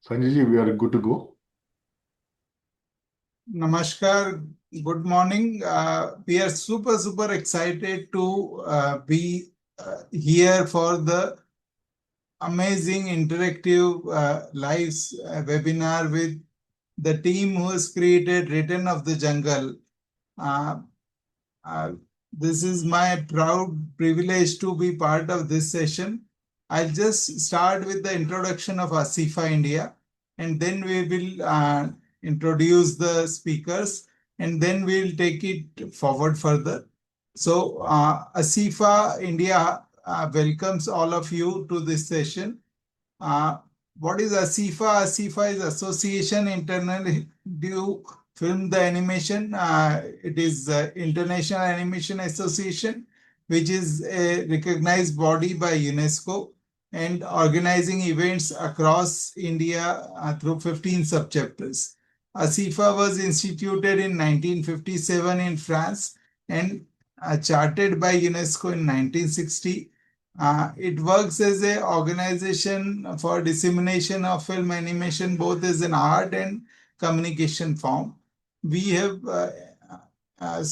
Sanjay ji, we are good to go. Namaskar, good morning. We are super excited to be here for the amazing interactive live webinar with the team who has created Return of the Jungle. Uh, uh, this is my proud privilege to be part of this session. I'll just start with the introduction of Asifa India, and then we will introduce the speakers, and then we'll take it forward further. So, Asifa India welcomes all of you to this session. Uh, what is Asifa? Asifa is Association International Film the Animation. It is International Animation Association, which is a recognized body by UNESCO and organizing events across India through 15 subchapters. Asifa was instituted in 1957 in France and chartered by UNESCO in 1960. It works as an organization for dissemination of film animation, both as an art and communication form. We have a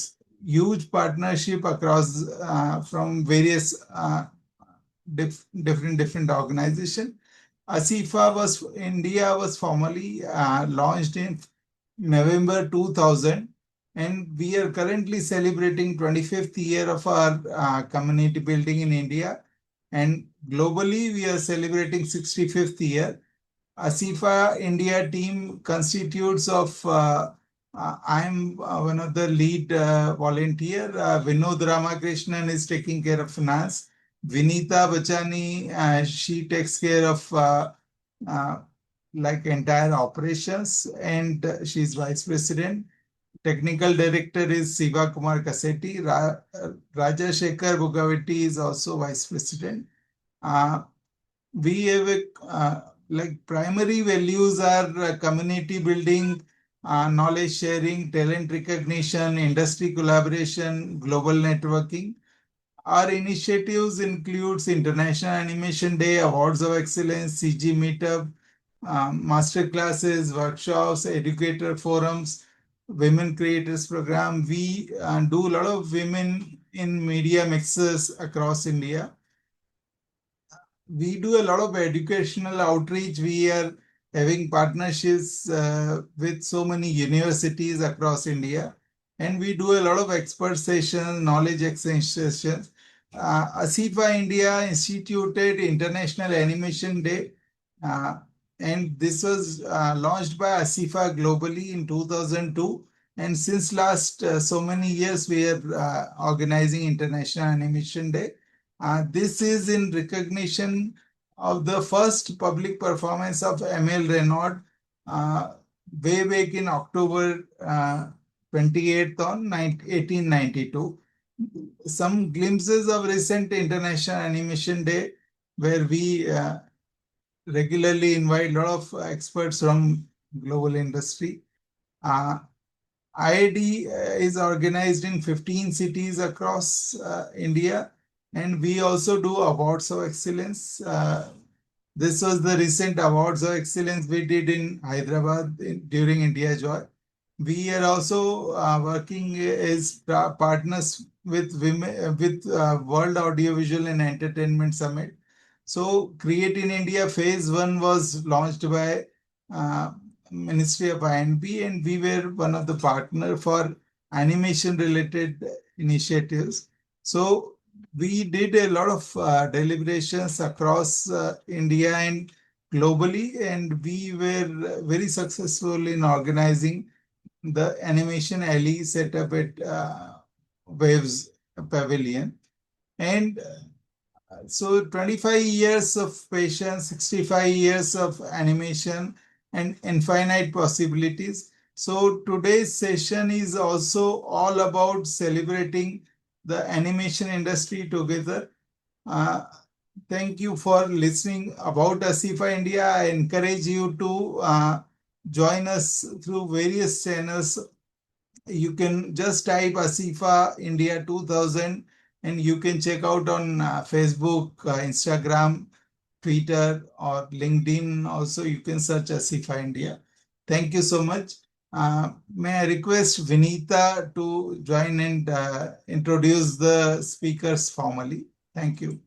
huge partnership across from various different organizations. Asifa was India was formally launched in November 2000, and we are currently celebrating 25th year of our community building in India, and globally we are celebrating 65th year. Asifa India team constitutes of I'm one of the lead volunteer. Vinod Ramakrishnan is taking care of finance. Vinita Bachani, she takes care of uh, like entire operations, and she's vice president. Technical director is Siva Kasetty. Raja Shekhar Bugavati is also vice president. We have like primary values are community building, knowledge sharing, talent recognition, industry collaboration, global networking. Our initiatives includes International Animation Day, Awards of Excellence, CG Meetup, master classes, workshops, educator forums, women creators program. We do a lot of women in media mixes across India. We do a lot of educational outreach. We are having partnerships with so many universities across India, and we do a lot of expert sessions, knowledge exchange sessions. Asifa India instituted International Animation Day, uh, and this was launched by Asifa globally in 2002. And since last so many years, we are organizing International Animation Day. This is in recognition of the first public performance of ML Renaud way back in October 28th on 1892. Some glimpses of recent International Animation Day, where we regularly invite a lot of experts from global industry. IID is organized in 15 cities across India, and we also do awards of excellence. This was the recent awards of excellence we did in Hyderabad during India Joy. We are also working as partners with women with World Audiovisual and Entertainment Summit. So, Create in India Phase 1 was launched by Ministry of INB, and we were one of the partner for animation related initiatives. So we did a lot of deliberations across India and globally, and we were very successful in organizing the animation alley set up at Waves Pavilion. And so 25 years of patience, 65 years of animation, and infinite possibilities. So today's session is also all about celebrating the animation industry together. Uh, Thank you for listening about Asifa India. I encourage you to join us through various channels. You can just type Asifa India 2000, and you can check out on Facebook, Instagram, Twitter or LinkedIn. Also, you can search Asifa India. Thank you so much. May I request Vinita to join and introduce the speakers formally? Thank you.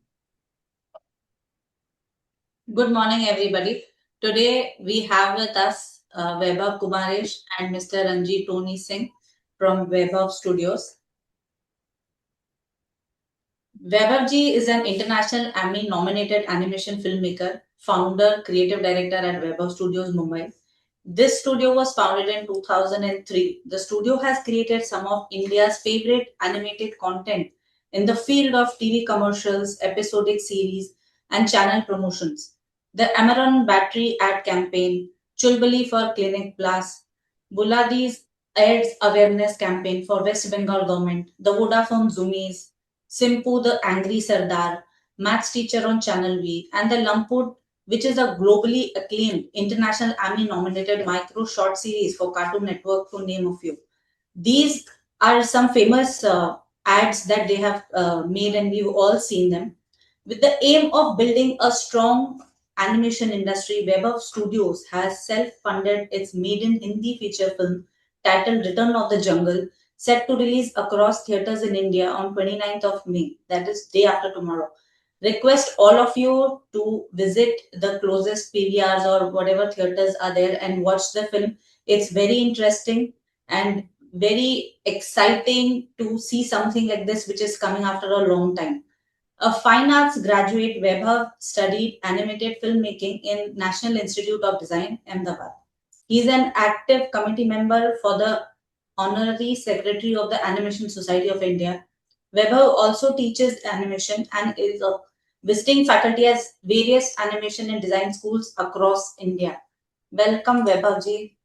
Good morning, everybody. Today we have with us Vaibhav Kumaresh and Mr. Ranjit Singh from Vaibhav Studios. Vaibhav ji is an international Emmy-nominated animation filmmaker, founder, creative director at Vaibhav Studios, Mumbai. This studio was founded in 2003. The studio has created some of India's favorite animated content in the field of TV commercials, episodic series, and channel promotions. The Amaran Battery ad campaign, Chulbuli for Clinic Plus, Buladi's AIDS awareness campaign for West Bengal government, the Vodafone Zoomies, Simpu the Angry Sardar, Maths Teacher on Channel V, and the Lamput, which is a globally acclaimed international Emmy nominated micro short series for Cartoon Network, to name a few. These are some famous ads that they have made, and we've all seen them. With the aim of building a strong animation industry, Vaibhav Studios has self-funded its maiden Hindi feature film titled Return of the Jungle, set to release across theaters in India on 29th of May, that is day after tomorrow. Request all of you to visit the closest PVRs or whatever theaters are there and watch the film. It's very interesting and very exciting to see something like this, which is coming after a long time. A fine arts graduate, Vaibhav studied animated filmmaking in National Institute of Design, Ahmedabad. He is an active committee member for the Honorary Secretary of the Animation Society of India. Vaibhav also teaches animation and is a visiting faculty at various animation and design schools across India. Welcome, Vaibhav ji.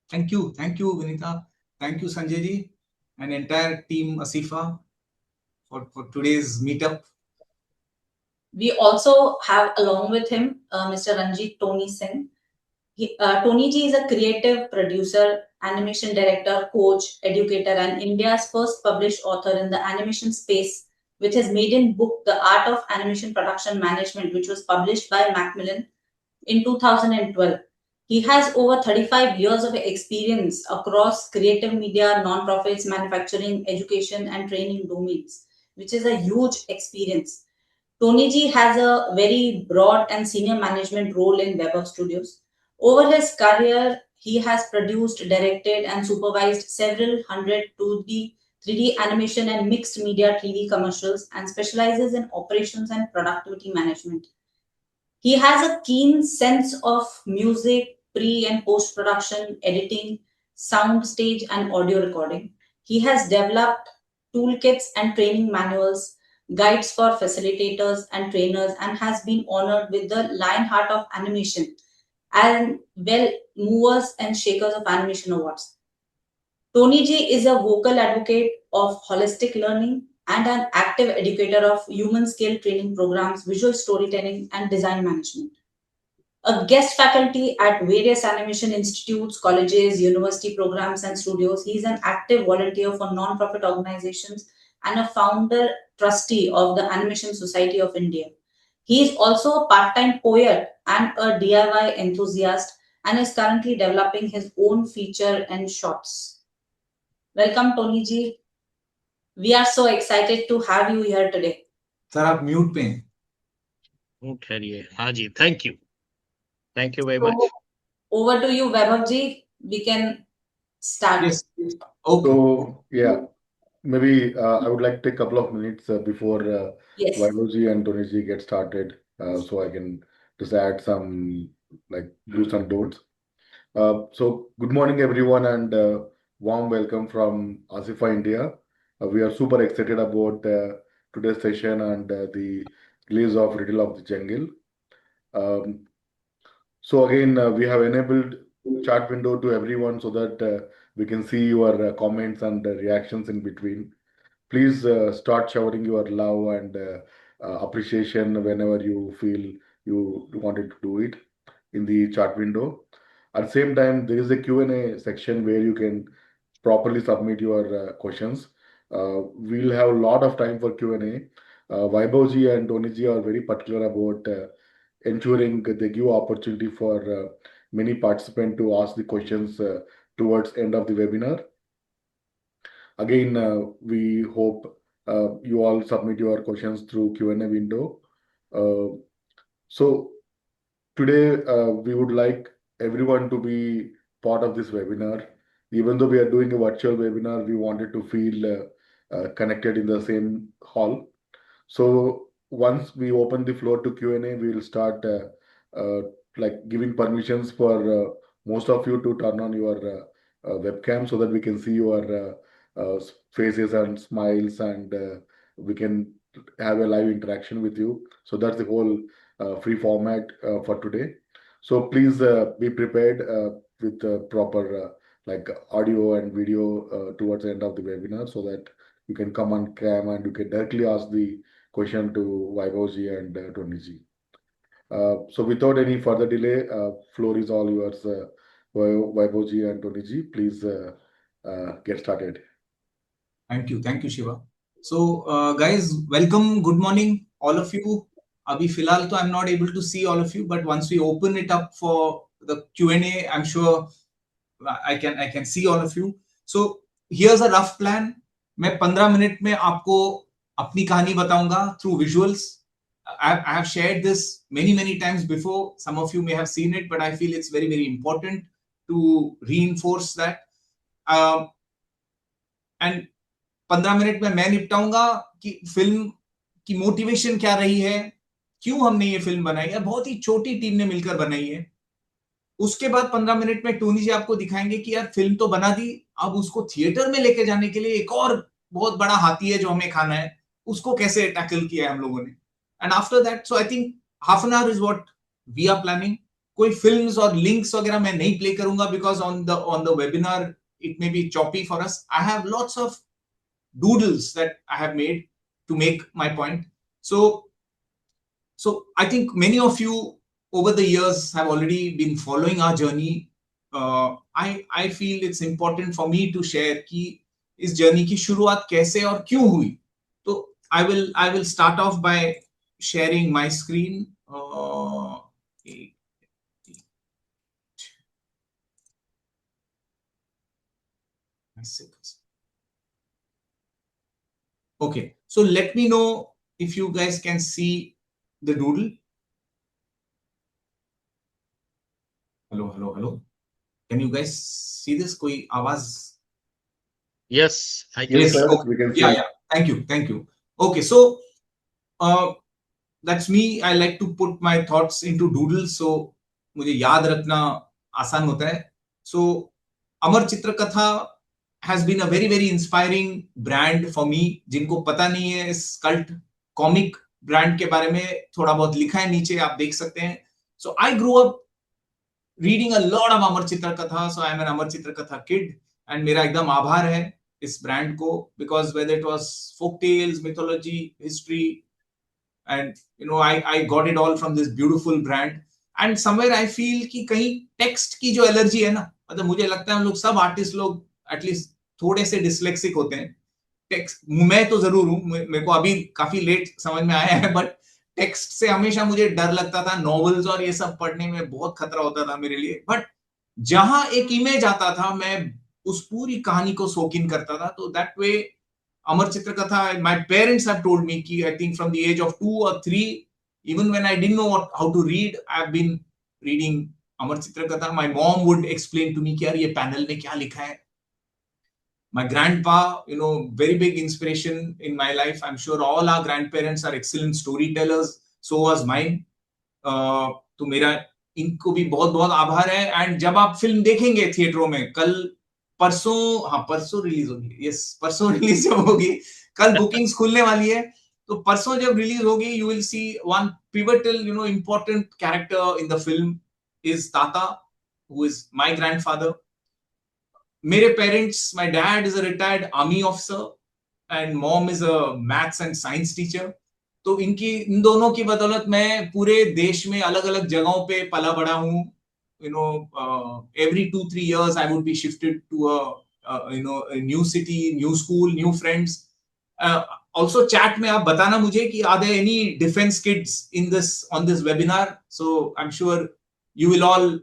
Thank you, Vinita. Thank you, Sanjay ji, and entire team Asifa for today's meetup. We also have along with him Mr. Ranjit Singh. Tony G is a creative producer, animation director, coach, educator, and India's first published author in the animation space, with his maiden book, The Art of Animation Production Management, which was published by Macmillan in 2012. He has over 35 years of experience across creative media, non-profits, manufacturing, education, and training domains, which is a huge experience. Tony G has a very broad and senior management role in Vaibhav Studios. Over his career, he has produced, directed, and supervised several hundred 2D, 3D animation and mixed media TV commercials and specializes in operations and productivity management. He has a keen sense of music, pre and post production, editing, sound stage, and audio recording. He has developed toolkits and training manuals, guides for facilitators and trainers, and has been honored with the Lionheart of Animation and well movers and shakers of animation awards. Tony G is a vocal advocate of holistic learning and an active educator of human scale training programs, visual storytelling, and design management. A guest faculty at various animation institutes, colleges, university programs, and studios, he is an active volunteer for non-profit organizations and a founder trustee of the Animation Society of India. He is also a part-time poet and a DIY enthusiast and is currently developing his own feature and shorts. Welcome, Tony ji. We are so excited to have you here today. Sir, आप mute पे हैं. करिए हाँ जी thank you very much. Over to you, Vaibhav ji. We can start. Yes. Okay. So, yeah, maybe I would like to take a couple of minutes before Yes. Vaibhav ji and Tony ji get started, so I can just add some like do's and don'ts. So, good morning, everyone, and warm welcome from Asifa India. We are super excited about today's session and the release of Riddle of the Jungle. So again, we have enabled chat window to everyone so that we can see your comments and reactions in between. Please start shouting your love and appreciation whenever you feel you wanted to do it in the chat window. At the same time, there is a Q&A section where you can properly submit your questions. We'll have a lot of time for Q&A. Vaibhav ji and Tony ji are very particular about ensuring they give opportunity for many participants to ask the questions towards end of the webinar. Again, we hope you all submit your questions through Q&A window. So today, we would like everyone to be part of this webinar. Even though we are doing a virtual webinar, we wanted to feel connected in the same hall. So once we open the floor to Q&A, we will start like giving permissions for most of you to turn on your webcam so that we can see your faces and smiles, and we can have a live interaction with you. So that's the whole free format for today. So please be prepared with proper like audio and video towards the end of the webinar, so that you can come on cam and you can directly ask the question to Vaibhav ji and Tony ji. So without any further delay, floor is all yours, Vaibhav ji and Tony ji. Please get started. Thank you, Siva. So, guys, welcome. Good morning, all of you. Abhi filal to I'm not able to see all of you, but once we open it up for the Q&A, I'm sure I can see all of you. So here's a rough plan. मैं 15 minute में आपको अपनी कहानी बताऊंगा through visuals. I have shared this many times before. Some of you may have seen it, but I feel it's very important to reinforce that. And 15 minute में मैं निपटाऊंगा कि film की मोटिवेशन क्या रही है, क्यों हमने ये फिल्म बनाई है, बहुत ही छोटी टीम ने मिलकर बनाई है. उसके बाद 15 मिनट में टोनी जी आपको दिखाएंगे कि यार फिल्म तो बना दी, अब उसको थिएटर में लेके जाने के लिए एक और बहुत बड़ा हाथी है जो हमें खाना है, उसको कैसे टैकल किया है हम लोगों ने. And after that, so I think half an hour is what we are planning. कोई फिल्म्स और लिंक्स वगैरह मैं नहीं प्ले करूंगा because on the webinar it may be choppy for us. I have lots of doodles that I have made to make my point. So I think many of you over the years have already been following our journey. I feel it's important for me to share कि इस journey की शुरुआत कैसे और क्यों हुई. तो I will start off by sharing my screen. Okay, so let me know if you guys can see the doodle. Hello. Can you guys see this? Koi आवाज? Yes, I can. Yes, sir, okay. we can see. Yeah. Thank you. Okay, so that's me. I like to put my thoughts into doodles, so मुझे याद रखना आसान होता है. So Amar Chitrakatha has been a very inspiring brand for me. जिनको पता नहीं है इस cult comic brand के बारे में, थोड़ा बहुत लिखा है नीचे, आप देख सकते हैं. So I grew up reading a lot of Amar Chitrakatha, so I am an Amar Chitrakatha kid, and मेरा एकदम आभार है इस brand को, because whether it was folk tales, mythology, history, and you know I got it all from this beautiful brand. And somewhere I feel कि कहीं text की जो allergy है ना, मतलब मुझे लगता है हम लोग सब artists लोग at least थोड़े से dyslexic होते हैं. टेक्स्ट मैं तो जरूर हूं, मेरे को अभी काफी लेट समझ में आया है, बट टेक्स्ट से हमेशा मुझे डर लगता था. नॉवेल्स और ये सब पढ़ने में बहुत खतरा होता था मेरे लिए. बट जहां एक इमेज आता था, मैं उस पूरी कहानी को सोक इन करता था. तो that way Amar Chitrakatha, my parents have told me कि I think from the age of 2 or 3, even when I didn't know how to read, I have been reading Amar Chitrakatha. My mom would explain to me कि यार ये panel में क्या लिखा है. My grandpa, you know, very big inspiration in my life. I'm sure all our grandparents are excellent storytellers. So was mine. तो मेरा इनको भी बहुत आभार है. एंड जब आप फिल्म देखेंगे थिएटरों में, परसों रिलीज होगी. यस, परसों रिलीज जब होगी, कल बुकिंग्स खुलने वाली है, तो परसों जब रिलीज होगी, you will see one pivotal, you know, important character in the film is Tata, who is my grandfather. मेरे parents, my dad is a retired army officer and mom is a maths and science teacher. तो इन दोनों की बदौलत मैं पूरे देश में अलग-अलग जगहों पे पला बड़ा हूं. You know, every 2-3 years I would be shifted to a new city, new school, new friends. Also chat में आप बताना मुझे कि are there any defense kids in this on this webinar, so I'm sure you will all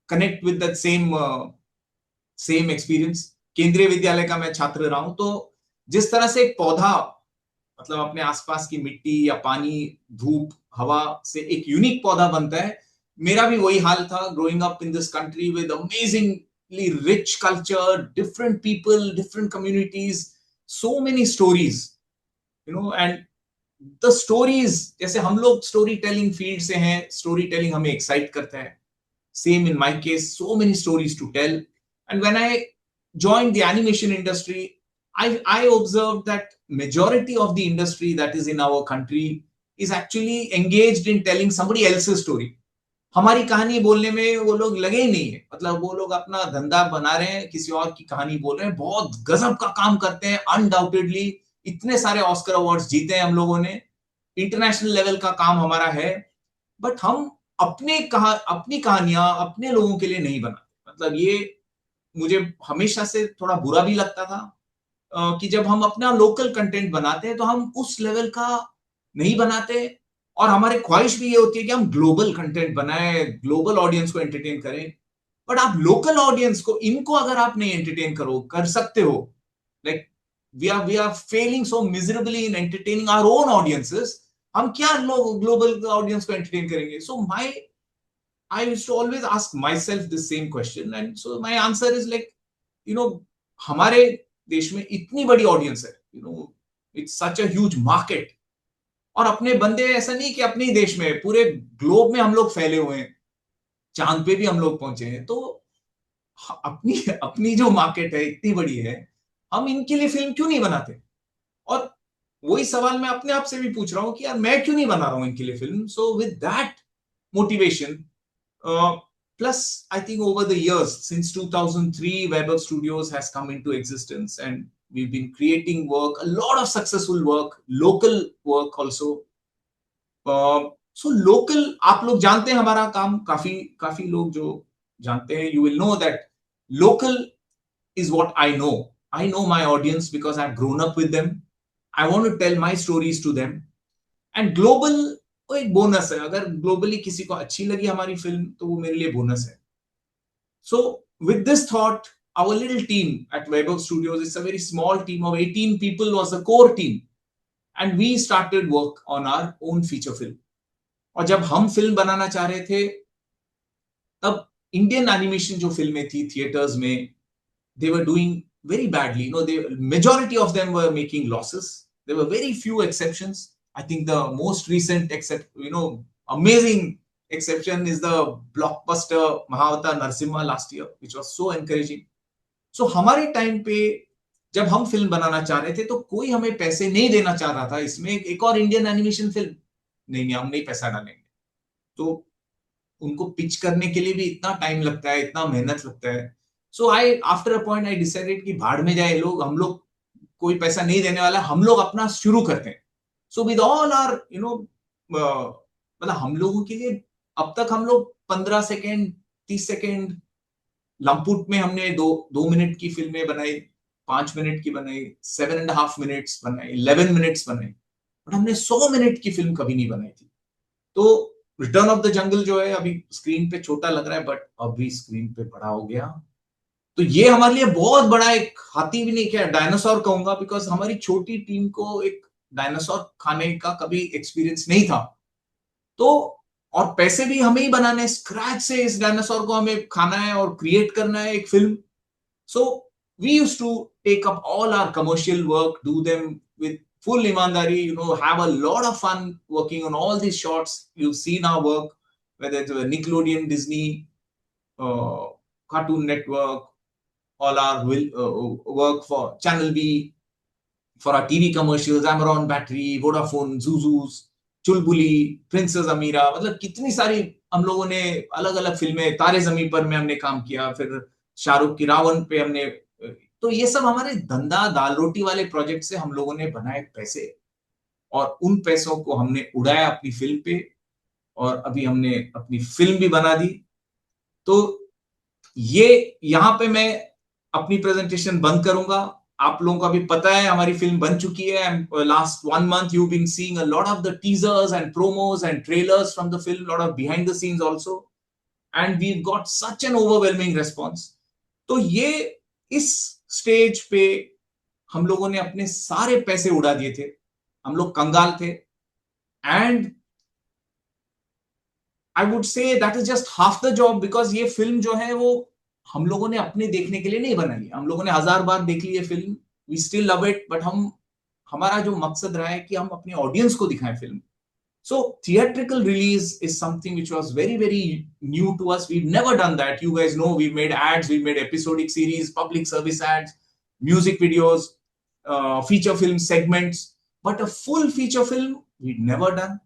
connect with that same experience. केंद्रीय विद्यालय का मैं छात्र रहा हूं, तो जिस तरह से एक पौधा मतलब अपने आसपास की मिट्टी या पानी, धूप, हवा से एक यूनिक पौधा बनता है, मेरा भी वही हाल था growing up in this country with amazingly rich culture, different people, different communities, so many stories, you know, and the stories, जैसे हम लोग स्टोरी टेलिंग फील्ड से हैं, स्टोरी टेलिंग हमें एक्साइट करता है. Same in my case, so many stories to tell. And when I joined the animation industry, I observed that majority of the industry that is in our country is actually engaged in telling somebody else's story. हमारी कहानी बोलने में वो लोग लगे ही नहीं है, मतलब वो लोग अपना धंधा बना रहे हैं, किसी और की कहानी बोल रहे हैं, बहुत गजब का काम करते हैं अनडाउटेडली. इतने सारे ऑस्कर अवार्ड्स जीते हैं हम लोगों ने, इंटरनेशनल लेवल का काम हमारा है, बट हम अपनी कहानियां अपने लोगों के लिए नहीं बनाते. मतलब ये मुझे हमेशा से थोड़ा बुरा भी लगता था कि जब हम अपना लोकल कंटेंट बनाते हैं तो हम उस लेवल का नहीं बनाते, और हमारी ख्वाहिश भी ये होती है कि हम ग्लोबल कंटेंट बनाएं, ग्लोबल ऑडियंस को एंटरटेन करें. बट आप लोकल ऑडियंस को, इनको अगर आप नहीं एंटरटेन कर सकते हो, like we are failing so miserably in entertaining our own audiences, हम क्या लोग ग्लोबल ऑडियंस को एंटरटेन करेंगे? सो I used to always ask myself the same question, and so my answer is like, you know, हमारे देश में इतनी बड़ी ऑडियंस है, you know, it's such a huge market, और अपने बंदे ऐसा नहीं कि अपने ही देश में, पूरे ग्लोब में हम लोग फैले हुए हैं, चांद पे भी हम लोग पहुंचे हैं, तो अपनी अपनी जो मार्केट है इतनी बड़ी है, हम इनके लिए फिल्म क्यों नहीं बनाते? और वही सवाल मैं अपने आप से भी पूछ रहा हूं कि यार मैं क्यों नहीं बना रहा हूं इनके लिए film. So with that motivation, plus I think over the years since 2003 Vaibhav Studios has come into existence, and we've been creating work, a lot of successful work, local work also. So local, आप लोग जानते हैं हमारा काम, काफी लोग जो जानते हैं, you will know that local is what I know my audience because I've grown up with them. I want to tell my stories to them. And global वो एक बोनस है, अगर ग्लोबली किसी को अच्छी लगी हमारी फिल्म तो वो मेरे लिए बोनस है. So with this thought, our little team at Vaibhav Studios, it's a very small team of 18 people, was the core team, and we started work on our own feature film. और जब हम film बनाना चाह रहे थे, तब Indian animation जो फिल्में थी थिएटर्स में, they were doing very badly. You know, majority of them were making losses. There were very few exceptions. I think the most recent amazing exception is the blockbuster Mahavatar Narsimha last year, which was so encouraging. So हमारे time पे जब हम film बनाना चाह रहे थे तो कोई हमें पैसे नहीं देना चाह रहा था इसमें, एक और इंडियन एनिमेशन फिल्म, नहीं हम नहीं पैसा डालेंगे. तो उनको पिच करने के लिए भी इतना टाइम लगता है, इतना मेहनत लगता है. So after a point I decided कि भाड़ में जाए लोग, हम लोग कोई पैसा नहीं देने वाला, हम लोग अपना शुरू करते हैं. So with all our मतलब हम लोगों के लिए अब तक हम लोग 15 सेकेंड 30 सेकेंड लंपुट में हमने 2 मिनट की फिल्में बनाई, 5 मिनट की बनाई, 7.5 मिनट्स बनाई, 11 मिनट्स बनाई, बट हमने 100 मिनट की फिल्म कभी नहीं बनाई थी. तो रिटर्न ऑफ द जंगल जो है अभी स्क्रीन पे छोटा लग रहा है, बट अभी स्क्रीन पे बड़ा हो गया. तो ये हमारे लिए बहुत बड़ा, एक हाथी भी नहीं, क्या डायनासोर कहूंगा, बिकॉज हमारी छोटी टीम को एक डायनासोर खाने का कभी एक्सपीरियंस नहीं था. तो और पैसे भी हमें ही बनाने, स्क्रैच से इस डायनासोर को हमें खाना है और क्रिएट करना है एक film. So we used to take up all our commercial work, do them with full imandari, have a lot of fun working on all these shots. You've seen our work, whether it's Nickelodeon, Disney, Cartoon Network, all our work for Channel V, for our TV commercials, Amaron Battery, Vodafone, Zuzu's, Chulbuli, princess अमीरा, मतलब कितनी सारी हम लोगों ने अलग अलग फिल्में, तारे जमीन पर में हमने काम किया, फिर शाहरुख की रावण पे हमने. तो ये सब हमारे धंधा दाल रोटी वाले प्रोजेक्ट से हम लोगों ने बनाए पैसे, और उन पैसों को हमने उड़ाया अपनी फिल्म पे, और अभी हमने अपनी फिल्म भी बना दी. तो ये यहाँ पे मैं अपनी प्रेजेंटेशन बंद करूंगा. आप लोगों को अभी पता है हमारी फिल्म बन चुकी है. Last 1 month you've been seeing a lot of the teasers and promos and trailers from the film, lot of behind the scenes also, and we've got such an overwhelming response. तो ये इस stage पे हम लोगों ने अपने सारे पैसे उड़ा दिए थे, हम लोग कंगाल थे, and I would say that is just half the job, because ये फिल्म जो है वो हम लोगों ने अपने देखने के लिए नहीं बनाई है. हम लोगों ने 1000 बार देख ली है film, we still love it, but हमारा जो मकसद रहा है कि हम अपने ऑडियंस को दिखाएं film. So theatrical release is something which was very, very new to us. We've never done that. You guys know we've made ads, we've made episodic series, public service ads, music videos, feature film segments, but a full feature film we've never done.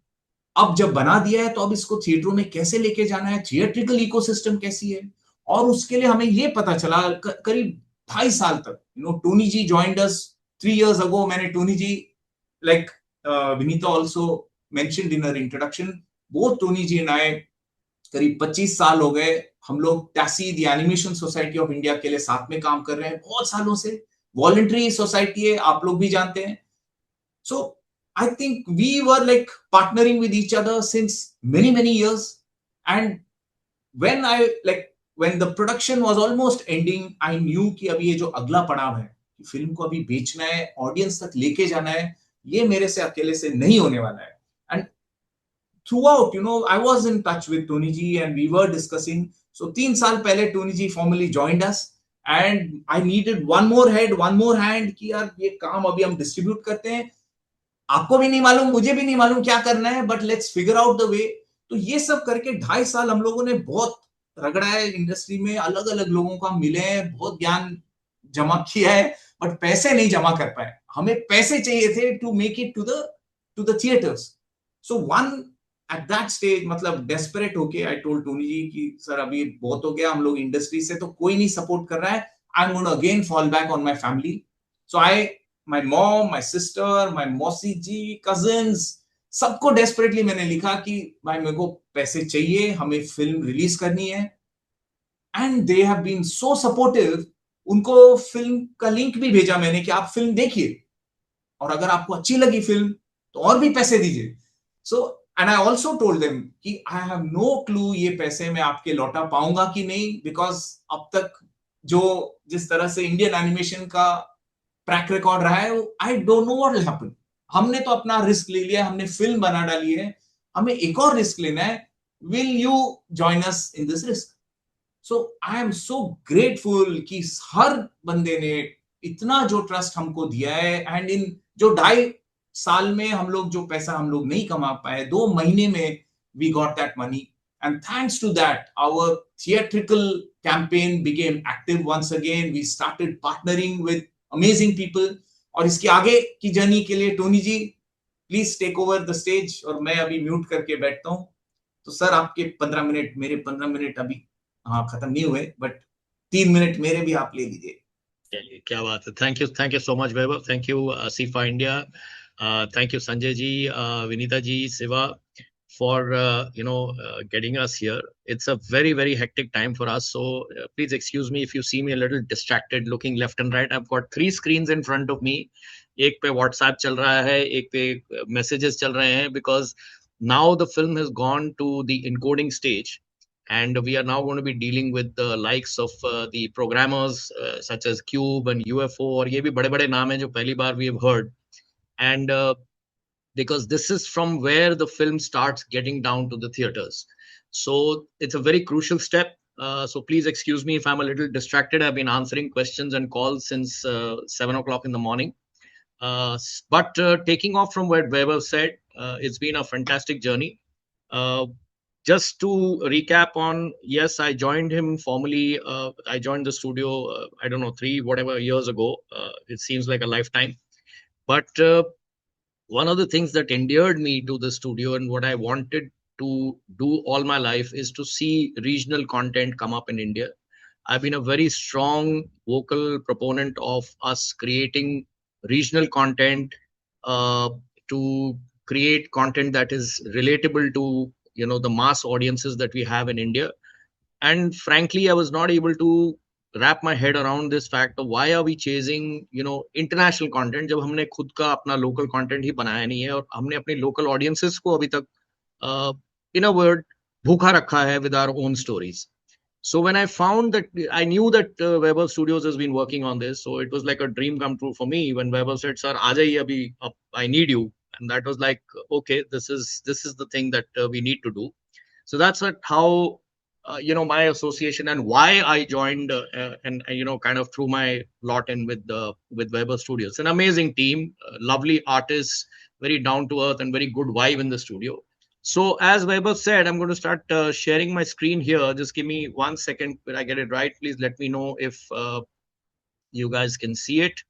अब जब बना दिया है तो अब इसको थिएटरों में कैसे लेके जाना है, थिएट्रिकल इकोसिस्टम कैसी है, और उसके लिए हमें ये पता चला करीब 2.5 साल तक. Tony ji joined us 3 years ago. मैंने Tony ji, like Vinita also mentioned in her introduction, both Tony ji and I करीब 25 साल हो गए हम लोग TASI the animation society of India के लिए साथ में काम कर रहे हैं बहुत सालों से. वॉलंटरी सोसाइटी है, आप लोग भी जानते हैं. So I think we were like partnering with each other since many years, and when the production was almost ending, I knew कि अभी ये जो अगला पड़ाव है, फिल्म को अभी बेचना है, ऑडियंस तक लेके जाना है, ये मेरे से अकेले से नहीं होने वाला है. And throughout, I was in touch with Tony ji and we were discussing. So 3 साल पहले Tony ji formally joined us and I needed one more head, one more hand कि यार ये काम अभी हम डिस्ट्रीब्यूट करते हैं, आपको भी नहीं मालूम, मुझे भी नहीं मालूम क्या करना है, but let's figure out the way. तो ये सब करके 2.5 साल हम लोगों ने बहुत रगड़ा है इंडस्ट्री में, अलग अलग लोगों का मिले हैं, बहुत ज्ञान जमा किया है, बट पैसे नहीं जमा कर पाए. हमें पैसे चाहिए थे to make it to the theatres. So one at that stage, मतलब डेस्परेट होके आई टोल्ड टोनी जी कि सर अभी बहुत हो गया, हम लोग इंडस्ट्री से तो कोई नहीं सपोर्ट कर रहा है, I am going to again fall back on my family. So my mom, my sister, my मौसी जी, cousins, सबको डेस्परेटली मैंने लिखा कि भाई मेरे को पैसे चाहिए, हमें फिल्म रिलीज करनी है. And they have been so supportive. उनको फिल्म का लिंक भी भेजा मैंने कि आप फिल्म देखिए और अगर आपको अच्छी लगी फिल्म तो और भी पैसे दीजिए. So and I also told them कि आई हैव नो क्लू ये पैसे मैं आपके लौटा पाऊंगा कि नहीं, बिकॉज अब तक जिस तरह से इंडियन एनिमेशन का ट्रैक रिकॉर्ड रहा है, I don't know what will happen. हमने तो अपना रिस्क ले लिया, हमने फिल्म बना डाली है, हमें एक और रिस्क लेना है. Will you join us in this risk? So I am so grateful कि हर बंदे ने इतना जो ट्रस्ट हमको दिया है. एंड इन जो 2.5 साल में हम लोग जो पैसा हम लोग नहीं कमा पाए, 2 महीने में we got that money. And thanks to that, our theatrical campaign became active once again. We started partnering with amazing people. और इसके आगे की जर्नी के लिए Tony ji please take over the stage. और मैं अभी म्यूट करके बैठता हूँ. तो सर आपके 15 मिनट, मेरे 15 मिनट अभी खत्म नहीं हुए, बट 3 मिनट मेरे भी आप ले लीजिए. चलिए, क्या बात है. Thank you so much Vaibhav. Thank you Asifa India. Thank you Sanjay ji, Vinita ji, Siva, for getting us here. It's a very hectic time for us, so please excuse me if you see me a little distracted, looking left and right. I've got 3 screens in front of me. एक पे WhatsApp चल रहा है, एक पे messages चल रहे हैं, because now the film has gone to the encoding stage and we are now going to be dealing with the likes of the programmers such as Cube and UFO, और ये भी बड़े नाम हैं जो पहली बार we have heard. And because this is from where the film starts getting down to the theaters. So it's a very crucial step. So please excuse me if I'm a little distracted. I've been answering questions and calls since 7 o'clock in the morning. But taking off from what Vaibhav said, it's been a fantastic journey. Just to recap on, yes, I joined him formally. I joined the studio, I don't know, 3 whatever years ago. It seems like a lifetime. But one of the things that endeared me to the studio and what I wanted to do all my life is to see regional content come up in India. I've been a very strong vocal proponent of us creating regional content, to create content that is relatable to the mass audiences that we have in India. And frankly, I was not able to wrap my head around this fact of why are we chasing, international content जब हमने खुद का अपना local content ही बनाया नहीं है और हमने अपने local audiences को अभी तक in a word भूखा रखा है with our own stories. So when I found that, I knew that Vaibhav Studios has been working on this, so it was like a dream come true for me when Vaibhav said, "Sir, aa jaiye abhi, I need you," and that was like, okay, this is the thing that we need to do. So that's how my association and why I joined and kind of threw my lot in with Vaibhav Studios. An amazing team, lovely artists, very down to earth and very good vibe in the studio. So as Vaibhav said, I'm going to start sharing my screen here. Just give me 1 second when I get it right. Please let me know if you guys can see it.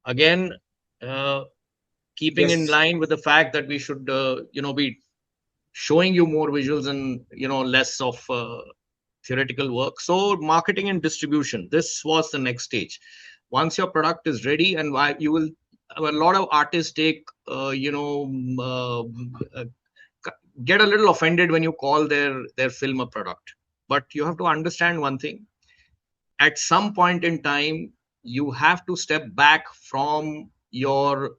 Again, keeping in line with the fact that we should, be showing you more visuals and, less of theoretical work. So marketing and distribution, this was the next stage. Once your product is ready, and why you will, a lot of artists take, get a little offended when you call their film a product. But you have to understand one thing. At some point in time, you have to step back from your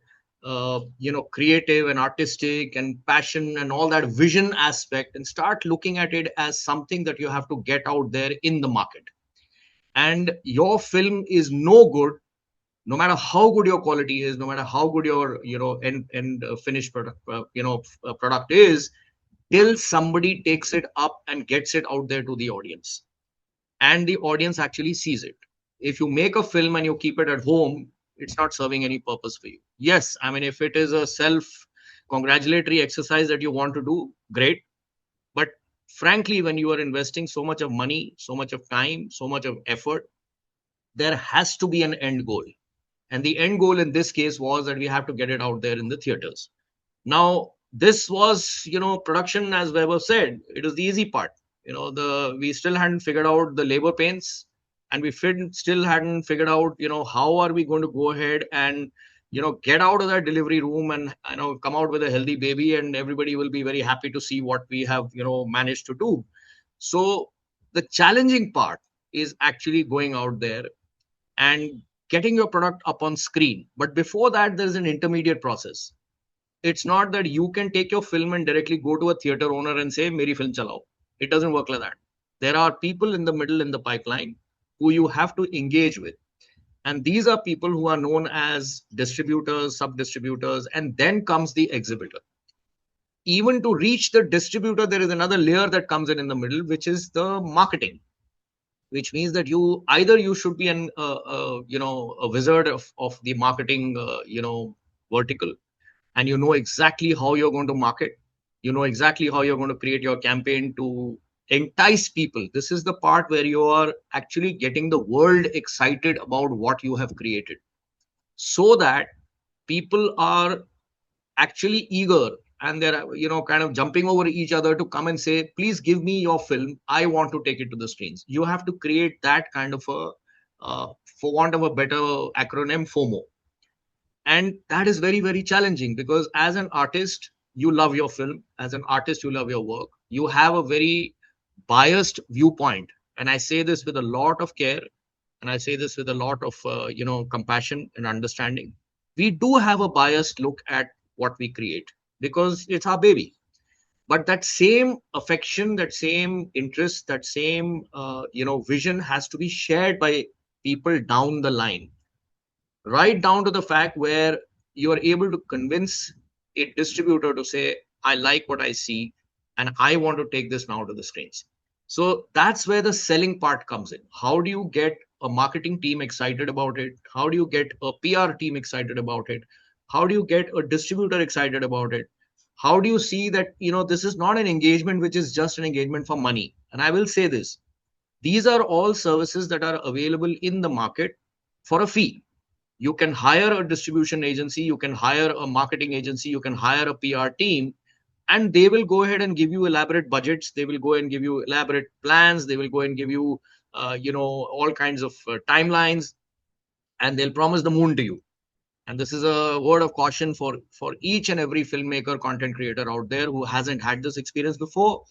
creative and artistic and passion and all that vision aspect and start looking at it as something that you have to get out there in the market. And your film is no good, no matter how good your quality is, no matter how good your end finished product product is, till somebody takes it up and gets it out there to the audience, and the audience actually sees it. If you make a film and you keep it at home, it's not serving any purpose for you. Yes, I mean, if it is a self-congratulatory exercise that you want to do, great. But frankly, when you are investing so much of money, so much of time, so much of effort, there has to be an end goal. And the end goal in this case was that we have to get it out there in the theaters. Now, this was, production, as Vaibhav said, it was the easy part. We still hadn't figured out the labor pains, and we still hadn't figured out, how are we going to go ahead and, get out of that delivery room and, come out with a healthy baby, and everybody will be very happy to see what we have, managed to do. So the challenging part is actually going out there and getting your product up on screen. But before that, there's an intermediate process. It's not that you can take your film and directly go to a theater owner and say, "Meri film chalao." It doesn't work like that. There are people in the middle in the pipeline who you have to engage with. And these are people who are known as distributors, sub-distributors, and then comes the exhibitor. Even to reach the distributor, there is another layer that comes in the middle, which is the marketing, which means that you should be a wizard of the marketing, vertical. And you know exactly how you're going to market. You know exactly how you're going to create your campaign to entice people. This is the part where you are actually getting the world excited about what you have created, so that people are actually eager and they're, kind of jumping over each other to come and say, "Please give me your film. I want to take it to the screens." You have to create that kind of for want of a better acronym, FOMO. And that is very, very challenging, because as an artist, you love your film. As an artist, you love your work. You have a very biased viewpoint. And I say this with a lot of care. And I say this with a lot of, compassion and understanding. We do have a biased look at what we create because it's our baby. But that same affection, that same interest, that same, vision has to be shared by people down the line. Right down to the fact where you are able to convince a distributor to say, "I like what I see and I want to take this now to the screens." So that's where the selling part comes in. How do you get a marketing team excited about it? How do you get a PR team excited about it? How do you get a distributor excited about it? How do you see that, this is not an engagement which is just an engagement for money? And I will say this, these are all services that are available in the market for a fee. You can hire a distribution agency, you can hire a marketing agency, you can hire a PR team, and they will go ahead and give you elaborate budgets. They will go and give you elaborate plans. They will go and give you, all kinds of timelines, and they'll promise the moon to you. And this is a word of caution for each and every filmmaker, content creator out there who hasn't had this experience before.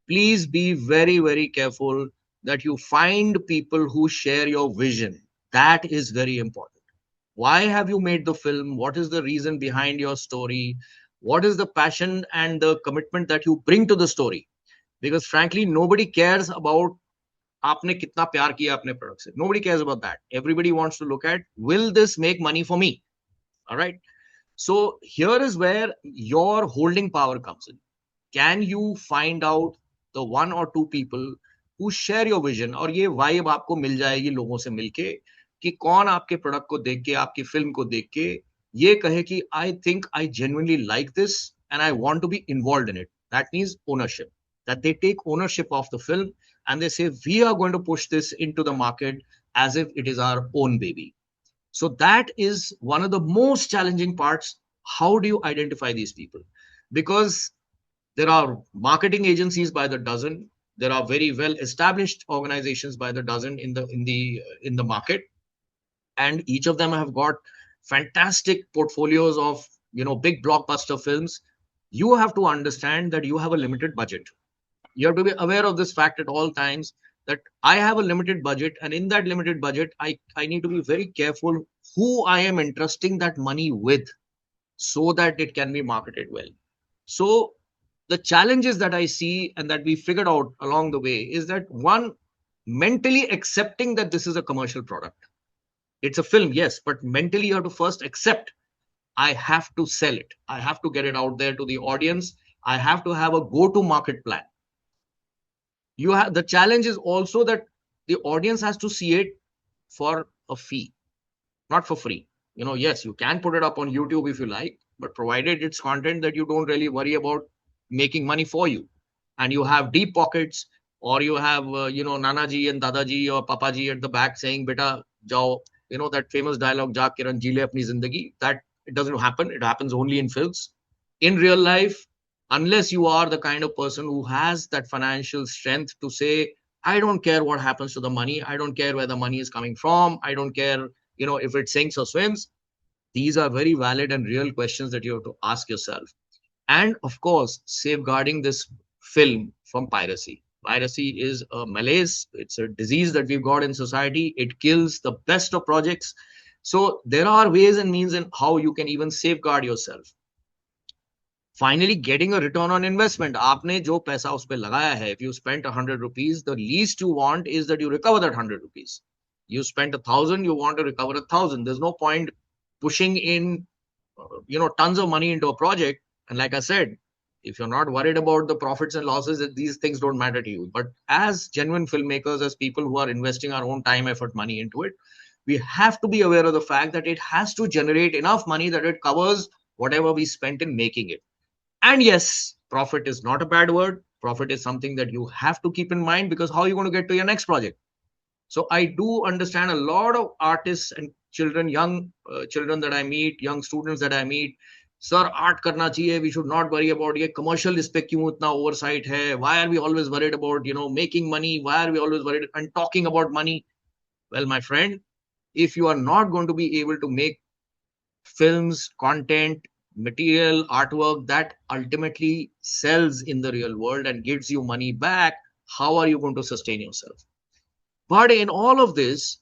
Please be very, very careful that you find people who share your vision. That is very important. Why have you made the film? What is the reason behind your story? What is the passion and the commitment that you bring to the story? Because frankly, nobody cares about आपने कितना प्यार किया अपने product से. Nobody cares about that. Everybody wants to look at, will this make money for me? All right. So here is where your holding power comes in. Can you find out the one or two people who share your vision? और ये vibe आपको मिल जाएगी लोगों से मिलके कि कौन आपके प्रोडक्ट को देख के, आपकी फिल्म को देख के ये कहे कि I think I genuinely like this and I want to be involved in it. That means ownership. That they take ownership of the film and they say, we are going to push this into the market as if it is our own baby. So that is one of the most challenging parts. How do you identify these people? Because there are marketing agencies by the dozen. There are very well established organizations by the dozen in the market, and each of them have got fantastic portfolios of big blockbuster films. You have to understand that you have a limited budget. You have to be aware of this fact at all times, that I have a limited budget, and in that limited budget, I need to be very careful who I am entrusting that money with so that it can be marketed well. So the challenges that I see and that we figured out along the way is that, one, mentally accepting that this is a commercial product. It's a film, yes, but mentally you have to first accept, I have to sell it. I have to get it out there to the audience. I have to have a go-to market plan. The challenge is also that the audience has to see it for a fee, not for free. Yes, you can put it up on YouTube if you like, but provided it's content that you don't really worry about making money for you, and you have deep pockets, or you have Nanaji and Dadaji or Papaji at the back saying, "Beta, jao," that famous dialogue, "Ja Kiran ji le apni zindagi." That it doesn't happen. It happens only in films. In real life, unless you are the kind of person who has that financial strength to say, I don't care what happens to the money. I don't care where the money is coming from. I don't care, if it sinks or swims. These are very valid and real questions that you have to ask yourself. And of course, safeguarding this film from piracy. Piracy is a malaise. It's a disease that we've got in society. It kills the best of projects. So there are ways and means in how you can even safeguard yourself. Finally, getting a return on investment. आपने जो पैसा उस पे लगाया है, if you spent 100 rupees, the least you want is that you recover that 100 rupees. You spent 1,000, you want to recover 1,000. There's no point pushing in, tons of money into a project. And like I said, if you're not worried about the profits and losses, these things don't matter to you. But as genuine filmmakers, as people who are investing our own time, effort, money into it, we have to be aware of the fact that it has to generate enough money that it covers whatever we spent in making it. And yes, profit is not a bad word. Profit is something that you have to keep in mind, because how are you going to get to your next project? So I do understand a lot of artists and children, young children that I meet, young students that I meet. Sir, art karna chahiye. We should not worry about ye commercial. Is pe kyun itna oversight hai? Why are we always worried about making money? Why are we always worried and talking about money? Well, my friend, if you are not going to be able to make films, content, material, artwork that ultimately sells in the real world and gives you money back, how are you going to sustain yourself? But in all of this,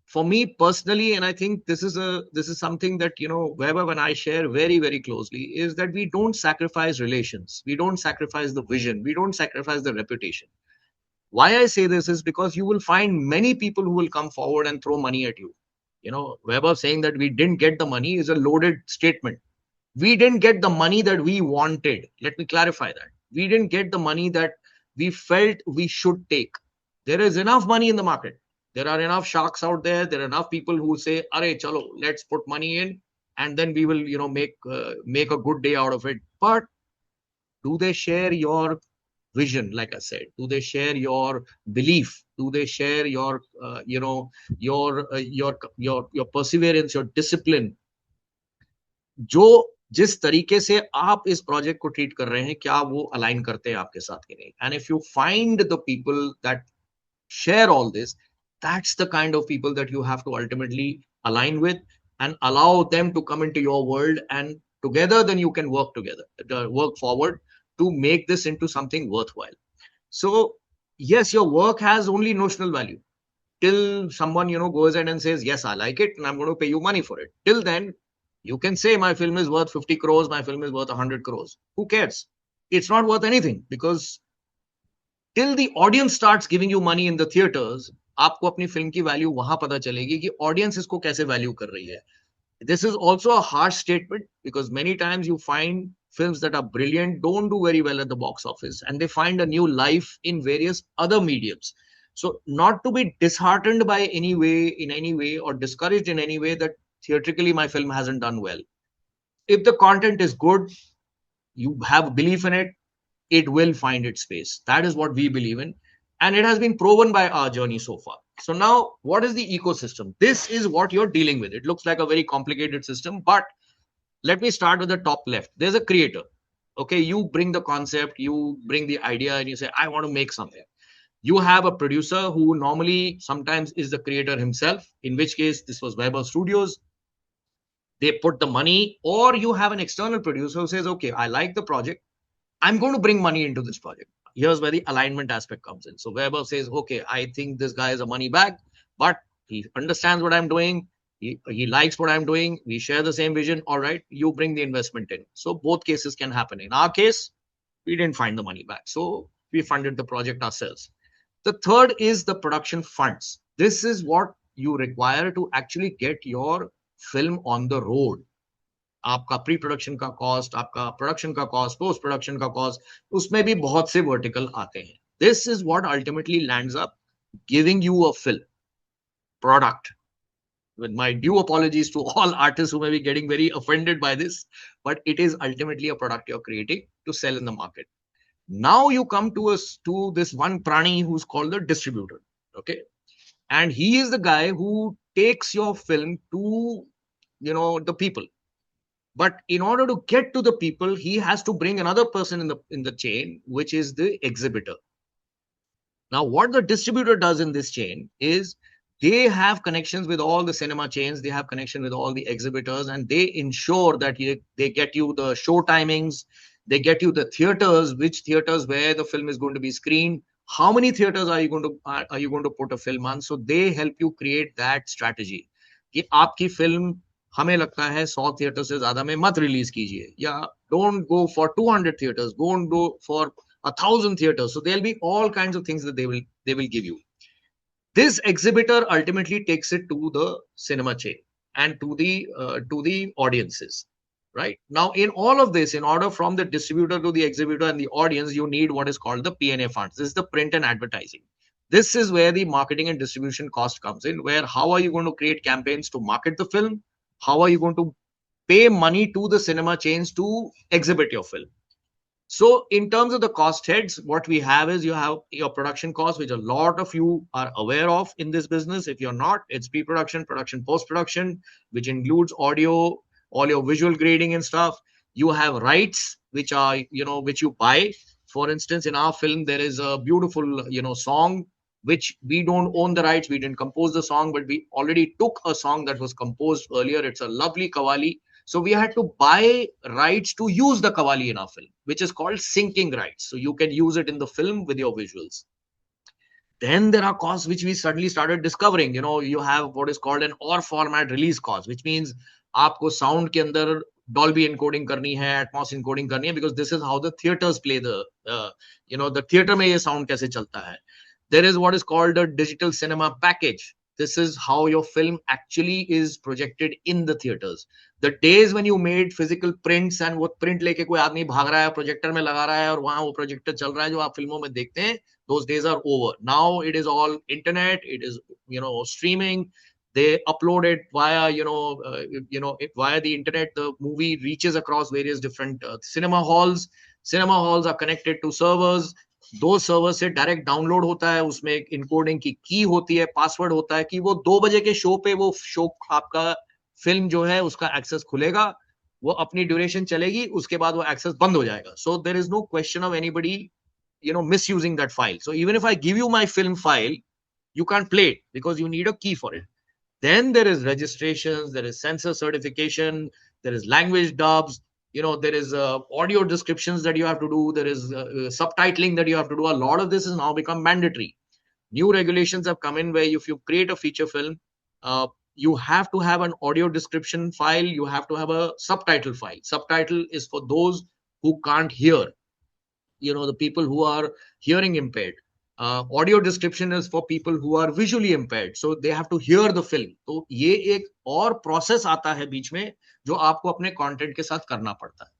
for me personally, and I think this is something that Vaibhav and I share very, very closely, is that we don't sacrifice relations, we don't sacrifice the vision, we don't sacrifice the reputation. Why I say this is because you will find many people who will come forward and throw money at you. Vaibhav saying that we didn't get the money is a loaded statement. We didn't get the money that we wanted. Let me clarify that. We didn't get the money that we felt we should take. There is enough money in the market. There are enough sharks out there. There are enough people who say, "Arey, chalo, let's put money in, and then we will, make a good day out of it." But do they share your vision? Like I said, do they share your belief? Do they share your, your perseverance, your discipline? जिस तरीके से आप इस project को treat कर रहे हैं, क्या वो अलाइन करते हैं आपके साथ कि नहीं? And if you find the people that share all this, that's the kind of people that you have to ultimately align with and allow them to come into your world, and together then you can work together, work forward to make this into something worthwhile. So yes, your work has only notional value. Till someone, goes ahead and says, yes, I like it and I'm going to pay you money for it. Till then, you can say my film is worth 50 crores, my film is worth 100 crores. Who cares? It's not worth anything, because till the audience starts giving you money in the theaters, आपको अपनी film की value वहां पता चलेगी कि audience इसको कैसे value कर रही है. This is also a harsh statement, because many times you find films that are brilliant don't do very well at the box office, and they find a new life in various other mediums. So not to be disheartened by any way, in any way, or discouraged in any way that theatrically my film hasn't done well. If the content is good, you have belief in it, it will find its space. That is what we believe in. And it has been proven by our journey so far. So now, what is the ecosystem? This is what you're dealing with. It looks like a very complicated system, but let me start with the top left. There's a creator. Okay, you bring the concept, you bring the idea, and you say, I want to make something. You have a producer who normally sometimes is the creator himself, in which case this was Vaibhav Studios. They put the money, or you have an external producer who says, okay, I like the project, I'm going to bring money into this project. Here's where the alignment aspect comes in. So Weber says, okay, I think this guy is a money bag, but he understands what I'm doing. He likes what I'm doing. We share the same vision. All right, you bring the investment in. So both cases can happen. In our case, we didn't find the money back. So we funded the project ourselves. The third is the production funds. This is what you require to actually get your film on the road. आपका pre production का cost, आपका production का cost, post production का cost, उसमें भी बहुत से vertical आते हैं. This is what ultimately lands up giving you a film product. With my due apologies to all artists who may be getting very offended by this, but it is ultimately a product you're creating to sell in the market. Now you come to us to this one prani who's called the distributor. Okay, and he is the guy who takes your film to the people. But in order to get to the people, he has to bring another person in the chain, which is the exhibitor. Now, what the distributor does in this chain is they have connections with all the cinema chains, they have connection with all the exhibitors, and they ensure that they get you the show timings, they get you the theaters, which theaters where the film is going to be screened, how many theaters are you going to put a film on. So they help you create that strategy कि आपकी film हमें लगता है 100 theatre से ज्यादा में मत release कीजिए, या don't go for 200 theatres, don't go for 1000 theatres. So there'll be all kinds of things that they will give you. This exhibitor ultimately takes it to the cinema chain and to the audiences. Right now, in all of this, in order from the distributor to the exhibitor and the audience, you need what is called the P&A funds. This is the print and advertising. This is where the marketing and distribution cost comes in, where how are you going to create campaigns to market the film? How are you going to pay money to the cinema chains to exhibit your film? So in terms of the cost heads, what we have is you have your production costs, which a lot of you are aware of in this business. If you're not, it's pre-production, production, post-production, which includes audio, all your visual grading and stuff. You have rights, which are, which you buy. For instance, in our film, there is a beautiful, song, which we don't own the rights. We didn't compose the song, but we already took a song that was composed earlier. It's a lovely qawwali. So we had to buy rights to use the qawwali in our film, which is called syncing rights. So you can use it in the film with your visuals. Then there are costs which we suddenly started discovering. You have what is called an OR format release cost, which means आपको sound के अंदर Dolby encoding करनी है, Atmos encoding करनी है, because this is how the theaters play the theater में ये sound कैसे चलता है. There is what is called a digital cinema package. This is how your film actually is projected in the theaters. The days when you made physical prints and वो print लेके कोई आदमी भाग रहा है, projector में लगा रहा है और वहाँ वो projector चल रहा है जो आप फिल्मों में देखते हैं, those days are over. Now it is all internet. It is streaming. They upload it via via the internet. The movie reaches across various different cinema halls. Cinema halls are connected to servers. दो server से direct download होता है, उसमें एक encoding की होती है, password होता है कि वो 2 बजे के शो पे वो शो आपका फिल्म जो है उसका एक्सेस खुलेगा, वो अपनी ड्यूरेशन चलेगी, उसके बाद वो एक्सेस बंद हो जाएगा. So there is no question of anybody misusing that file. So even if I give you my film file, you can't play it because you need a key for it. Then there is registrations, there is censor certification, there is language dubs, there is audio descriptions that you have to do. There is subtitling that you have to do. A lot of this has now become mandatory. New regulations have come in where if you create a feature film, you have to have an audio description file. You have to have a subtitle file. Subtitle is for those who can't hear, the people who are hearing impaired. Audio description is for people who are visually impaired, so they have to hear the film. तो ये एक और process आता है बीच में जो आपको अपने content के साथ करना पड़ता है.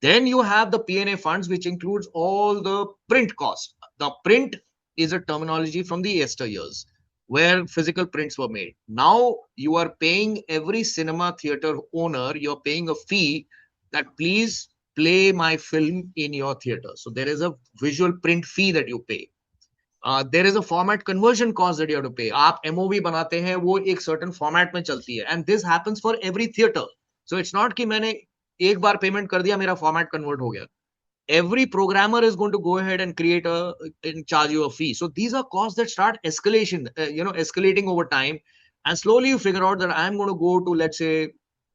Then you have the P&A funds, which includes all the print costs. The print is a terminology from the yesteryears where physical prints were made. Now you are paying every cinema theater owner, you're paying a fee that please play my film in your theater. So there is a visual print fee that you pay. There is a format conversion cost that you have to pay. आप MOV बनाते हैं, वो एक certain format में चलती है. And this happens for every theater. So it's not कि मैंने एक बार पेमेंट कर दिया, मेरा format convert हो गया. Every programmer is going to go ahead and and charge you a fee. So these are costs that start escalating over time. And slowly you figure out that I'm going to go to, let's say,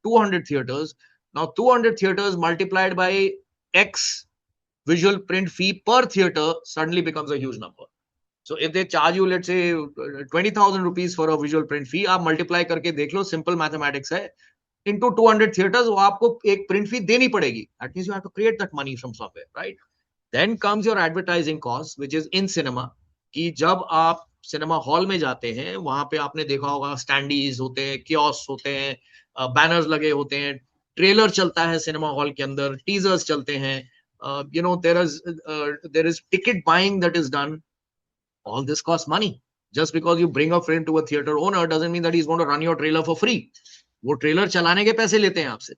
200 theaters. Now 200 theaters multiplied by X visual print fee per theater suddenly becomes a huge number. So if they charge you, let's say, 20,000 rupees for a visual print fee, आप multiply करके देख लो, simple mathematics है. Into 200 theaters, वो आपको एक print fee देनी पड़ेगी. That means you have to create that money from somewhere, right? Then comes your advertising cost, which is in cinema. कि जब आप cinema hall में जाते हैं, वहाँ पे आपने देखा होगा standees होते हैं, kiosks होते हैं, banners लगे होते हैं, trailer चलता है cinema hall के अंदर, teasers चलते हैं. There is ticket buying that is done. All this costs money. Just because you bring a friend to a theater owner doesn't mean that he's going to run your trailer for free. वो trailer चलाने के पैसे लेते हैं आपसे.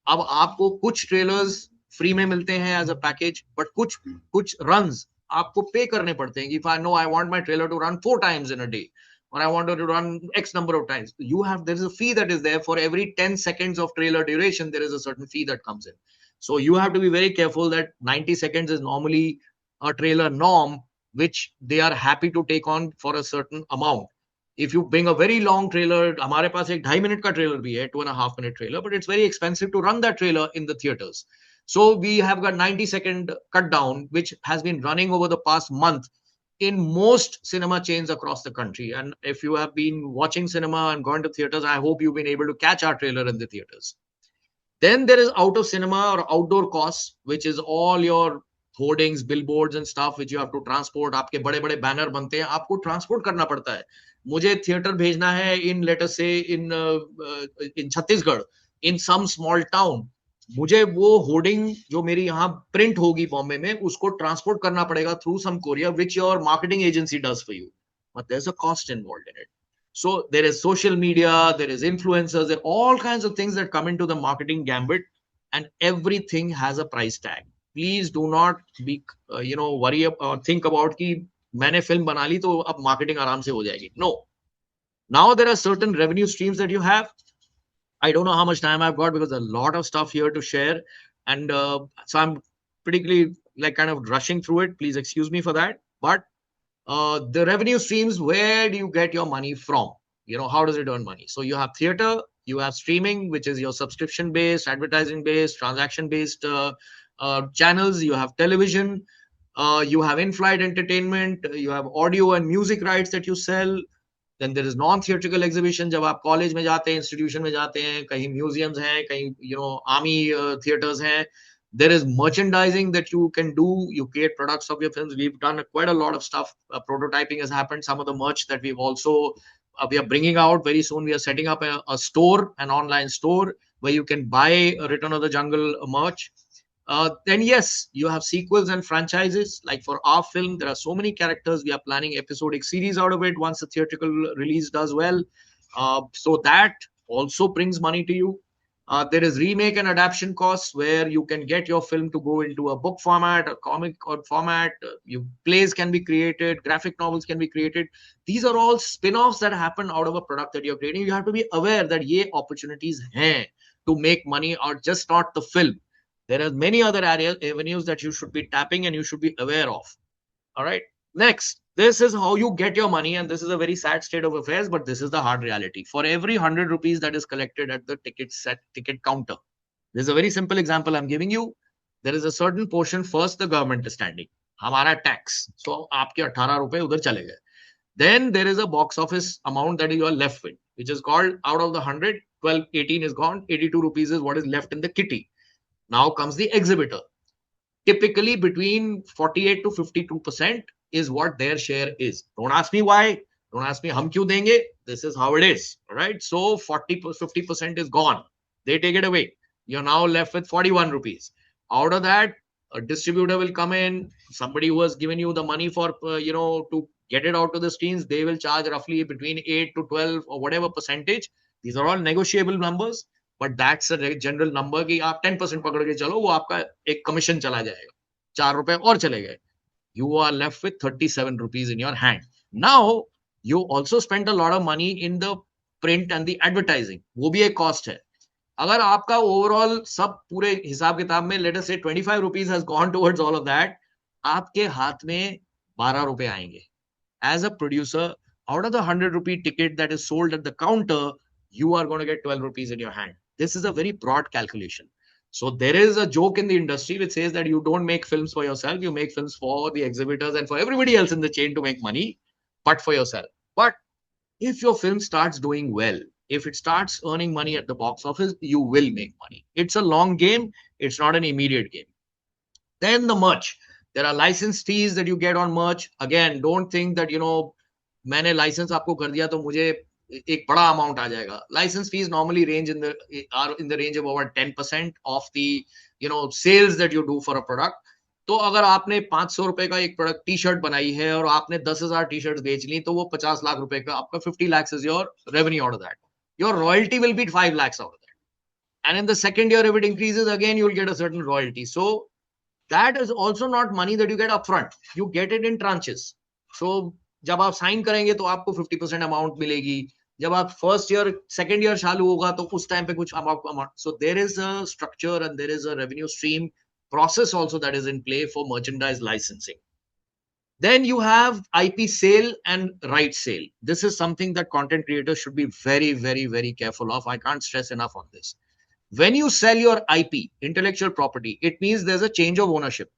अब आपको कुछ ट्रेलर्स फ्री में मिलते हैं एज अ पैकेज, बट कुछ रन्स आपको पे करने पड़ते हैं. If I know I want my trailer to run 4 times in a day, or I want it to run X number of times, there is a fee that is there for every 10 seconds of trailer duration. There is a certain fee that comes in. So you have to be very careful that 90 seconds is normally a trailer norm, which they are happy to take on for a certain amount. If you bring a very long trailer, हमारे पास एक 2.5 minute का trailer भी है, 2.5 minute trailer, but it's very expensive to run that trailer in the theaters. So we have got 90-second cut down, which has been running over the past month in most cinema chains across the country. And if you have been watching cinema and gone to theaters, I hope you've been able to catch our trailer in the theaters. Then there is out of cinema or outdoor costs, which is all your hoardings, billboards and stuff which you have to transport. आपके बड़े-बड़े banner बनते हैं, आपको transport करना पड़ता है. मुझे theatre भेजना है in let us say in Chhattisgarh, in some small town. मुझे वो होर्डिंग जो मेरी यहाँ प्रिंट होगी बॉम्बे में, उसको ट्रांसपोर्ट करना पड़ेगा through some courier which your marketing agency does for you. But there's a cost involved in it. So there is social media, there is influencers, there are all kinds of things that come into the marketing gambit, and everything has a price tag. Please do not be worry or think about कि मैंने film बना ली तो अब marketing आराम से हो जाएगी. No. Now there are certain revenue streams that you have. I don't know how much time I've got because there's a lot of stuff here to share, and so I'm particularly kind of rushing through it. Please excuse me for that. But the revenue streams, where do you get your money from? How does it earn money? So you have theater, you have streaming, which is your subscription based, advertising based, transaction based channels. You have television, you have in-flight entertainment, you have audio and music rights that you sell. Then there is non-theatrical exhibition. जब आप college में जाते हैं, institution में जाते हैं, कहीं museums हैं, कहीं आर्मी थिएटर्स हैं. There is merchandising that you can do. You create products of your films. We've done quite a lot of stuff. Prototyping has happened. Some of the merch that we've also we are bringing out very soon. We are setting up a store, an online store where you can buy Return of the Jungle merch. Then yes, you have sequels and franchises. Like for our film, there are so many characters. We are planning episodic series out of it once the theatrical release does well. So that also brings money to you. There is remake and adaptation costs where you can get your film to go into a book format, a comic format. Plays can be created, graphic novels can be created. These are all spin-offs that happen out of a product that you're creating. You have to be aware that ye opportunities hain to make money, or just not the film. There are many other avenues that you should be tapping and you should be aware of. All right. Next, this is how you get your money. And this is a very sad state of affairs, but this is the hard reality. For every 100 rupees that is collected at the ticket counter, There's a very simple example I'm giving you. There is a certain portion first the government is standing. हमारा tax. So आपके 18 रुपए उधर चले गए. Then there is a box office amount that you are left with, which is called out of the 100, 12, 18 is gone. 82 rupees is what is left in the kitty. Now comes the exhibitor. Typically between 48 to 52% is what their share is. Don't ask me why. Don't ask me hum kyun denge. This is how it is. All right. So 50% is gone. They take it away. You're now left with 41 rupees. Out of that, a distributor will come in. Somebody who has given you the money for, to get it out to the screens, they will charge roughly between 8 to 12 or whatever percentage. These are all negotiable numbers. But that's a general number कि आप 10% पकड़ के चलो, वो आपका एक commission चला जाएगा, 4 रुपए और चले गए. You are left with 37 rupees in your hand. Now you also spent a lot of money in the print and the advertising. वो भी एक कॉस्ट है. अगर आपका ओवरऑल सब पूरे हिसाब किताब में लेट अस से 25 rupees has gone towards all of that, आपके हाथ में 12 रुपए आएंगे. As a producer, out of the 100 rupee ticket that is sold at the counter, you are going to get 12 rupees in your hand. This is a very broad calculation. So there is a joke in the industry which says that you don't make films for yourself, you make films for the exhibitors and for everybody else in the chain to make money, but for yourself. But if your film starts doing well, if it starts earning money at the box office, you will make money. It's a long game. It's not an immediate game. Then the merch. There are license fees that you get on merch. Again, don't think that, मैंने license आपको कर दिया तो मुझे एक बड़ा amount आ जाएगा. License fees normally are in the range of about 10% of the, sales that you do for a product. तो अगर आपने 500 रुपए का एक प्रोडक्ट टी शर्ट बनाई है और आपने 10,000 टी शर्ट बेच ली, तो वो 50 लाख रुपए का आपका 50 lakhs is your revenue out of that. Your royalty will be 5 lakhs out of that. And in the second year, if it increases again, you'll get a certain royalty. So that is also not money that you get upfront. You get it in tranches. So जब आप sign करेंगे तो आपको 50% amount मिलेगी. जब आप first year second year चालू होगा तो उस टाइम पे कुछ amount. So there is a structure and there is a revenue stream process also that is in play for merchandise licensing. Then you have IP sale and right sale. This is something that content creators should be very, very, very careful of. I can't stress enough on this. When you sell your IP, intellectual property, it means there's a change of ownership.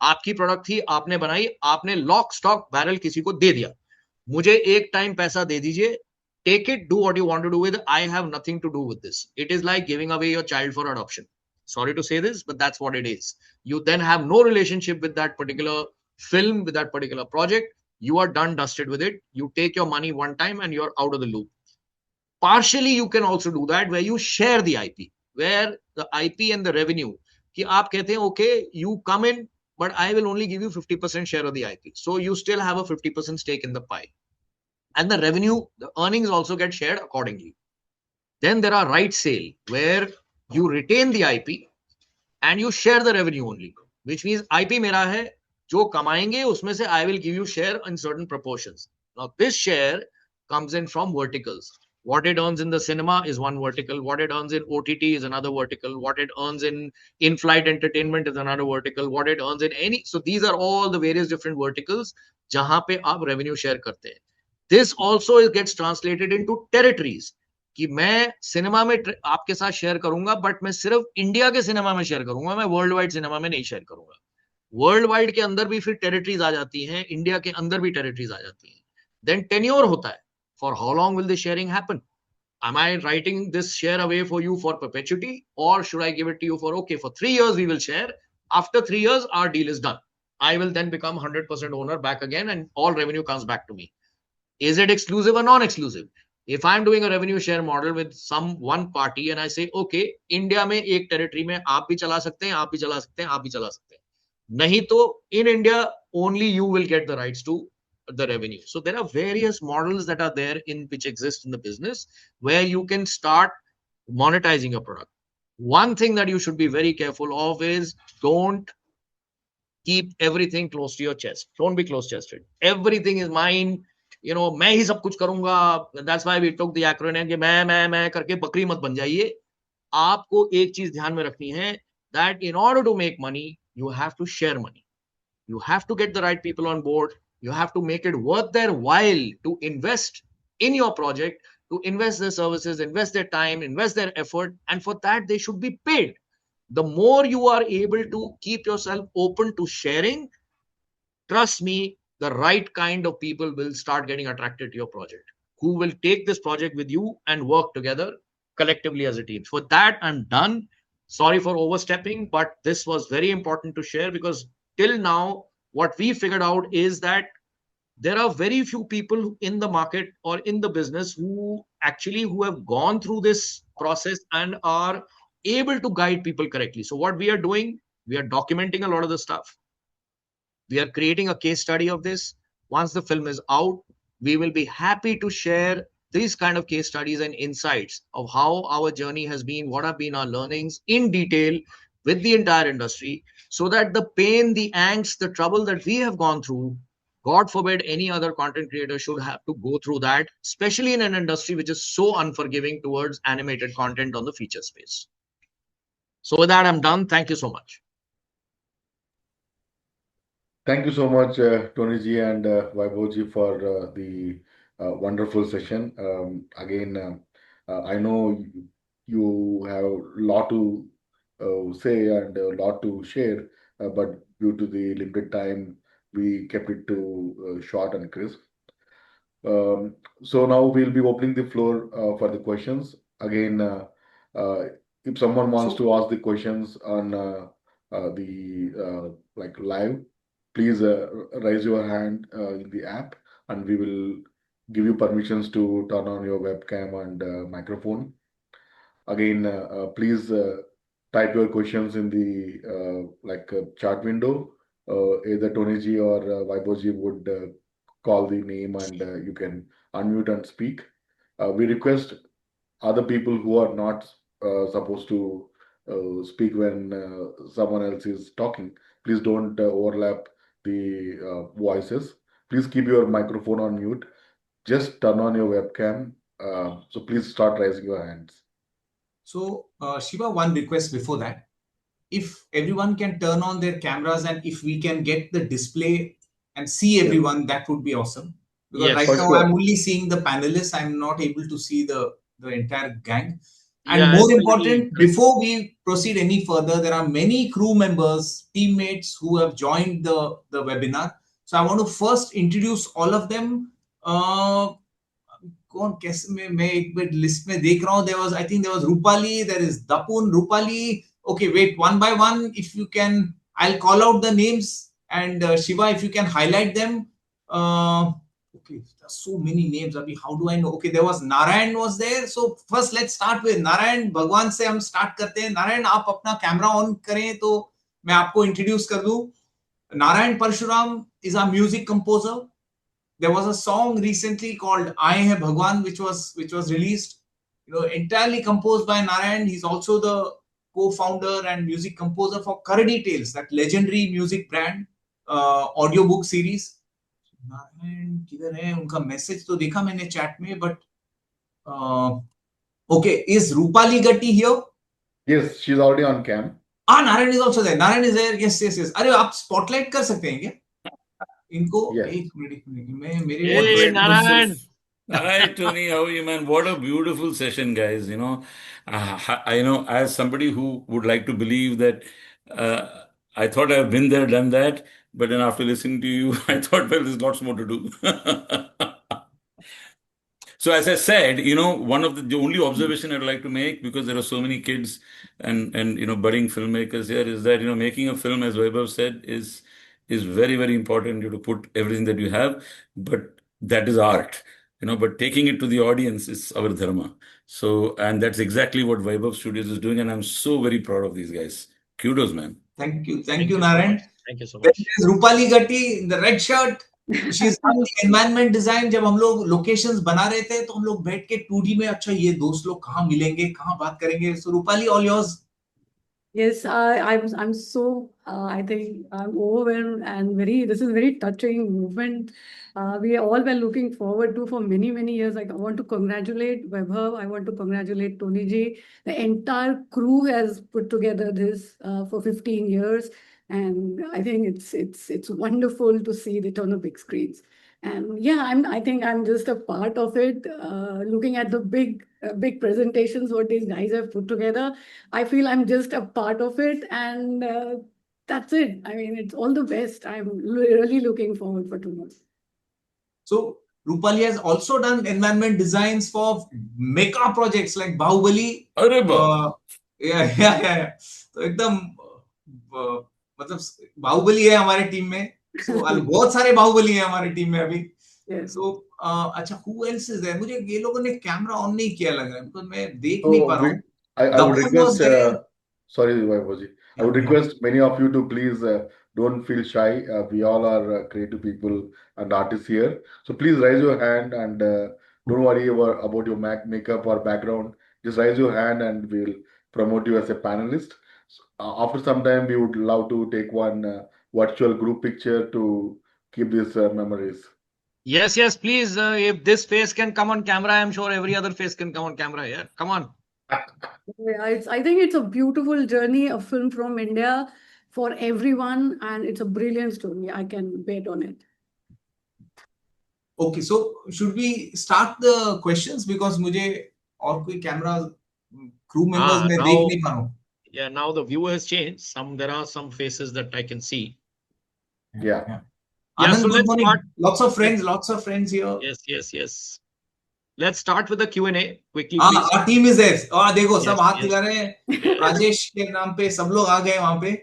आपकी product थी, आपने बनाई, आपने lock stock barrel किसी को दे दिया. मुझे एक टाइम पैसा दे दीजिए. Take it, do what you want to do with it. I have nothing to do with this. It is like giving away your child for adoption. Sorry to say this, but that's what it is. You then have no relationship with that particular film, with that particular project. You are done, dusted with it. You take your money one time and you're out of the loop. Partially, you can also do that where you share the IP, where the IP and the revenue, कि आप कहते हैं, okay, you come in, but I will only give you 50% share of the IP. So you still have a 50% stake in the pie. And the revenue, the earnings also get shared accordingly. Then there are right sale, where you retain the IP and you share the revenue only, which means IP मेरा है, जो कमाएंगे उसमें से I will give you share in certain proportions. Now this share comes in from verticals. What it earns in the cinema is one vertical. What it earns in OTT is another vertical. What it earns in in-flight entertainment is another vertical. What it earns in any. So these are all the various different verticals जहाँ पे आप revenue share करते हैं. This also gets translated into territories. कि मैं cinema में आपके साथ शेयर करूंगा, बट मैं सिर्फ इंडिया के सिनेमा में शेयर करूंगा, मैं वर्ल्ड वाइड सिनेमा में नहीं शेयर करूंगा. वर्ल्ड वाइड के अंदर भी फिर टेरिटरीज आ जाती हैं, इंडिया के अंदर भी टेरिटरीज आ जाती हैं. देन टेन्योर होता है. For how long will the sharing happen? Am I writing this share away for you for perpetuity, or should I give it to you for, okay, for 3 years we will share. After 3 years, our deal is done. I will then become 100% owner back again and all revenue comes back to me. Is it exclusive or non-exclusive? If I'm doing a revenue share model with one party and I say, okay, India में एक territory में आप भी चला सकते हैं, आप भी चला सकते हैं, आप भी चला सकते हैं. नहीं तो in India, only you will get the rights to the revenue. So there are various models that are there in which exist in the business where you can start monetizing your product. One thing that you should be very careful of is don't keep everything close to your chest. Don't be close-chested. Everything is mine. मैं ही सब कुछ करूंगा. That's why we took the acronym कि मैं करके बकरी मत बन जाइए. आपको एक चीज ध्यान में रखनी है that in order to make money, you have to share money. You have to get the right people on board. You have to make it worth their while to invest in your project, to invest their services, invest their time, invest their effort. And for that, they should be paid. The more you are able to keep yourself open to sharing, trust me, the right kind of people will start getting attracted to your project, who will take this project with you and work together collectively as a team. For that, I'm done. Sorry for overstepping, but this was very important to share, because till now, what we figured out is that there are very few people in the market or in the business who have gone through this process and are able to guide people correctly. So what we are doing, we are documenting a lot of the stuff. We are creating a case study of this. Once the film is out, we will be happy to share these kind of case studies and insights of how our journey has been, what have been our learnings in detail with the entire industry, so that the pain, the angst, the trouble that we have gone through, God forbid any other content creator should have to go through that, especially in an industry which is so unforgiving towards animated content on the feature space. So with that, I'm done. Thank you so much. Thank you so much, Tony ji and Vaibhav ji, for the wonderful session. I know you have a lot to say and a lot to share, but due to the limited time, we kept it to short and crisp. So now we'll be opening the floor for the questions. Again, if someone wants to ask the questions on the like live, please raise your hand in the app, and we will give you permissions to turn on your webcam and microphone. Again, please type your questions in the chat window. Either Tony ji or Vaibhav ji would call the name, and you can unmute and speak. We request other people who are not supposed to speak when someone else is talking. Please don't overlap the voices. Please keep your microphone on mute. Just turn on your webcam. So please start raising your hands. So, Shiva, one request before that. If everyone can turn on their cameras and if we can get the display and see everyone, that would be awesome. Because Yes. right For now sure. I'm only seeing the panelists. I'm not able to see the entire gang. And Yeah, more actually, important, before we proceed any further, there are many crew members, teammates who have joined the webinar. So I want to first introduce all of them. कौन कैसे मैं एक बार list में देख रहा हूँ. There was, I think there was Rupali, there is Dapun, Rupali. Okay, wait, one by one, if you can, I'll call out the names, and Shiva, if you can highlight them. Okay, there's so many names. Abhi, how do I know? Okay, there was Narayan was there. So first let's start with Narayan. भगवान से हम start करते हैं. Narayan, आप अपना camera on करें तो मैं आपको इंट्रोड्यूस कर दूं. Narayan Parshuram is our music composer. There was a song recently called I Hai Bhagwan, which was released, entirely composed by Narayan. He's also the co-founder and music composer for Karadi Tales, that legendary music brand, audiobook series. Narayan, किधर है? उनका message तो देखा मैंने chat में, but okay, is Rupali Gatti here? Yes, she's already on cam. Narayan is also there. Narayan is there. Yes. अरे आप spotlight कर सकते हैं क्या? इनको एक मिनट में मेरे Hey, Narayan. Hi, Tony. How are you, man? What a beautiful session, guys. I know as somebody who would like to believe that I thought I've been there, done that. But then after listening to you, I thought, well, there's lots more to do. So as I said, one of the only observation I'd like to make, because there are so many kids and budding filmmakers here, is that making a film, as Vaibhav said, is very, very important. You to put everything that you have, but that is art. But taking it to the audience is our dharma. So, and that's exactly what Vaibhav Studios is doing, and I'm so very proud of these guys. Kudos, man. Thank you, Narayan. Thank you so much. There is Rupali Gatti in the red shirt. She's done the environment design. जब हम लोग locations बना रहे थे तो हम लोग बैठ के 2D में अच्छा ये दोस्त लोग कहाँ मिलेंगे, कहाँ बात करेंगे. So Rupali, all yours. Yes, I'm so, I think I'm overwhelmed and this is very touching movement. We all were looking forward to for many, many years. I want to congratulate Vaibhav. I want to congratulate Tony ji. The entire crew has put together this for 15 years. And I think it's wonderful to see it on the big screens. And yeah, I think I'm just a part of it. Looking at the big presentations what these guys have put together, I feel I'm just a part of it, and that's it. I mean, it's all the best. I'm really looking forward for tomorrow. So Rupali has also done environment designs for mega projects like Bahubali. yeah. तो एकदम मतलब बाहुबली है हमारे team में. So बहुत सारे बाहुबली है हमारे टीम में अभी. So अच्छा, who else is there? मुझे ये लोगों ने कैमरा ऑन नहीं किया लग रहा है, because मैं देख नहीं पा रहा हूँ. I would request, sorry Vaibhavji, I would request many of you to please don't feel shy. We all are creative people and artists here. So please raise your hand and don't worry about your makeup or background. Just raise your hand and we'll promote you as a panelist. So, after some time, we would love to take one virtual group picture to keep these memories. Yes, please. If this face can come on camera, I'm sure every other face can come on camera. Yeah, come on. Yeah, I think it's a beautiful journey, a film from India for everyone, and it's a brilliant story. I can bet on it. Okay, so should we start the questions, because मुझे और कोई camera crew members मैं देख नहीं पा रहा हूँ. Yeah, now the view has changed. There are some faces that I can see. Yeah. Yeah, Anand, so good morning. start. Lots of friends here. Yes. Let's start with the Q&A quickly, please. please. Our team is there. देखो सब हाथ दिखा रहे हैं. राजेश के नाम पे सब लोग आ गए वहां पे.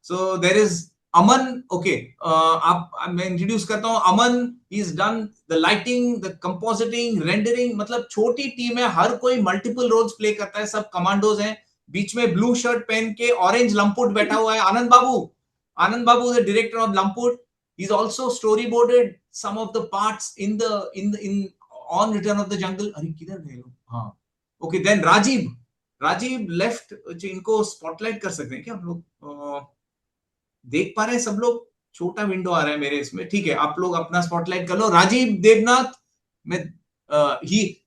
So there is Aman. Okay, मैं इंट्रोड्यूस करता हूँ. Aman, he's done the lighting, the compositing, rendering. मतलब छोटी टीम है, हर कोई multiple roles play करता है, सब कमांडोज हैं. बीच में ब्लू शर्ट पहन के ऑरेंज लंपुट बैठा हुआ है आनंद बाबू, the director of Lamput. He's also storyboarded some of the parts in on Return of the Jungle. अरे किधर गए लोग? हाँ. Okay, then Rajiv left. इनको spotlight कर सकते हैं क्या आप लोग? देख पा रहे हैं सब लोग? छोटा विंडो आ रहा है मेरे इसमें. ठीक है, आप लोग अपना spotlight कर लो. Rajiv Devnath,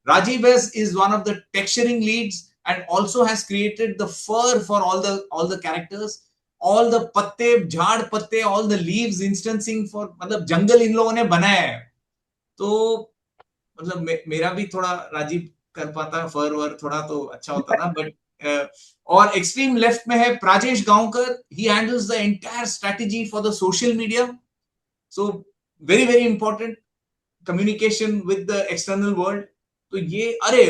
Rajiv is one of the texturing leads and also has created the fur for all the characters. All the पत्ते, झाड़ पत्ते, all the leaves instancing for, मतलब जंगल इन लोगों ने बनाया है. तो मतलब मेरा भी थोड़ा राजीव कर पाता फर वर थोड़ा तो अच्छा होता ना. बट और एक्सट्रीम लेफ्ट में है Prajesh Gaonkar. He handles the entire strategy for the social media. So very important communication with the external world. तो ये अरे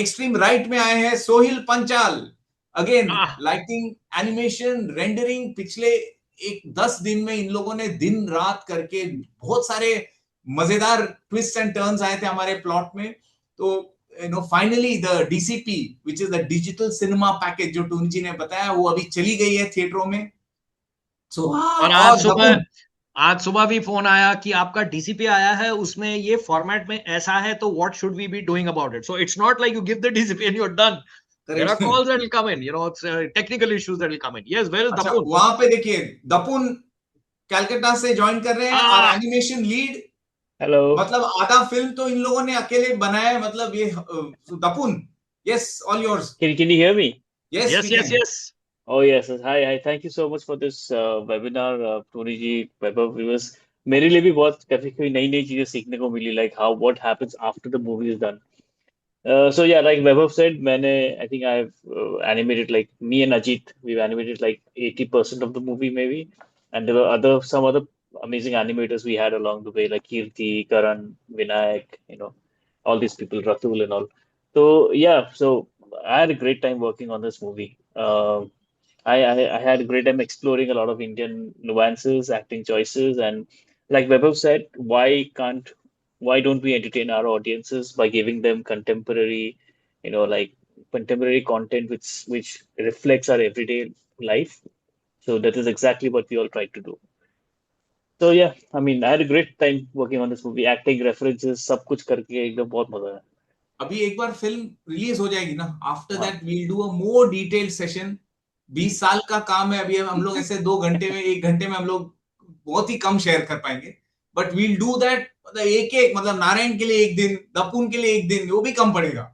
एक्सट्रीम राइट में आए हैं Sohil Panchal. Again lighting, animation, rendering. पिछले 10 दिन में इन लोगों ने दिन रात करके बहुत सारे मजेदार ट्विस्ट एंड टर्न्स आए थे हमारे प्लॉट में. तो finally the DCP which is the digital cinema package जो टून जी ने बताया, वो अभी चली गई है थिएटरों में. सो आज सुबह भी फोन आया कि आपका डीसीपी आया है, उसमें ये फॉर्मेट में ऐसा है, तो what should we be doing about it. So it's not like you give the DCP and you are done. There are calls that will come in, it's technical issues that will come in. Yes, where is Dapun? वहां पे देखिए दपुन कलकत्ता से join कर रहे हैं और animation lead. Hello. मतलब आधा फिल्म तो इन लोगों ने अकेले बनाया है. मतलब ये दपुन, yes, all yours. Can you hear me? Yes. Oh yes. Hi. Thank you so much for this webinar, Tony ji, Vaibhav. मेरे लिए भी बहुत काफी नई चीजें सीखने को मिली, like what happens after the movie is done. So yeah, like Vaibhav said, I think I've animated, like me and Ajit, we've animated like 80% of the movie maybe, and there were some other amazing animators we had along the way, like Kirti, Karan, Vinayak, all these people, Ratul and all. So yeah, so I had a great time working on this movie. I had a great time exploring a lot of Indian nuances, acting choices, and like Vaibhav said, why don't we entertain our audiences by giving them contemporary, contemporary content which reflects our everyday life? So that is exactly what we all tried to do. So yeah, I mean, I had a great time working on this movie. Acting, references, सब कुछ करके एकदम बहुत मजा आया. अभी एक बार film release हो जाएगी ना, after that we'll do a more detailed session. 20 साल का काम है. अभी हम लोग ऐसे 2 घंटे में 1 घंटे में हम लोग बहुत ही कम शेयर कर पाएंगे. But we'll do that. एक मतलब नारायण के लिए 1 दिन, दपुन के लिए 1 दिन, वो भी कम पड़ेगा.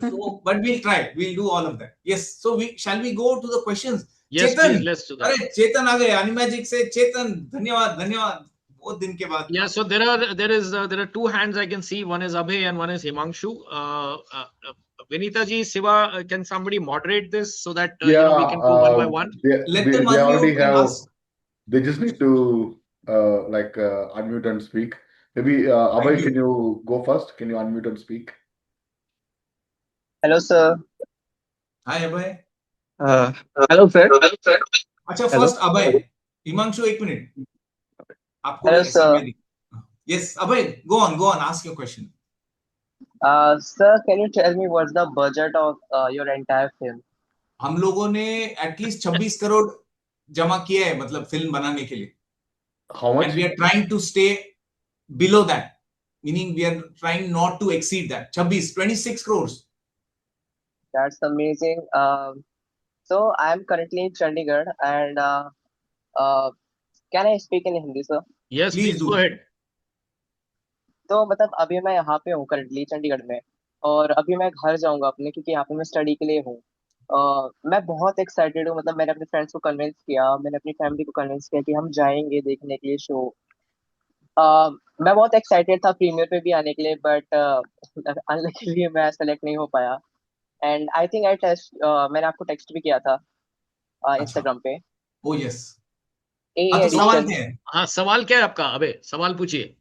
So, but we'll try. We'll do all of that. Yes. So shall we go to the questions? Yes, Chetan, please, let's do that. अरे चेतन आ गए एनिमैजिक से. चेतन, धन्यवाद. वो दिन के बाद Yeah, so there are two hands I can see. One is Abhay and one is Himanshu. Vinita ji, Siva, can somebody moderate this so that Yeah, we can go one by one? let them they already unmute and have. ask. They just need to unmute and speak. Maybe Thank Abhay, you. can you go first? Can you unmute and speak? Hello, sir. Hi Abhay. Hello, sir. अच्छा Hello. First अभय, हिमांशु एक minute, आपको Hello, ऐसे sir. मैं yes Abhay, go on ask your question. Sir, can you tell me what's the budget of your entire film? हम लोगों ने at least 26 crore जमा किया है, मतलब फिल्म बनाने के लिए. How much? And we are trying to stay below that, meaning we are trying not to exceed that. 26 crores. That's amazing. So I'm currently in Chandigarh, and can I speak in Hindi, sir? Yes, Please please do. go ahead. तो मतलब अभी मैं यहाँ पे हूँ currently Chandigarh में, और अभी मैं घर जाऊंगा अपने, क्योंकि यहाँ पे मैं स्टडी के लिए हूँ. मैं बहुत एक्साइटेड हूँ. मतलब मैंने अपने फ्रेंड्स को कन्विंस किया, मैंने अपनी फैमिली को कन्विंस किया कि हम जाएंगे देखने के लिए शो. मैं बहुत एक्साइटेड था प्रीमियर पे भी आने के लिए, बट अनलकीली मैं सेलेक्ट नहीं हो पाया. And I think I test मैंने आपको टेक्स्ट भी किया था इंस्टाग्राम पे. ओ यस. ए हाँ तो सवाल एडिशन. क्या है? हाँ, सवाल क्या है आपका? अबे सवाल पूछिए.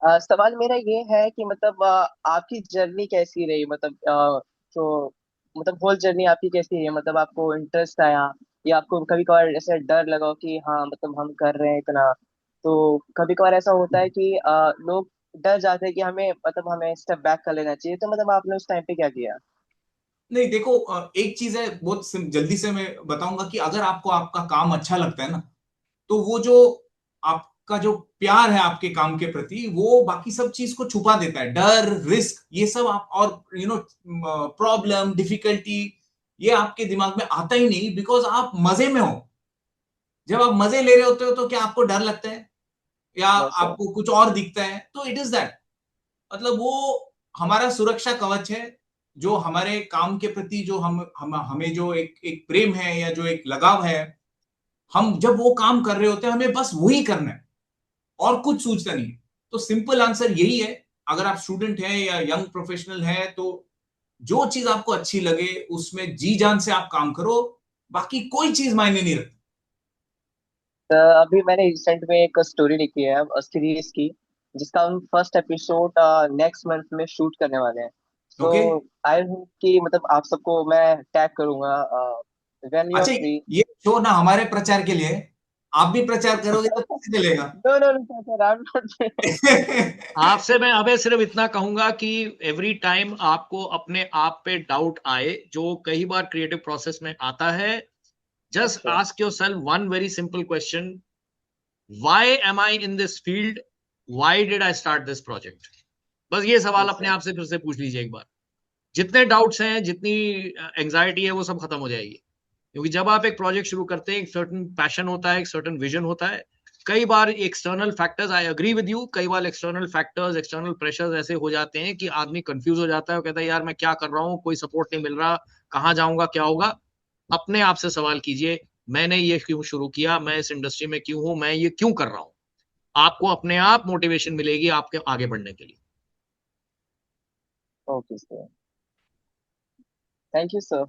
सवाल मेरा ये है कि मतलब आपकी जर्नी कैसी रही, मतलब तो मतलब होल जर्नी आपकी कैसी रही, मतलब आपको इंटरेस्ट आया या आपको कभी कभार ऐसे डर लगा हो कि हाँ मतलब हम कर रहे हैं इतना. तो कभी कभार ऐसा होता है कि लोग डर जाते हैं कि हमें स्टेप बैक कर लेना चाहिए. तो मतलब आपने उस टाइम पे क्या किया? नहीं देखो, एक चीज है, बहुत जल्दी से मैं बताऊंगा कि अगर आपको आपका काम अच्छा लगता है ना, तो वो जो आपका जो प्यार है आपके काम के प्रति, वो बाकी सब चीज को छुपा देता है. डर, रिस्क, ये सब आप, और प्रॉब्लम, डिफिकल्टी, ये आपके दिमाग में आता ही नहीं, बिकॉज आप मजे में हो. जब आप मजे ले रहे होते हो तो क्या आपको डर लगता है या नो सर. आपको कुछ और दिखता है? तो इट इज दैट, मतलब वो हमारा सुरक्षा कवच है, जो हमारे काम के प्रति जो हमें जो एक प्रेम है या जो एक लगाव है. हम जब वो काम कर रहे होते हैं, हमें बस वही करना है और कुछ सोचना नहीं. तो सिंपल आंसर यही है, अगर आप स्टूडेंट हैं या यंग प्रोफेशनल हैं, तो जो चीज आपको अच्छी लगे उसमें जी जान से आप काम करो, बाकी कोई चीज मायने नहीं रखती. तो अभी मैंने रिसेंट में एक स्टोरी लिखी है सीरीज की, जिसका हम फर्स्ट एपिसोड नेक्स्ट मंथ में शूट करने वाले हैं. So okay. आई होप कि मतलब आप सबको मैं टैग करूंगा व्हेन यू आर अच्छा, फ्री. ये शो ना हमारे प्रचार के लिए है, आप भी प्रचार करोगे तो कैसे चलेगा? No no no sir, I am not. आपसे मैं अबे सिर्फ इतना कहूंगा कि एवरी टाइम आपको अपने आप पे डाउट आए, जो कई बार क्रिएटिव प्रोसेस में आता है, जस्ट अच्छा. Ask yourself one very simple question: why am I in this field? Why did I start this project? बस ये सवाल अपने आप से फिर से पूछ लीजिए एक बार. जितने डाउट्स हैं, जितनी एंजाइटी है, वो सब खत्म हो जाएगी. क्योंकि जब आप एक प्रोजेक्ट शुरू करते हैं, एक सर्टेन पैशन होता है, एक सर्टेन विजन होता है. कई बार external factors, I agree with you, कई बार एक्सटर्नल फैक्टर्स, एक्सटर्नल प्रेशर्स ऐसे हो जाते हैं कि आदमी कंफ्यूज हो जाता है और कहता है यार मैं क्या कर रहा हूँ, कोई सपोर्ट नहीं मिल रहा, कहाँ जाऊंगा, क्या होगा. अपने आप से सवाल कीजिए, मैंने ये क्यों शुरू किया, मैं इस इंडस्ट्री में क्यों हूं, मैं ये क्यों कर रहा हूं. आपको अपने आप मोटिवेशन मिलेगी आपके आगे बढ़ने के लिए. Okay sir, thank you sir.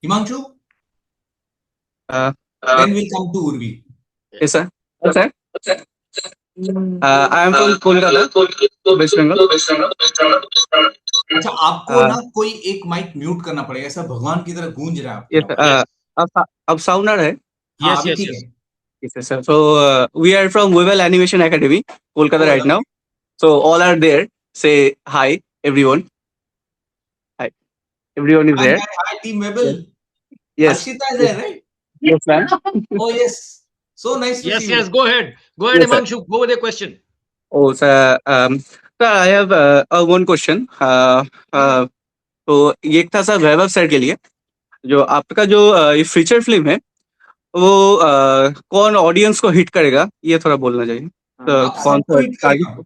Himanshu, Uh, then we'll come to Urvi. yes sir. Yes sir. I am from Kolkata, West Bengal. अच्छा, आपको ना कोई एक माइक म्यूट करना पड़ेगा, ऐसा भगवान की तरह गूंज रहा है आपकी Yes. आवाज. अब साउंड आ रहा है? हाँ, Yes, अभी yes, ठीक yes. है. Yes sir. So we are from Vaibhav Animation Academy, Kolkata Oh, right now. So all are there. Say hi everyone. Hi. Everyone is Hi, there. hi, hi, team Webel. Yes. Arshita is there, right? Yes ma'am. Oh yes, so nice to Yes, see you. yes, go ahead. Go ahead, Yes, sir. Himanshu. Go with your question. Oh sir. Sir, I have one question. तो ये एक था sir वैभव sir के लिए, जो आपका जो ये फीचर फिल्म है, वो कौन ऑडियंस को हिट करेगा, ये थोड़ा बोलना चाहिए. तो आप कौन सबको सा हिट करेगा. टारगेट,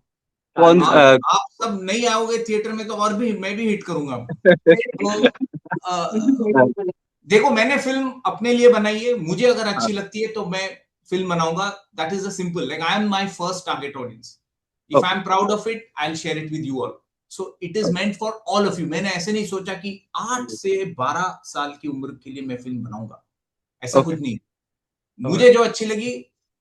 कौन आप सब नहीं आओगे थिएटर में तो और भी मैं भी हिट करूंगा. तो देखो, मैंने फिल्म अपने लिए बनाई है, मुझे अगर अच्छी लगती है तो मैं film बनाऊंगा, that is a simple, like I am my first target audience. If I am proud of it, I'll share it with you all. So it is meant for all of you. मैंने ऐसे नहीं सोचा कि 8 से 12 साल की उम्र के लिए मैं फिल्म बनाऊंगा, ऐसा कुछ नहीं. मुझे जो अच्छी लगी,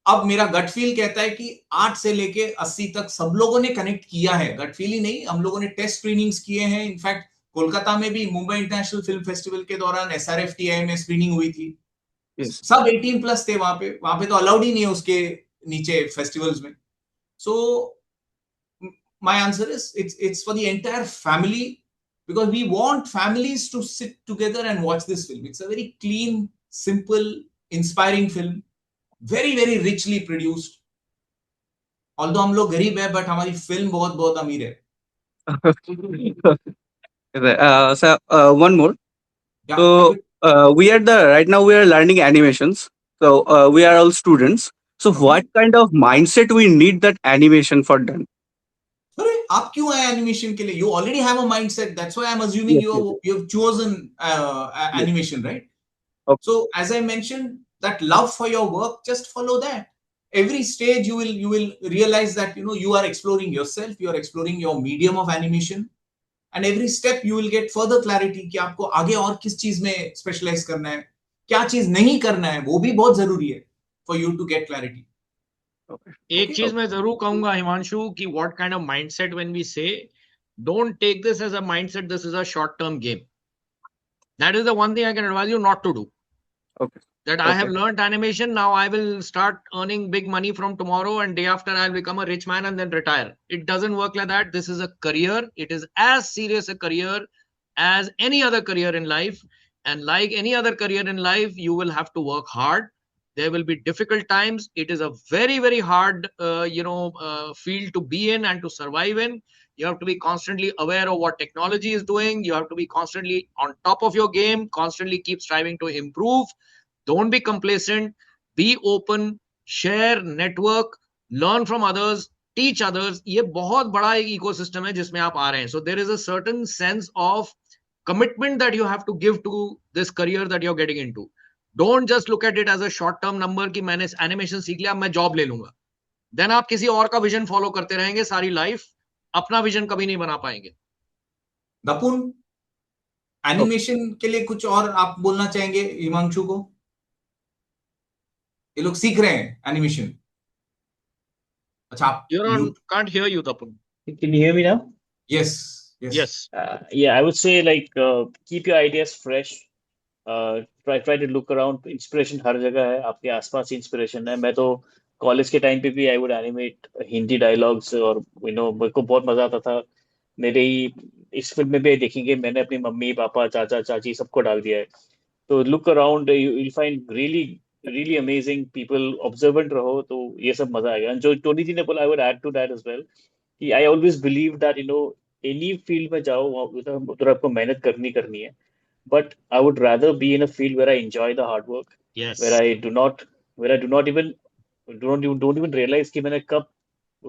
अब मेरा गट फील कहता है कि 8 से लेके 80 तक सब लोगों ने कनेक्ट किया है. गट फील ही नहीं, हम लोगों ने टेस्ट स्क्रीनिंग्स किए हैं. इनफैक्ट कोलकाता में भी मुंबई इंटरनेशनल फिल्म फेस्टिवल के दौरान SRFTI में स्क्रीनिंग हुई थी. सब 18 प्लस थे वहां पे तो अलाउड ही नहीं है उसके नीचे फेस्टिवल्स में. सो my answer is it's for the entire family, because we want families to sit together and watch this film. It's a very clean, simple, inspiring film, very very richly produced. Although हम लोग गरीब है, but हमारी film बहुत बहुत अमीर है. So one more. Yeah, So we are right now we are learning animations. So we are all students. So what kind of mindset we need that animation for done? अरे आप क्यों आए animation के लिए? You already have a mindset. That's why I'm assuming you've chosen animation, right? Okay. So as I mentioned, that love for your work, just follow that. Every stage you will realize that you are exploring yourself, you are exploring your medium of animation, and every step you will get further clarity कि आपको आगे और किस चीज में specialise करना है, क्या चीज नहीं करना है, वो भी बहुत जरूरी है for you to get clarity. एक चीज मैं जरूर कहूंगा हिमांशु कि what kind of mindset when we say, don't take this as a mindset, this is a short term game. That is the one thing I can advise you not to do. Okay. That I have learned animation, now I will start earning big money from tomorrow and day after I'll become a rich man and then retire. It doesn't work like that. This is a career. It is as serious a career as any other career in life. And like any other career in life, you will have to work hard. There will be difficult times. It is a very, very hard, field to be in and to survive in. You have to be constantly aware of what technology is doing. You have to be constantly on top of your game, constantly keep striving to improve. Don't be complacent, be open, share, network, learn from others, teach others. ये बहुत बड़ा एक ecosystem है जिसमें आप आ रहे हैं. So there is a certain sense of commitment that you have to give to this career that you're getting into. Don't just look at it as a short term number कि मैंने animation सीख लिया, मैं job ले लूंगा. Then आप किसी और का vision follow करते रहेंगे सारी life, अपना vision कभी नहीं बना पाएंगे. दपुन, एनिमेशन के लिए कुछ और आप बोलना चाहेंगे हिमांशु को? ये लोग सीख रहे हैं एनिमेशन. अच्छा, Can't hear you, Dapun. Can you hear me now? Yes. Yeah, I would say like keep your ideas fresh. Try to look around. Inspiration हर जगह है, आपके आसपास inspiration है. मैं तो कॉलेज के टाइम पे भी I would animate Hindi dialogues, और मेरे को बहुत मजा आता था. मेरे ही इस फिल्म में भी देखेंगे, मैंने अपनी मम्मी पापा चाचा चाची सबको डाल दिया है. तो look around, you will find really amazing people. Observant रहो तो ये सब मजा आएगा. And जो टोनी जी ने बोला, I would add to that as well, कि I always believe that any field में जाओ उधर आपको मेहनत करनी है. But I would rather be in a field where I enjoy the hard work. Yes. Where I do not even realize कि मैंने कब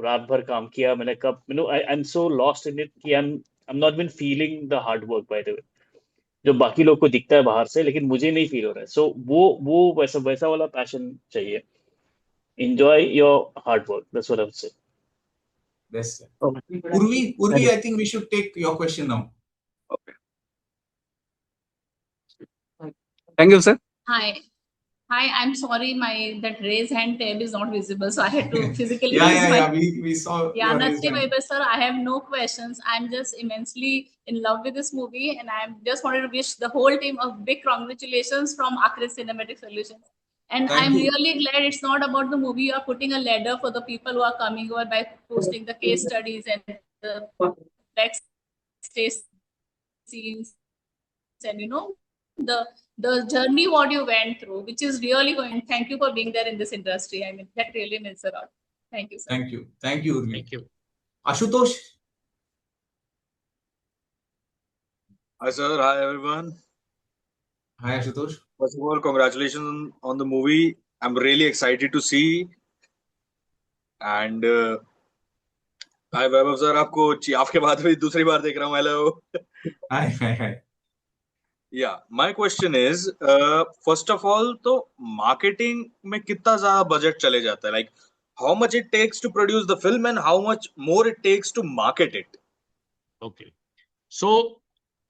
रात भर काम किया, मैंने कब I'm so lost in it कि I'm not even feeling the hard work, by the way. जो बाकी लोग को दिखता है बाहर से, लेकिन मुझे नहीं फील हो रहा है. सो वो वैसा वाला पैशन चाहिए. Enjoy your hard work. That's what I would say. Best. Urvi, I think we should take your question now. Okay. Thank you, sir. Hi, I'm sorry, that raise hand tab is not visible, so I had to physically yeah. We saw. Yeah, Nashik, Vaibhav sir, I have no questions. I'm just immensely in love with this movie, and I just wanted to wish the whole team a big congratulations from Akris Cinematic Solutions. And I'm really glad it's not about the movie. You are putting a ladder for the people who are coming over by posting the case studies and the backstage scenes, and the journey what you went through, which is really going. Thank you for being there in this industry. I mean, that really means a lot. Thank you, sir. Thank you, Urvi. Thank you. Ashutosh. Hi, sir. Hi, everyone. Hi, Ashutosh. First of all, congratulations on the movie. I'm really excited to see. And hi, Vaibhav sir. आपके बाद भी दूसरी बार देख रहा हूँ. Hello. Hi. Yeah, my question is, first of all, तो marketing में कितना ज़्यादा budget चले जाता है? Like, how much it takes to produce the film and how much more it takes to market it? Okay. So,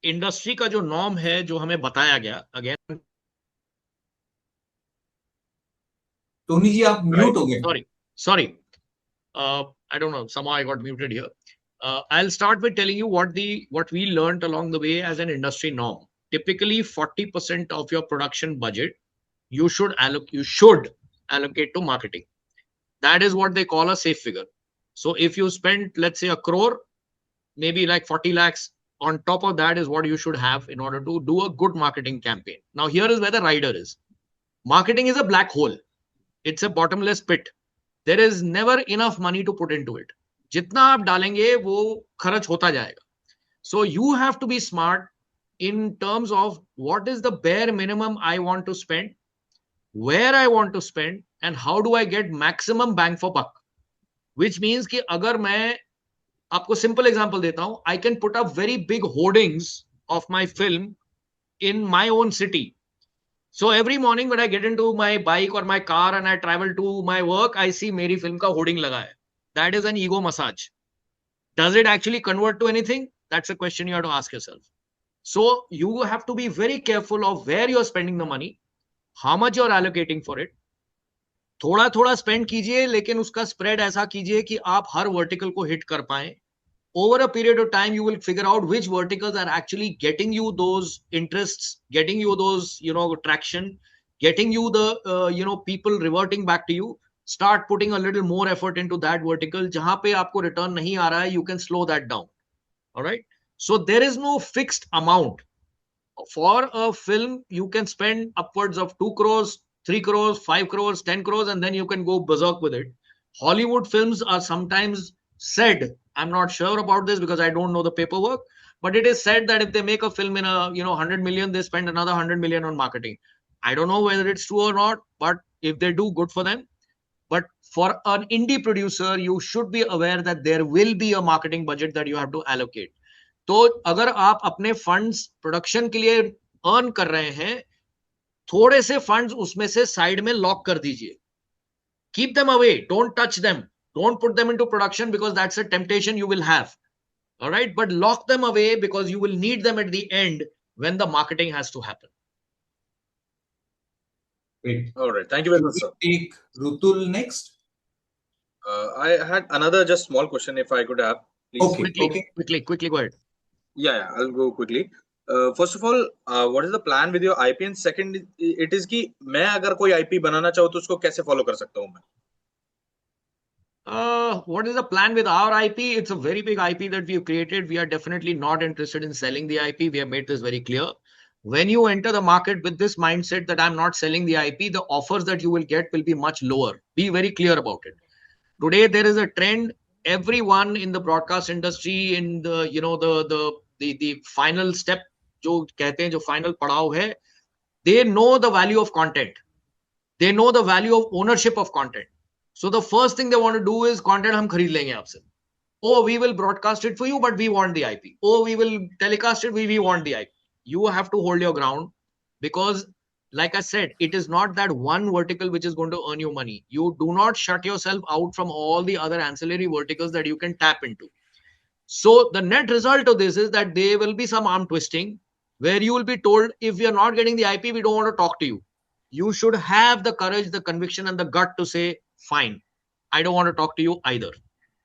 industry का जो norm है, जो हमें बताया गया, अगेन टोनी जी आप म्यूट हो गए. Sorry. I don't know. Somehow I got muted here. I'll start with telling you what we learned along the way as an industry norm. Typically, 40% of your production budget you should allocate to marketing. That is what they call a safe figure. So if you spend, let's say, 1 crore, maybe like 40 lakhs on top of that is what you should have in order to do a good marketing campaign. Now here is where the rider is. Marketing is a black hole. It's a bottomless pit. There is never enough money to put into it. जितना आप डालेंगे वो खर्च होता जाएगा. So you have to be smart in terms of what is the bare minimum I want to spend, where I want to spend, and how do I get maximum bang for buck. Which means कि अगर मैं आपको simple example देता हूं, I can put up very big hoardings of my film in my own city. So every morning when I get into my bike or my car and I travel to my work, I see मेरी film का hoarding लगा है. That is an ego massage. Does it actually convert to anything? That's a question you have to ask yourself. So you have to be very careful of where you're spending the money, how much you're allocating for it. थोड़ा थोड़ा spend कीजिए, लेकिन उसका spread ऐसा कीजिए कि आप हर vertical को hit कर पाएं. Over a period of time, you will figure out which verticals are actually getting you those interests, getting you those, traction, getting you the, people reverting back to you. Start putting a little more effort into that vertical. जहां पे आपको return नहीं आ रहा है, you can slow that down. All right. So there is no fixed amount. For a film, you can spend upwards of 2 crores, 3 crores, 5 crores, 10 crores, and then you can go berserk with it. Hollywood films are sometimes said, I'm not sure about this because I don't know the paperwork, but it is said that if they make a film in 100 million, they spend another 100 million on marketing. I don't know whether it's true or not, but if they do, good for them. But for an indie producer, you should be aware that there will be a marketing budget that you have to allocate. तो अगर आप अपने funds production के लिए earn कर रहे हैं, थोड़े से फंड्स उसमें से साइड में लॉक कर दीजिए. Keep them away. Don't touch them. Don't put them into production because that's a temptation you will have. All right. But lock them away because you will need them at the end when the marketing has to happen. Great. All right. Thank you very much, sir. Take Rutul next. I had another just small question if I could have. Please. Quickly go ahead. Yeah, I'll go quickly. First of all, what is the plan with your IP? And second, it is कि मैं अगर कोई IP बनाना चाहूँ तो उसको कैसे follow कर सकता हूँ मैं? What is the plan with our IP? It's a very big IP that we've created. We are definitely not interested in selling the IP. We have made this very clear. When you enter the market with this mindset that I'm not selling the IP, the offers that you will get will be much lower. Be very clear about it. Today, there is a trend. Everyone in the broadcast industry, in the the final step, जो कहते हैं जो final पड़ाव है, they know the value of content. They know the value of ownership of content. So the first thing they want to do is content हम खरीद लेंगे आपसे. Oh, we will broadcast it for you, but we want the IP. Oh, we will telecast it, we want the IP. You have to hold your ground because, like I said, it is not that one vertical which is going to earn you money. You do not shut yourself out from all the other ancillary verticals that you can tap into. So the net result of this is that there will be some arm twisting where you will be told, if we are not getting the IP, we don't want to talk to you. You should have the courage, the conviction, and the gut to say, fine, I don't want to talk to you either.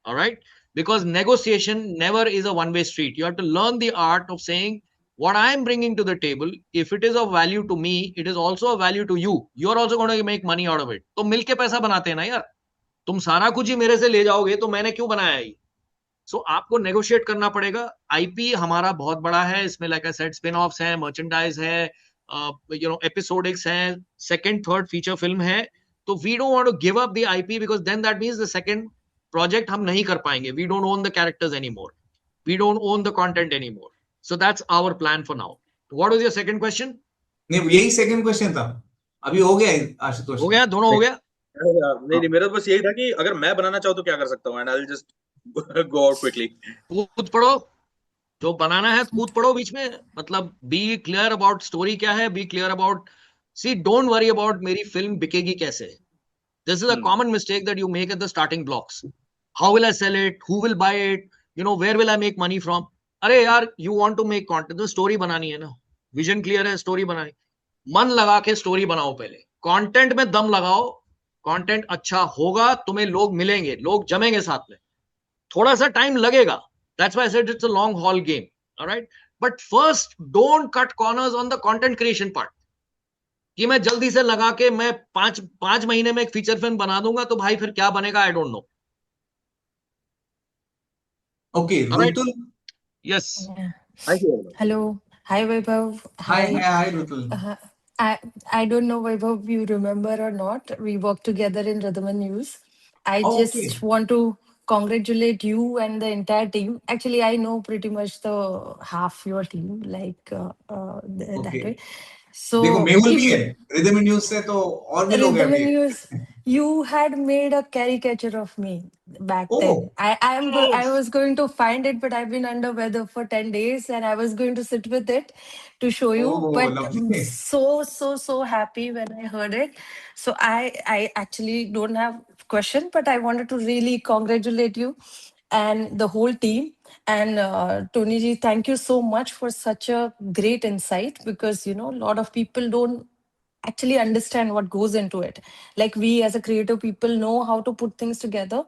All right? Because negotiation never is a one-way street. You have to learn the art of saying, what I am bringing to the table, if it is of value to me, it is also a value to you. You are also going to make money out of it. तो मिलके पैसा बनाते हैं ना यार. तुम सारा कुछ ही मेरे से ले जाओगे तो मैंने क्यों बनाया ये? So आपको नेगोशिएट करना पड़ेगा. IP हमारा बहुत बड़ा है. इसमें like I said, spin-offs हैं, merchandise है, episodics हैं, second, third feature film है. So we don't want to give up the IP because then that means the second project हम नहीं कर पाएंगे. We don't own the characters anymore. We don't own the content anymore. So that's our plan for now. What was your second question? नहीं, यही second question था. अभी हो गया आशुतोष. हो गया, दोनों हो गया. नहीं, मेरा बस यही था कि अगर मैं बनाना चाहूँ तो क्या कर सकता हूँ? And I'll just go out quickly. कूद पड़ो. जो बनाना है कूद पड़ो बीच में, मतलब बी क्लियर अबाउट स्टोरी क्या है, be clear about, see don't worry about मेरी फिल्म बिकेगी कैसे. This is a common mistake that you make at the starting blocks. How will I sell it, who will buy it, you know, where will I make money from. अरे यार, you want to make content, तो story बनानी है ना, vision clear है, story बनानी, मन लगा के स्टोरी बनाओ. पहले कंटेंट में दम लगाओ, कंटेंट अच्छा होगा, तुम्हें लोग मिलेंगे, लोग जमेंगे साथ में. थोड़ा सा टाइम लगेगा, that's why I said it's a long haul game. All right, but first don't cut corners on the content creation part. कि मैं जल्दी से लगा के मैं पांच महीने में एक फीचर फिल्म बना दूंगा, तो भाई फिर क्या बनेगा, I don't know. Okay, All right, Rutul. yes. Yeah. Hi Shiva. Hello. Hi, Vaibhav. Hi, Rutul. I I don't know, Vaibhav, you remember or not. We worked together in Rhythm and News. I Oh, just okay. want to congratulate you and the entire team. Actually, I know pretty much the half your team, like that way. Okay. So देखो मेहुल भी if है rhythm news से, तो और भी लोग हैं Rhythm अभी. and News, you had made a caricature of me back then. Oh, I was going to find it, but I've been under weather for 10 days and I was going to sit with it to show you. But I'm lovely. so happy when I heard it. So I actually don't have question, but I wanted to really congratulate you and the whole team. And Tony ji, thank you so much for such a great insight, because you know a lot of people don't actually understand what goes into it. Like, we as a creative people know how to put things together,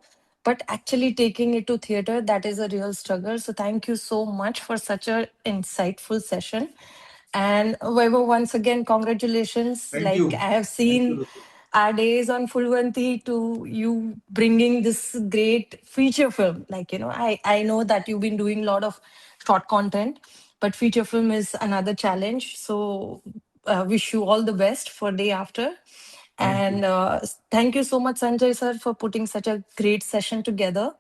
but actually taking it to theater, that is a real struggle. So thank you so much for such a insightful session. And Vaibhav, once again, congratulations. Thank Like, you. I have Thank you, seen Rutul. our days on Fulvanti to you bringing this great feature film. Like, you know, I know that you've been doing a lot of short content, but feature film is another challenge. So wish you all the best for day after. Thank you. And thank you so much, Sanjay sir, for putting such a great session together.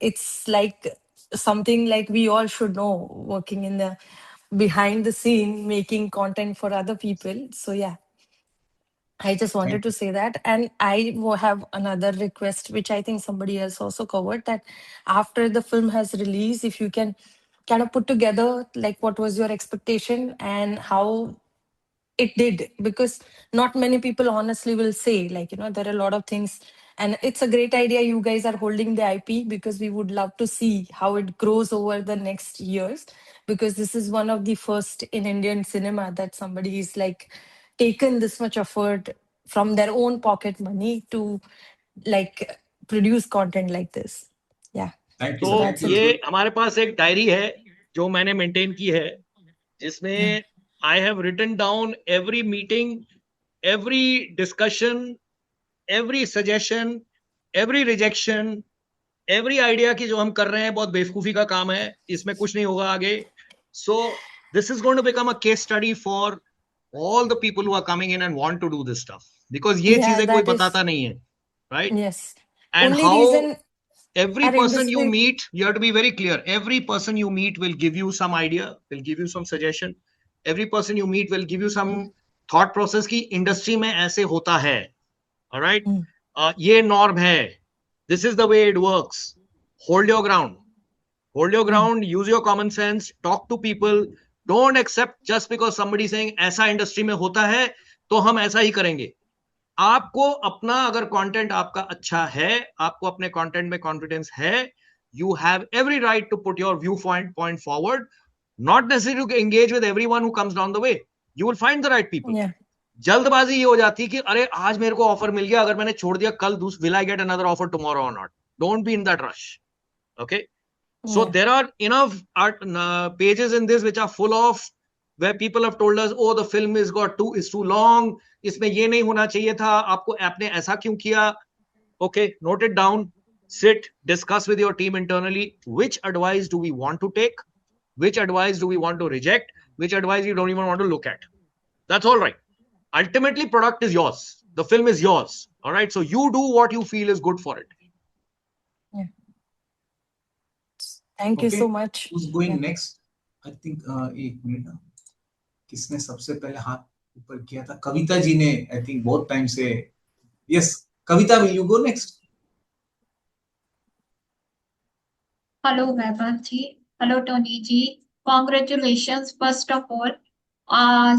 It's like something like we all should know, working in the behind the scene, making content for other people. So yeah, I just wanted Thank to you. say that. And I have another request, which I think somebody else also covered, that after the film has released, if you can kind of put together like what was your expectation and how it did, because not many people honestly will say, like, you know, there are a lot of things. And it's a great idea you guys are holding the IP, because we would love to see how it grows over the next years, because this is one of the first in Indian cinema that somebody is like taken this much effort from their own pocket money to like produce content like this. Yeah. Thank तो you. So Thank that's you, it. ये Rutul. हमारे पास एक diary है जो मैंने maintain की है, Yeah. जिसमें I have written down every meeting, every discussion, every suggestion, every rejection, every idea की जो हम कर रहे हैं बहुत बेवकूफी का काम है, इसमें कुछ नहीं होगा आगे. So this is going to become a case study for all the people who are coming in and want to do this stuff, because ये Yeah, चीजें कोई that is, बताता नहीं है, right? yes. And Only how reason every our person you industry. meet, you have to be very clear, every person you meet will give you some idea, will give you some suggestion, every person you meet will give you some thought process की industry में ऐसे होता है. All right, ये norm है, this is the way it works. Hold your ground, hold your ground, use your common sense, talk to people. Don't accept just because somebody saying ऐसा industry में होता है तो हम ऐसा ही करेंगे. आपको अपना अगर कंटेंट आपका अच्छा है, आपको अपने कंटेंट में कॉन्फिडेंस है, you have every right to put your point forward, not necessarily to engage with everyone who comes down the way. You will find the right people. Yeah. जल्दबाजी ये हो जाती है कि अरे आज मेरे को ऑफर मिल गया, अगर मैंने छोड़ दिया कल will I get another offer tomorrow or not? Don't be in that rush. Okay, so Yeah. there are enough pages in this which are full of where people have told us, oh, the film is too long, इसमें ये नहीं होना चाहिए था, आपको आपने ऐसा क्यों किया. Okay, note it down, sit, discuss with your team internally, which advice do we want to take, which advice do we want to reject, which advice you don't even want to look at. That's all right. Ultimately, product is yours, the film is yours. All right, so you do what you feel is good for it. Yeah. Thank you Okay. so much. Who's going Yeah. next? I think एक minute, किसने सबसे पहले हाथ ऊपर किया था? कविता जी ने, I think बहुत टाइम से. Yes, Kavita, will you go next? Hello, Vaibhav ji. Hello, Tony ji. Congratulations first of all.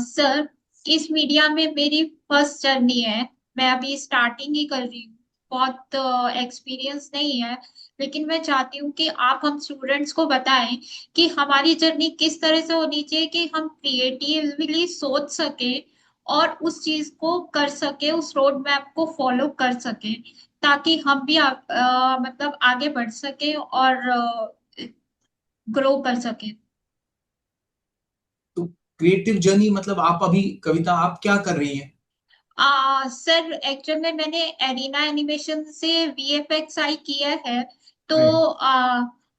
Sir, इस मीडिया में मेरी फर्स्ट जर्नी है, मैं अभी स्टार्टिंग ही कर रही हूँ, बहुत एक्सपीरियंस नहीं है, लेकिन मैं चाहती हूँ कि आप हम स्टूडेंट्स को बताएं कि हमारी जर्नी किस तरह से होनी चाहिए कि हम क्रिएटिवली सोच सके और उस चीज को कर सके, उस रोड मैप को फॉलो कर सके, ताकि हम भी मतलब आगे बढ़ सके और ग्रो कर सके। तो क्रिएटिव जर्नी मतलब आप अभी कविता आप क्या कर रही हैं? सर एक्चुअल में मैंने एरिना एनिमेशन से VFXI किया है, तो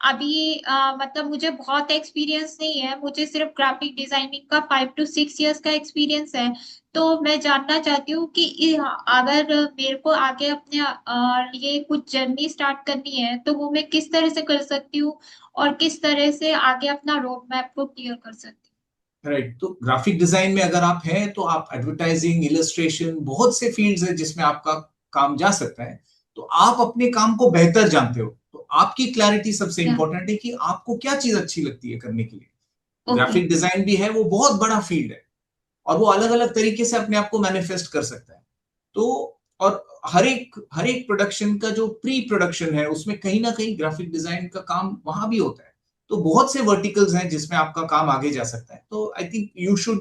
अभी मतलब मुझे बहुत एक्सपीरियंस नहीं है, मुझे सिर्फ ग्राफिक डिजाइनिंग का 5 to 6 इयर्स का एक्सपीरियंस है। तो मैं जानना चाहती हूँ कि अगर मेरे को आगे अपने लिए कुछ जर्नी स्टार्ट करनी है तो वो मैं किस तरह से कर सकती हूँ और किस तरह से आगे अपना रोड मैप को क्लियर कर सकती हूँ। राइट, तो ग्राफिक डिजाइन में अगर आप हैं तो आप एडवर्टाइजिंग, इलस्ट्रेशन, बहुत से फील्ड्स हैं जिसमें आपका काम जा सकता है। तो आप अपने काम को बेहतर जानते हो, तो आपकी क्लैरिटी सबसे इंपॉर्टेंट है कि आपको क्या चीज अच्छी लगती है करने के लिए। ग्राफिक डिजाइन भी है, वो बहुत बड़ा फील्ड है और वो अलग अलग तरीके से अपने आप को मैनिफेस्ट कर सकता है। तो और हर एक प्रोडक्शन का जो प्री प्रोडक्शन है उसमें कहीं ना कहीं ग्राफिक डिजाइन का काम वहां भी होता है। तो बहुत से वर्टिकल्स हैं जिसमें आपका काम आगे जा सकता है। तो I think you should,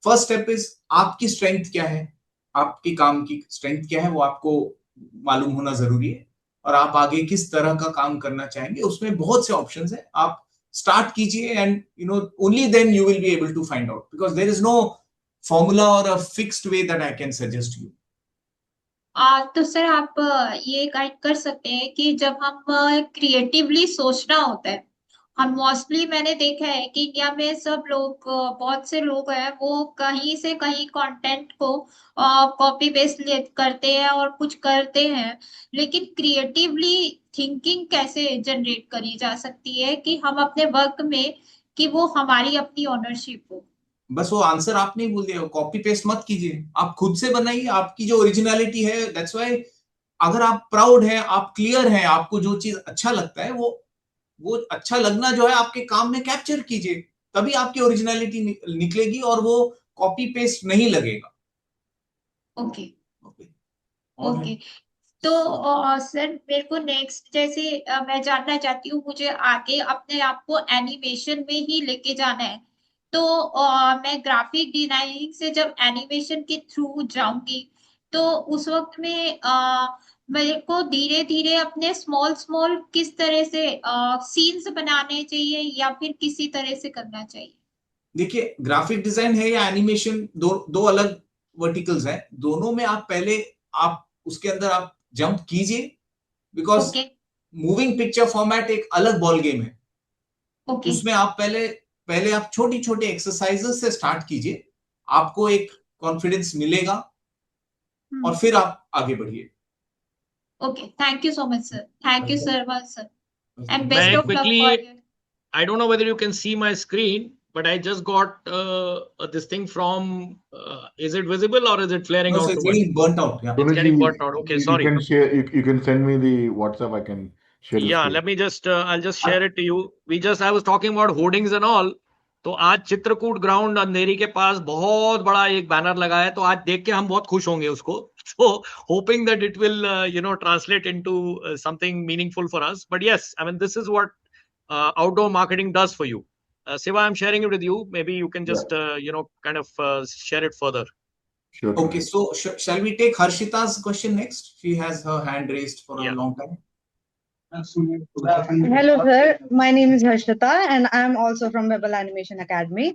first step is आपकी स्ट्रेंथ क्या है, आपकी काम की स्ट्रेंथ क्या है वो आपको मालूम होना जरूरी है, और आप आगे किस तरह का काम करना चाहेंगे उसमें बहुत से ऑप्शंस हैं। आप स्टार्ट कीजिए and only then you will be able to find out, because there is no formula और a fixed way that I can suggest you. तो सर आप ये गाइड कर सकते हैं कि जब हम क्रिएटिवली सोचना होता है, हम मोस्टली मैंने देखा है कि इंडिया में सब लोग बहुत से लोग हैं वो कहीं से कहीं कंटेंट को कॉपी पेस्ट करते हैं और कुछ करते हैं, लेकिन क्रिएटिवली थिंकिंग कैसे जनरेट करी जा सकती है कि हम अपने वर्क में, कि वो हमारी अपनी ओनरशिप हो। बस वो आंसर आपने ही बोल दिया, कॉपी पेस्ट मत कीजिए, आप खुद से बनाइए, आपकी जो ओरिजिनलिटी है। दैट्स व्हाई अगर आप प्राउड हैं, आप क्लियर हैं, आपको जो चीज अच्छा लगता है वो अच्छा लगना जो है आपके काम में कैप्चर कीजिए, तभी आपकी ओरिजिनलिटी निकलेगी और वो कॉपी पेस्ट नहीं लगेगा। Okay okay okay. तो सर मेरे को नेक्स्ट जैसे मैं जानना चाहती हूँ, मुझे आगे अपने आप को एनिमेशन में ही लेके जाना है, तो मैं ग्राफिक डिजाइनिंग से जब एनिमेशन के थ्रू जाऊंगी तो उस वक्त में मेरे को धीरे धीरे अपने स्मॉल स्मॉल किस तरह से सीन्स बनाने चाहिए या फिर किसी तरह से करना चाहिए। देखिए, ग्राफिक डिजाइन है या एनिमेशन, दो अलग वर्टिकल्स हैं। दोनों में आप पहले आप उसके अंदर आप जंप कीजिए, बिकॉज मूविंग पिक्चर फॉर्मेट एक अलग बॉल गेम है। उसमें आप पहले आप छोटी छोटी एक्सरसाइजेस से स्टार्ट कीजिए, आपको एक कॉन्फिडेंस मिलेगा और फिर आप आगे बढ़िए। Okay, thank you so much sir, thank you sir much sir, and best May I of luck for quickly, I don't know whether you can see my screen, but I just got this thing from, is it visible or is it flaring No, out? so it's getting burnt out. Yeah. It's getting burnt out. Okay, you sorry. can share. You can send me the WhatsApp. I can share the Yeah, screen. let me just, I'll just share it to you. I was talking about hoardings and all. तो आज Chitrakoot ground अंधेरी के पास बहुत बड़ा एक banner लगा है, तो आज देख के हम बहुत खुश होंगे उसको. So hoping that it will, translate into something meaningful for us. But yes, I mean, this is what outdoor marketing does for you. Siva, I'm sharing it with you. Maybe you can just, kind of share it further. Sure. Okay, so shall we take Harshita's question next? She has her hand raised for a long time. Hello, sir. My name is Harshita, and I'm also from Vaibhav Animation Academy.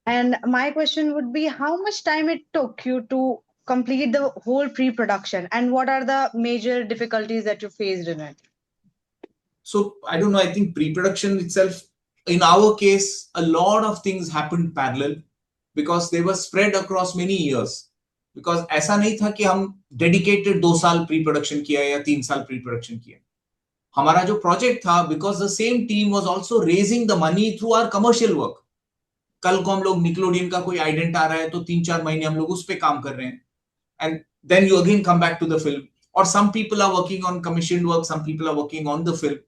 And my question would be, how much time it took you to complete the whole pre-production, and what are the major difficulties that you faced in it? So I don't know. I think pre-production itself, in our case, a lot of things happened parallel because they were spread across many years. Because ऐसा नहीं था कि हम dedicated 2 साल pre-production किया या 3 साल pre-production किया. हमारा जो प्रोजेक्ट था, because the same team was also raising the money through our commercial work. कल को हम लोग निकलोडियन का कोई आइडेंट आ रहा है तो 3-4 महीने हम लोग उस पे काम कर रहे हैं, and then you again come back to the film. Or some people are working on commissioned work, some people are working on the film.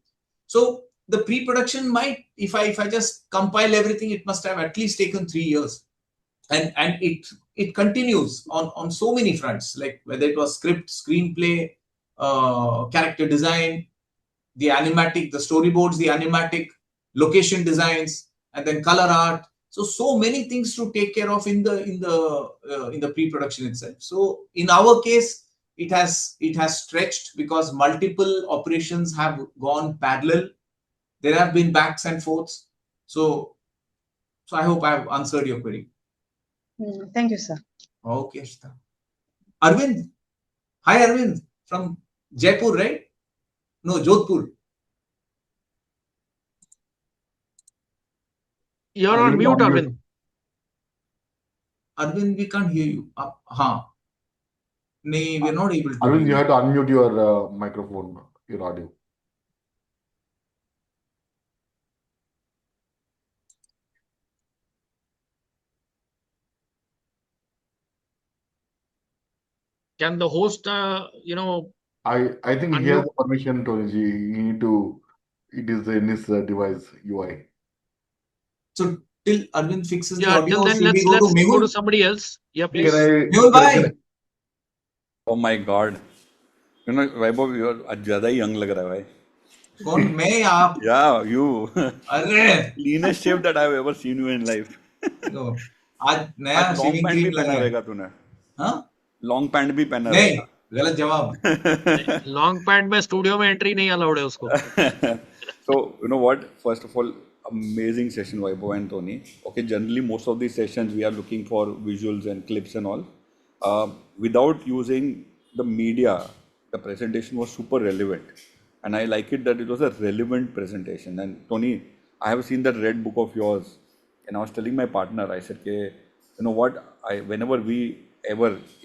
So the pre-production might, if I just compile everything, it must have at least taken 3 years. And it continues on so many fronts, like whether it was script, screenplay, character design, the animatic, the storyboards, the animatic, location designs, and then color art. So many things to take care of in the pre-production itself. So in our case, it has stretched because multiple operations have gone parallel. There have been backs and forths. So I hope I have answered your query. Thank you, sir. Okay, Ashita. Arvind. Hi, Arvind. From Jaipur, right? No, Jodhpur. You're on mute, Arvind. Arvind, we can't hear you. Nee, we're not able to. Arvind, you have to unmute your microphone, your audio. Can the host, I think he has the permission to. You need to. It is in his device UI. So till Arvind fixes the yeah, audio, till then should we let's go go to to somebody else. Yeah, please. Mehul, bye. Oh my God. You know, Vaibhav, you are ज़्यादा ही young लग रहा है भाई. कौन मैं या आप? Yeah, you. अरे. Cleanest shape that I've ever seen you in life. No. आज नया long shaving pant cream भी पहना लगा है. रहेगा तूने. हाँ? Long pant भी पहना नहीं, रहेगा. गलत जवाब. Long pant में स्टूडियो में एंट्री नहीं अलाउड है उसको. So, you know what? First of all, amazing session, Vaibhav and Tony. Okay, generally, most of these sessions, we are looking for visuals and clips and all. Without using the media, the presentation was super relevant. And I like it that it was a relevant presentation. And Tony, I have seen that red book of yours. And I was telling my partner, I said, you know what? Whenever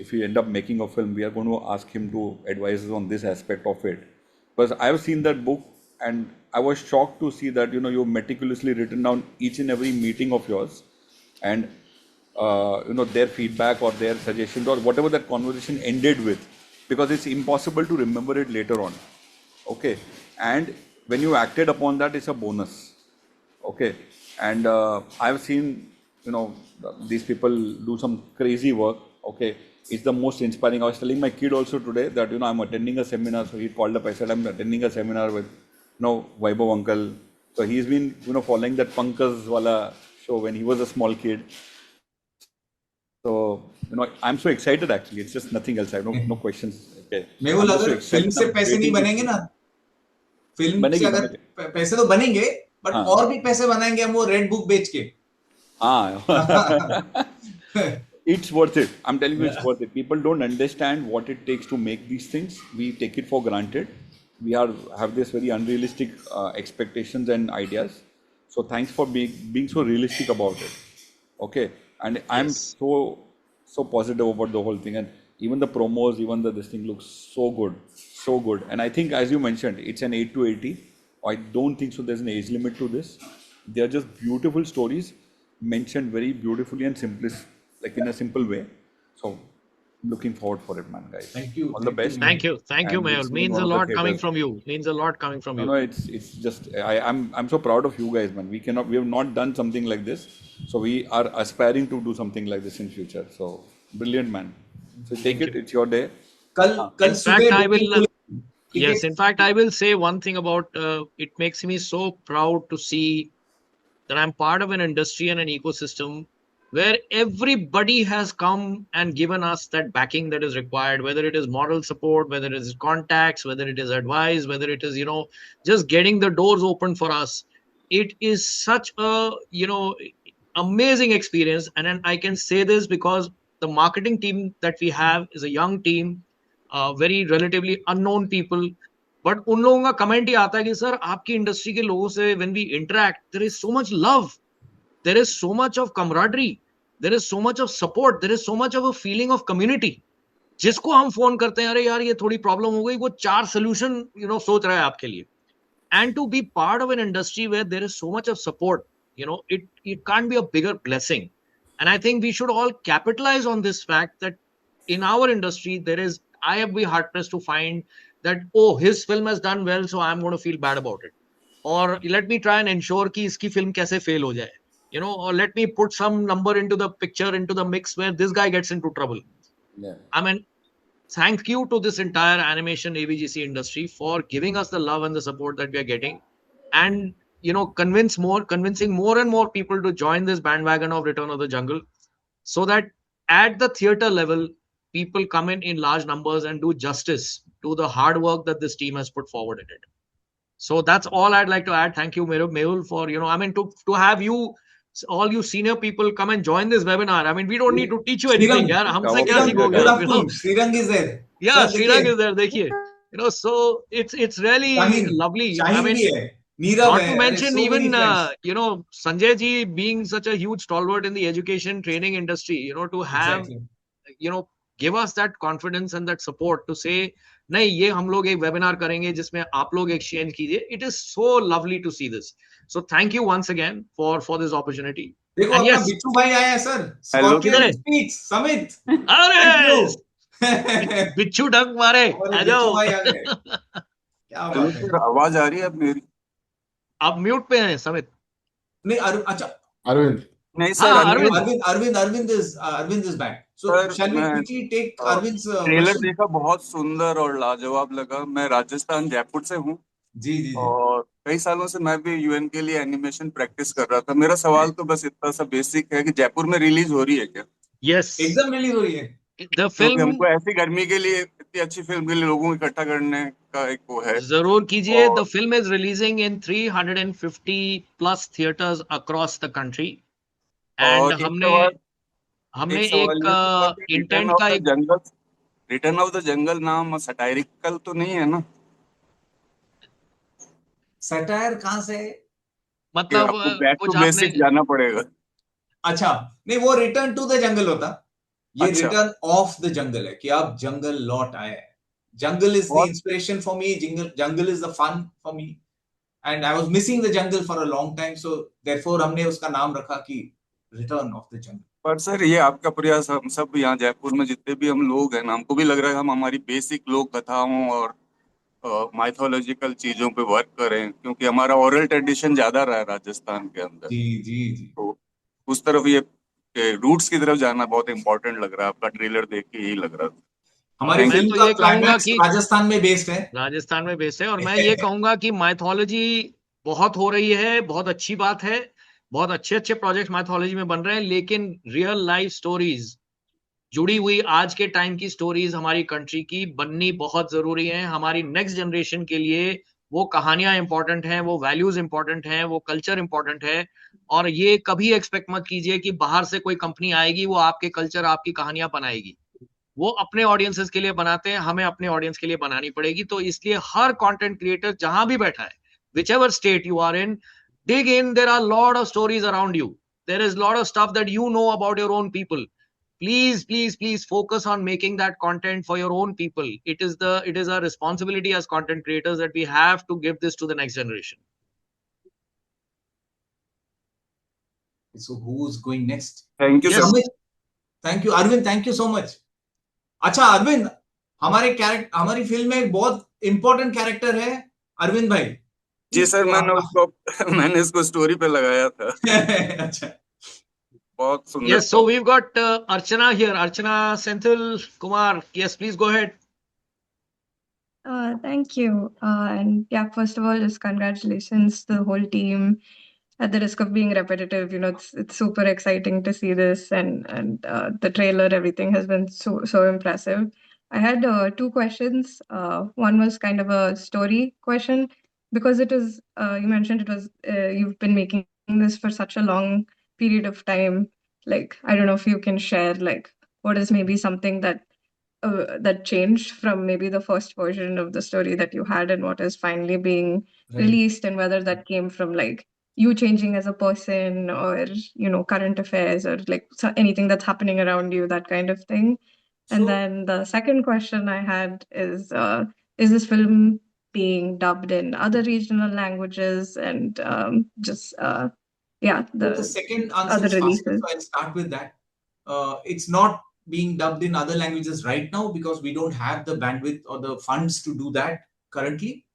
if we end up making a film, we are going to ask him to advise us on this aspect of it. Because I have seen that book and I was shocked to see that, you've meticulously written down each and every meeting of yours and, their feedback or their suggestions or whatever that conversation ended with, because it's impossible to remember it later on. Okay. And when you acted upon that, it's a bonus. Okay. And I've seen, these people do some crazy work. Okay. It's the most inspiring. I was telling my kid also today that, I'm attending a seminar. So he called up, I said, I'm attending a seminar with, Vaibhav uncle. So he's been, following that Pankaj wala show when he was a small kid. So, I'm so excited actually. It's just nothing else. I have no questions. Okay. Mehul, अगर film से पैसे नहीं बनेंगे ना, film से अगर पैसे तो बनेंगे, but और भी पैसे बनाएंगे हम वो रेड बुक बेच के. It's worth it. I'm telling you, it's worth it. People don't understand what it takes to make these things. We take it for granted. We have this very unrealistic expectations and ideas. So thanks for being so realistic about it. Okay. And I'm so positive about the whole thing. And even the promos, even this thing looks so good. So good. And I think, as you mentioned, it's an 8 to 80. I don't think so there's an age limit to this. They are just beautiful stories mentioned very beautifully and like in a simple way. So looking forward for it, man, guys. Thank you. All the best. Thank you, Mehul. Means a lot coming from you. No, it's just I'm so proud of you guys, man. We have not done something like this, so we are aspiring to do something like this in future. So brilliant, man. So take it. It's your day. In fact, I will. Yes, in fact, I will say one thing about it. Makes me so proud to see that I'm part of an industry and an ecosystem where everybody has come and given us that backing that is required, whether it is moral support, whether it is contacts, whether it is advice, whether it is, just getting the doors open for us. It is such a, amazing experience. And then I can say this because the marketing team that we have is a young team, very relatively unknown people. But उन लोगों का comment ही आता है कि sir आपकी industry के लोगों से when we interact there is so much love, there is so much of camaraderie, there is so much of support, there is so much of a feeling of community. जिसको हम phone करते हैं, अरे यार ये थोड़ी प्रॉब्लम हो गई, वो 4 सोल्यूशन सोच रहा है आपके लिए. And to be part of an industry where there is so much of support, it can't be a bigger blessing. And I think we should all capitalize on this fact that in our industry I have been hard pressed to find that, oh, his film has done well, so I'm going to feel bad about it. or let me try and ensure कि इसकी film कैसे fail हो जाए, or let me put some number into the picture, into the mix where this guy gets into trouble. Yeah. I mean, thank you to this entire animation AVGC industry for giving us the love and the support that we are getting, and convincing more and more people to join this bandwagon of Return of the Jungle, so that at the theater level, people come in large numbers and do justice to the hard work that this team has put forward in it. So that's all I'd like to add. Thank you, Mehul, for to have you, all you senior people, come and join this webinar. I mean, we don't need to teach you anything, yaar. हमसे क्या सीखोगे Good आप, afternoon. Srirang is there. Yeah, Sir, Srirang देखिए. is there. देखिए, so it's really lovely. I Shaheen mean, भी है. Neerav not है. to अरे, mention so many even friends. Sanjay ji being such a huge stalwart in the education training industry, to have give us that confidence and that support to say नहीं ये हम लोग एक webinar करेंगे जिसमें आप लोग exchange कीजिए. It is so lovely to see this. So thank you once again for this opportunity. देखो And अपना yes, बिच्छू भाई आया है सर. Hello. किधर है? Scorpion speaks. Samit. अरे बिच्छू डंक मारे आ जाओ. भाई आ गए. क्या बात है. आवाज आ रही है अब मेरी? आप म्यूट पे हैं समित. नहीं अच्छा. Arvind. नहीं sir, Arvind is back. So shall we quickly take Arvind's trailer question? देखा, बहुत सुंदर और लाजवाब लगा. मैं राजस्थान जयपुर से हूँ. जी. और कई सालों से मैं भी यूएन के लिए एनिमेशन प्रैक्टिस कर रहा था. मेरा सवाल तो बस इतना सा बेसिक है कि जयपुर में रिलीज हो रही है क्या? यस, एकदम रिलीज हो रही है. द फिल्म हमको ऐसी गर्मी के लिए, इतनी अच्छी फिल्म के लिए लोगों को इकट्ठा करने का एक वो है. जरूर कीजिए. The film is releasing in 350 plus theatres across the country. And हमने एक इंटेंट का एक रिटर्न ऑफ द जंगल नाम सटायरिकल तो नहीं है ना? सटायर कहाँ से? मतलब बैक टू बेसिक जाना पड़ेगा. अच्छा नहीं, वो रिटर्न टू द जंगल होता. ये रिटर्न ऑफ द जंगल है कि आप जंगल लौट आए. Jungle is the inspiration for me. Jungle is the fun for me. And I was missing the jungle for a long time. So therefore हमने उसका नाम रखा कि रिटर्न ऑफ द जंगल. पर सर ये आपका प्रयास, हम सब यहाँ जयपुर में जितने भी हम लोग हैं, हमको भी लग रहा है हम हमारी बेसिक लोक कथाओं और माइथोलॉजिकल चीजों पे वर्क करें, क्योंकि हमारा ओरल ट्रेडिशन ज्यादा रहा है राजस्थान के अंदर. जी. तो उस तरफ ये रूट्स की तरफ जाना बहुत इंपॉर्टेंट लग रहा है. आपका ट्रेलर देख के यही लग रहा था. हमारी फिल्म का क्लाइमैक्स राजस्थान में बेस्ड है. और मैं ये कहूंगा कि माइथोलॉजी बहुत हो रही है. बहुत अच्छी बात है. बहुत अच्छे प्रोजेक्ट माइथोलॉजी में बन रहे हैं, लेकिन रियल लाइफ स्टोरीज जुड़ी हुई आज के टाइम की स्टोरीज हमारी कंट्री की बननी बहुत जरूरी है. हमारी नेक्स्ट जनरेशन के लिए वो कहानियां इंपॉर्टेंट हैं, वो वैल्यूज इंपॉर्टेंट हैं, वो कल्चर इंपॉर्टेंट है. और ये कभी एक्सपेक्ट मत कीजिए कि बाहर से कोई कंपनी आएगी, वो आपके कल्चर, आपकी कहानियां बनाएगी. वो अपने ऑडियंसेस के लिए बनाते हैं, हमें अपने ऑडियंस के लिए बनानी पड़ेगी. तो इसलिए हर कंटेंट क्रिएटर जहां भी बैठा है, whichever state you are in, dig in. There are a lot of stories around you. There is a lot of stuff that you know about your own people. Please focus on making that content for your own people. It is our responsibility as content creators that we have to give this to the next generation. So who's going next? Thank you, sir. Thank you, Arvind. Thank you so much. अच्छा अरविंद, हमारी film में एक बहुत important character है अरविंद भाई. जी sir, मैंने इसको story पे लगाया था. अच्छा, बहुत सुंदर. Yes, so we've got Archana here. Archana, Senthil, Kumar. Yes, please go ahead. Thank you. And yeah, first of all, just congratulations to the whole team. At the risk of being repetitive, it's super exciting to see this, and the trailer, everything has been so impressive. I had two questions. One was kind of a story question, because it is you mentioned it was you've been making this for such a long period of time. Like, I don't know if you can share like what is maybe something that changed from maybe the first version of the story that you had and what is finally being released, and whether that came from like you changing as a person, or current affairs, or like anything that's happening around you, that kind of thing. And then the second question I had is this film being dubbed in other regional languages, and the second answer other is faster, releases? so I'll start with that. It's not being dubbed in other languages right now because we don't have the bandwidth or the funds to do that currently.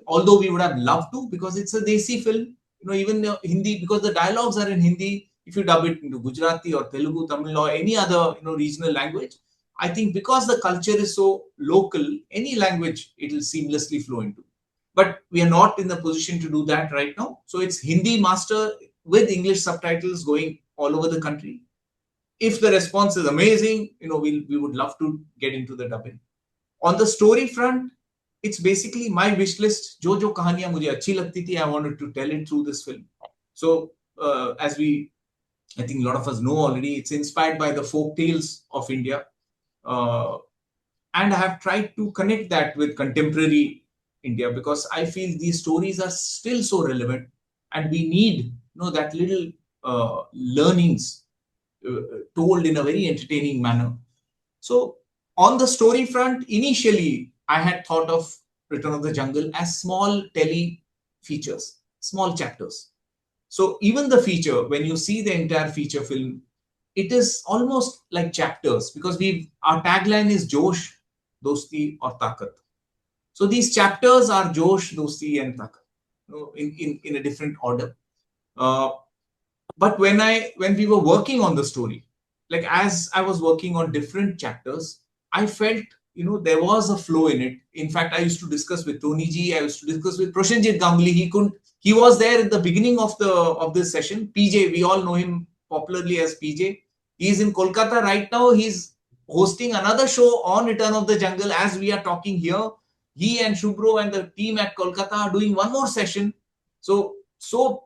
although we would have loved to, because it's a Desi film, even Hindi, because the dialogues are in Hindi. If you dub it into Gujarati or Telugu, Tamil or any other regional language, I think because the culture is so local, any language it will seamlessly flow into. But we are not in the position to do that right now. So it's Hindi master with English subtitles going all over the country. If the response is amazing, we would love to get into the dubbing. On the story front, it's basically my wish list. Jo kahaniyan mujhe achhi lagti thi, I wanted to tell it through this film. So as I think a lot of us know already, it's inspired by the folk tales of India. And I have tried to connect that with contemporary India, because I feel these stories are still so relevant, and we need that little learnings told in a very entertaining manner. So on the story front, initially I had thought of Return of the Jungle as small tele features, small chapters. So even the feature, when you see the entire feature film, it is almost like chapters, because our tagline is Josh, Dosti or Takat. So these chapters are Josh, Dosti and Takat, in a different order. But when we were working on the story, like as I was working on different chapters, I felt there was a flow in it. In fact, I used to discuss with Tony Ji, I used to discuss with Prosenjit Ganguly. He was there at the beginning of this session. PJ, we all know him popularly as PJ. He's in Kolkata right now. He's hosting another show on Return of the Jungle as we are talking here. He and Shubro and the team at Kolkata are doing one more session. So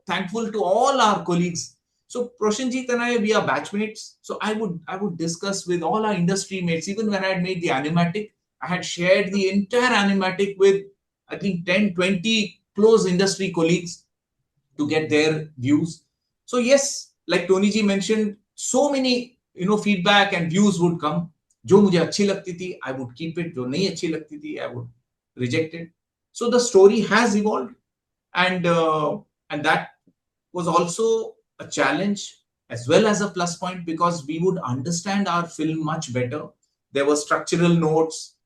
thankful to all our colleagues. So Prosenjit and I, we are batchmates. So I would discuss with all our industry mates. Even when I had made the animatic, I had shared the entire animatic with, I think, 10, 20 close industry colleagues to get their views. So yes, like Tony Ji mentioned, so many feedback and views would come. Jo mujhe achhi lagti thi, I would keep it. Jo nahi achhi lagti thi, I would reject it. So the story has evolved, and that was also a challenge as well as a plus point, because we would understand our film much better. There were structural notes,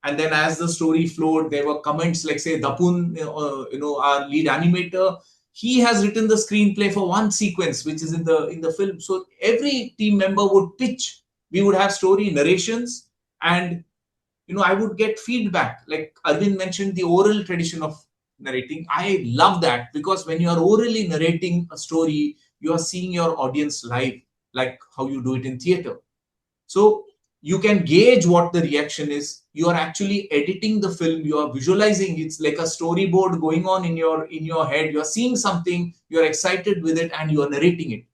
and then as the story flowed, there were comments like, say, Dapun, our lead animator, he has written the screenplay for one sequence which is in the film. So every team member would pitch. We would have story narrations, and I would get feedback. Like Arvind mentioned, the oral tradition of narrating. I love that, because when you are orally narrating a story, you are seeing your audience live, like how you do it in theater. So you can gauge what the reaction is. You are actually editing the film. You are visualizing. It's like a storyboard going on in your head. You are seeing something. You are excited with it, and you are narrating it,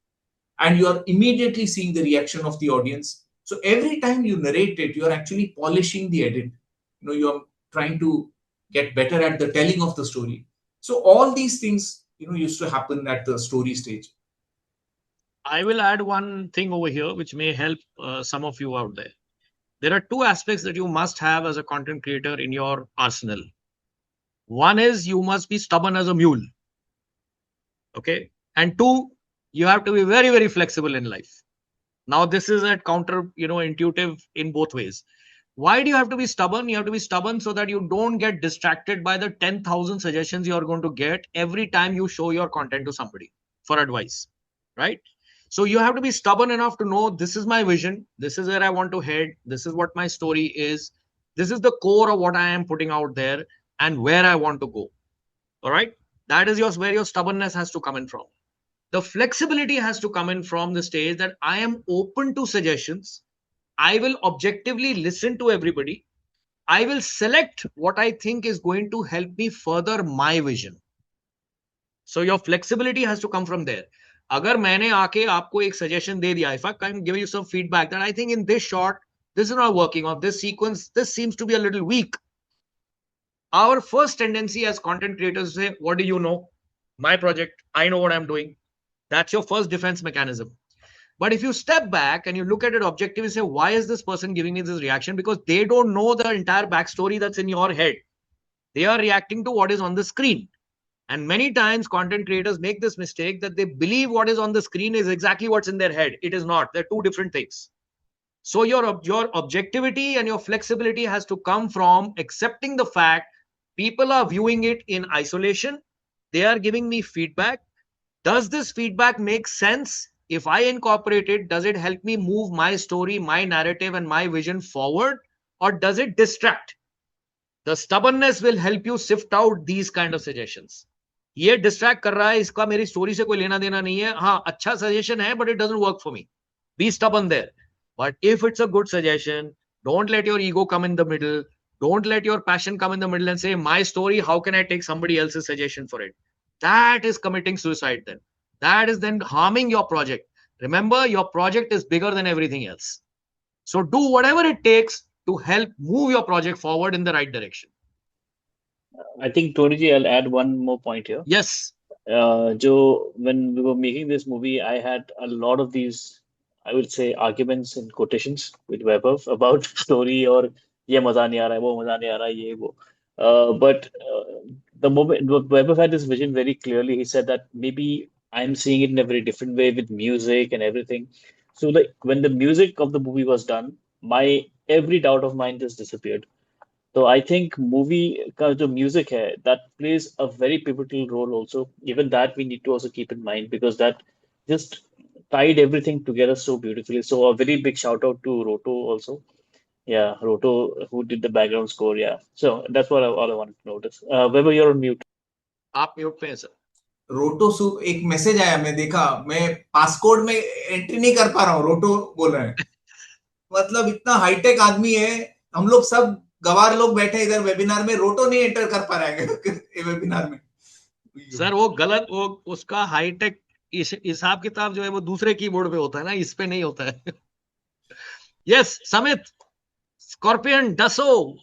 and you are immediately seeing the reaction of the audience. So every time you narrate it, you are actually polishing the edit. You are trying to get better at the telling of the story. So all these things, used to happen at the story stage. I will add one thing over here which may help some of you out there. There are two aspects that you must have as a content creator in your arsenal. One is you must be stubborn as a mule. Okay. And two, you have to be very, very flexible in life. Now, this is a counter, intuitive in both ways. Why do you have to be stubborn? You have to be stubborn so that you don't get distracted by the 10,000 suggestions you are going to get every time you show your content to somebody for advice, right? So you have to be stubborn enough to know, this is my vision. This is where I want to head. This is what my story is. This is the core of what I am putting out there and where I want to go. All right. That is where your stubbornness has to come in from. The flexibility has to come in from the stage that I am open to suggestions. I will objectively listen to everybody. I will select what I think is going to help me further my vision. So your flexibility has to come from there. अगर मैंने आके आपको एक suggestion दे दिया, if I can give you some feedback that I think in this shot, this is not working, or this sequence, this seems to be a little weak. Our first tendency as content creators to say, what do you know? My project, I know what I'm doing. That's your first defense mechanism. But if you step back and you look at it objectively and say, why is this person giving me this reaction? Because they don't know the entire backstory that's in your head. They are reacting to what is on the screen. And many times content creators make this mistake that they believe what is on the screen is exactly what's in their head. It is not. They're two different things. So your objectivity and your flexibility has to come from accepting the fact People are viewing it in isolation. They are giving me feedback. Does this feedback make sense? If I incorporate it, does it help me move my story, my narrative, and my vision forward? Or does it distract? The stubbornness will help you sift out these kind of suggestions. ये distract कर रहा है, इसका मेरी story से कोई लेना देना नहीं है. हाँ, अच्छा suggestion है, but it doesn't work for me. Be stubborn there. But if it's a good suggestion, don't let your ego come in the middle. Don't let your passion come in the middle and say, my story, how can I take somebody else's suggestion for it? That is committing suicide then. That is then harming your project. Remember, your project is bigger than everything else. So do whatever it takes to help move your project forward in the right direction. I think, Tony ji, I'll add one more point here. Yes. Joe, when we were making this movie, I had a lot of these, I would say, arguments and quotations with Vaibhav about story or ये मजा नहीं आ रहा है, वो मजा नहीं आ रहा है, ये वो. But the moment Vaibhav had this vision very clearly, he said that maybe I'm seeing it in a very different way with music and everything. So like when the music of the movie was done, my every doubt of mine just disappeared. So I think movie का जो music है, that plays a very pivotal role also. Even that we need to also keep in mind because that just tied everything together so beautifully. So a very big shout out to Roto also. Yeah, Roto who did the background score. Yeah. So that's what all I wanted to notice. Weber, you're on mute. आप mute पे हैं sir. रोटो एक message आया, मैं देखा, मैं passcode में एंट्री नहीं कर पा रहा हूँ, रोटो बोल रहे हैं. मतलब इतना हाईटेक आदमी है, हम लोग सब गवार लोग बैठे इधर वेबिनार में, रोटो नहीं एंटर कर पा रहे हैं वेबिनार में. सर वो गलत, वो उसका हाईटेक हिसाब किताब जो है वो दूसरे कीबोर्ड पे होता है ना, इस पे नहीं होता है. यस समित, स्कॉर्पियन डसो.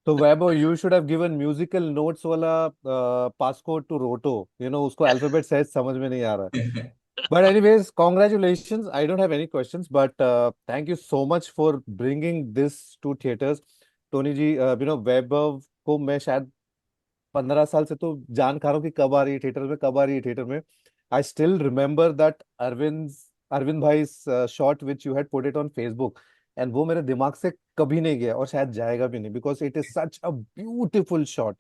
So Vaibhav, you should have given musical notes वाला passcode to Roto. You know, उसको alphabet size समझ में नहीं आ रहा है. But anyways, congratulations. I don't have any questions, but thank you so much for bringing this to theaters. Tony ji, you know, Vaibhav को मैं शायद 15 साल से तो जान खा रहा हूँ कि कब आ रही है थिएटर में, कब आ रही है थिएटर में. I still remember that Arvind भाई's shot which you had put it on Facebook. And वो मेरे दिमाग से कभी नहीं गया और शायद जाएगा भी नहीं, because it is such a beautiful shot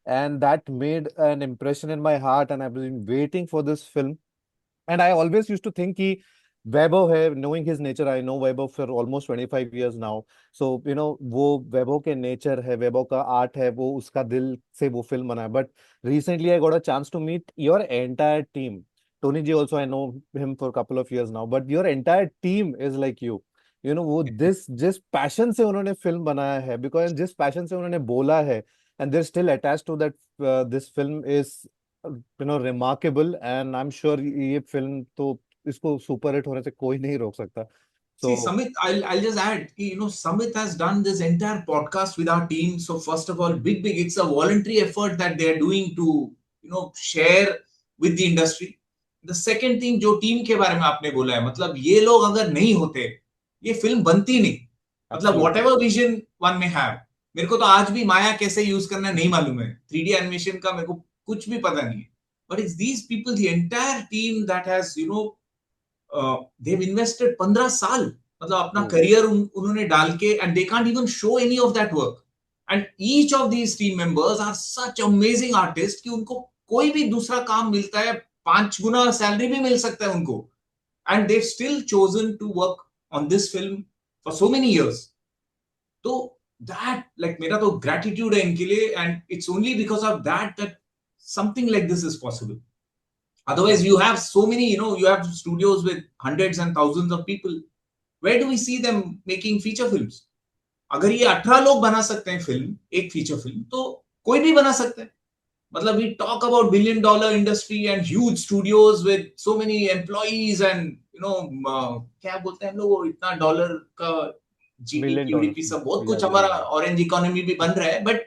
and that made an impression in my heart and I've been waiting for this film. And I always used to think कि Vaibhav है, knowing his nature, I know Vaibhav for almost 25 years now. So, you know, वो Vaibhav के nature है, Vaibhav का art है, वो उसका दिल से वो film बना है. But recently I got a chance to meet your entire team. Tony ji also, I know him for a couple of years now, but your entire team is like you. You know, वो जिस passion से उन्होंने film बनाया है, because जिस passion से उन्होंने बोला है, and they're still attached to that, this film is, you know, remarkable, and I'm sure ये film तो इसको super hit होने से कोई नहीं रोक सकता. So, see, Samit, I'll just add, you know, Samit has done this entire podcast with our team. So first of all, big, it's a voluntary effort that they are doing to, you know, share with the industry. The second thing जो team के बारे में आपने बोला है, मतलब ये लोग अगर नहीं होते, ये फिल्म बनती नहीं. मतलब whatever vision one may have, मेरे को तो आज भी माया कैसे यूज करना नहीं मालूम है. 3D एनिमेशन का मेरे को कुछ भी पता नहीं है. But it's these people, the entire team that has, you know, they've invested 15 साल, मतलब अपना करियर उन्होंने डाल के, and they can't even show any of that work. And each of these team members are such amazing artists कि उनको कोई भी दूसरा काम मिलता है, 5 गुना सैलरी भी मिल सकता है उनको. And they've still chosen to work on this film for so many years. So that, like, मेरा तो gratitude है इनके लिए, and it's only because of that something like this is possible. Otherwise, you have so many, you know, you have studios with hundreds and thousands of people. Where do we see them making feature films? अगर ये 18 लोग बना सकते हैं film, एक feature film, तो कोई भी बना सकता है. मतलब we talk about $1 billion industry and huge studios with so many employees and, you know, क्या बोलते हैं हम लोग, इतना डॉलर का GDP सब बहुत कुछ, हमारा ऑरेंज इकोनॉमी भी बन रहा है. बट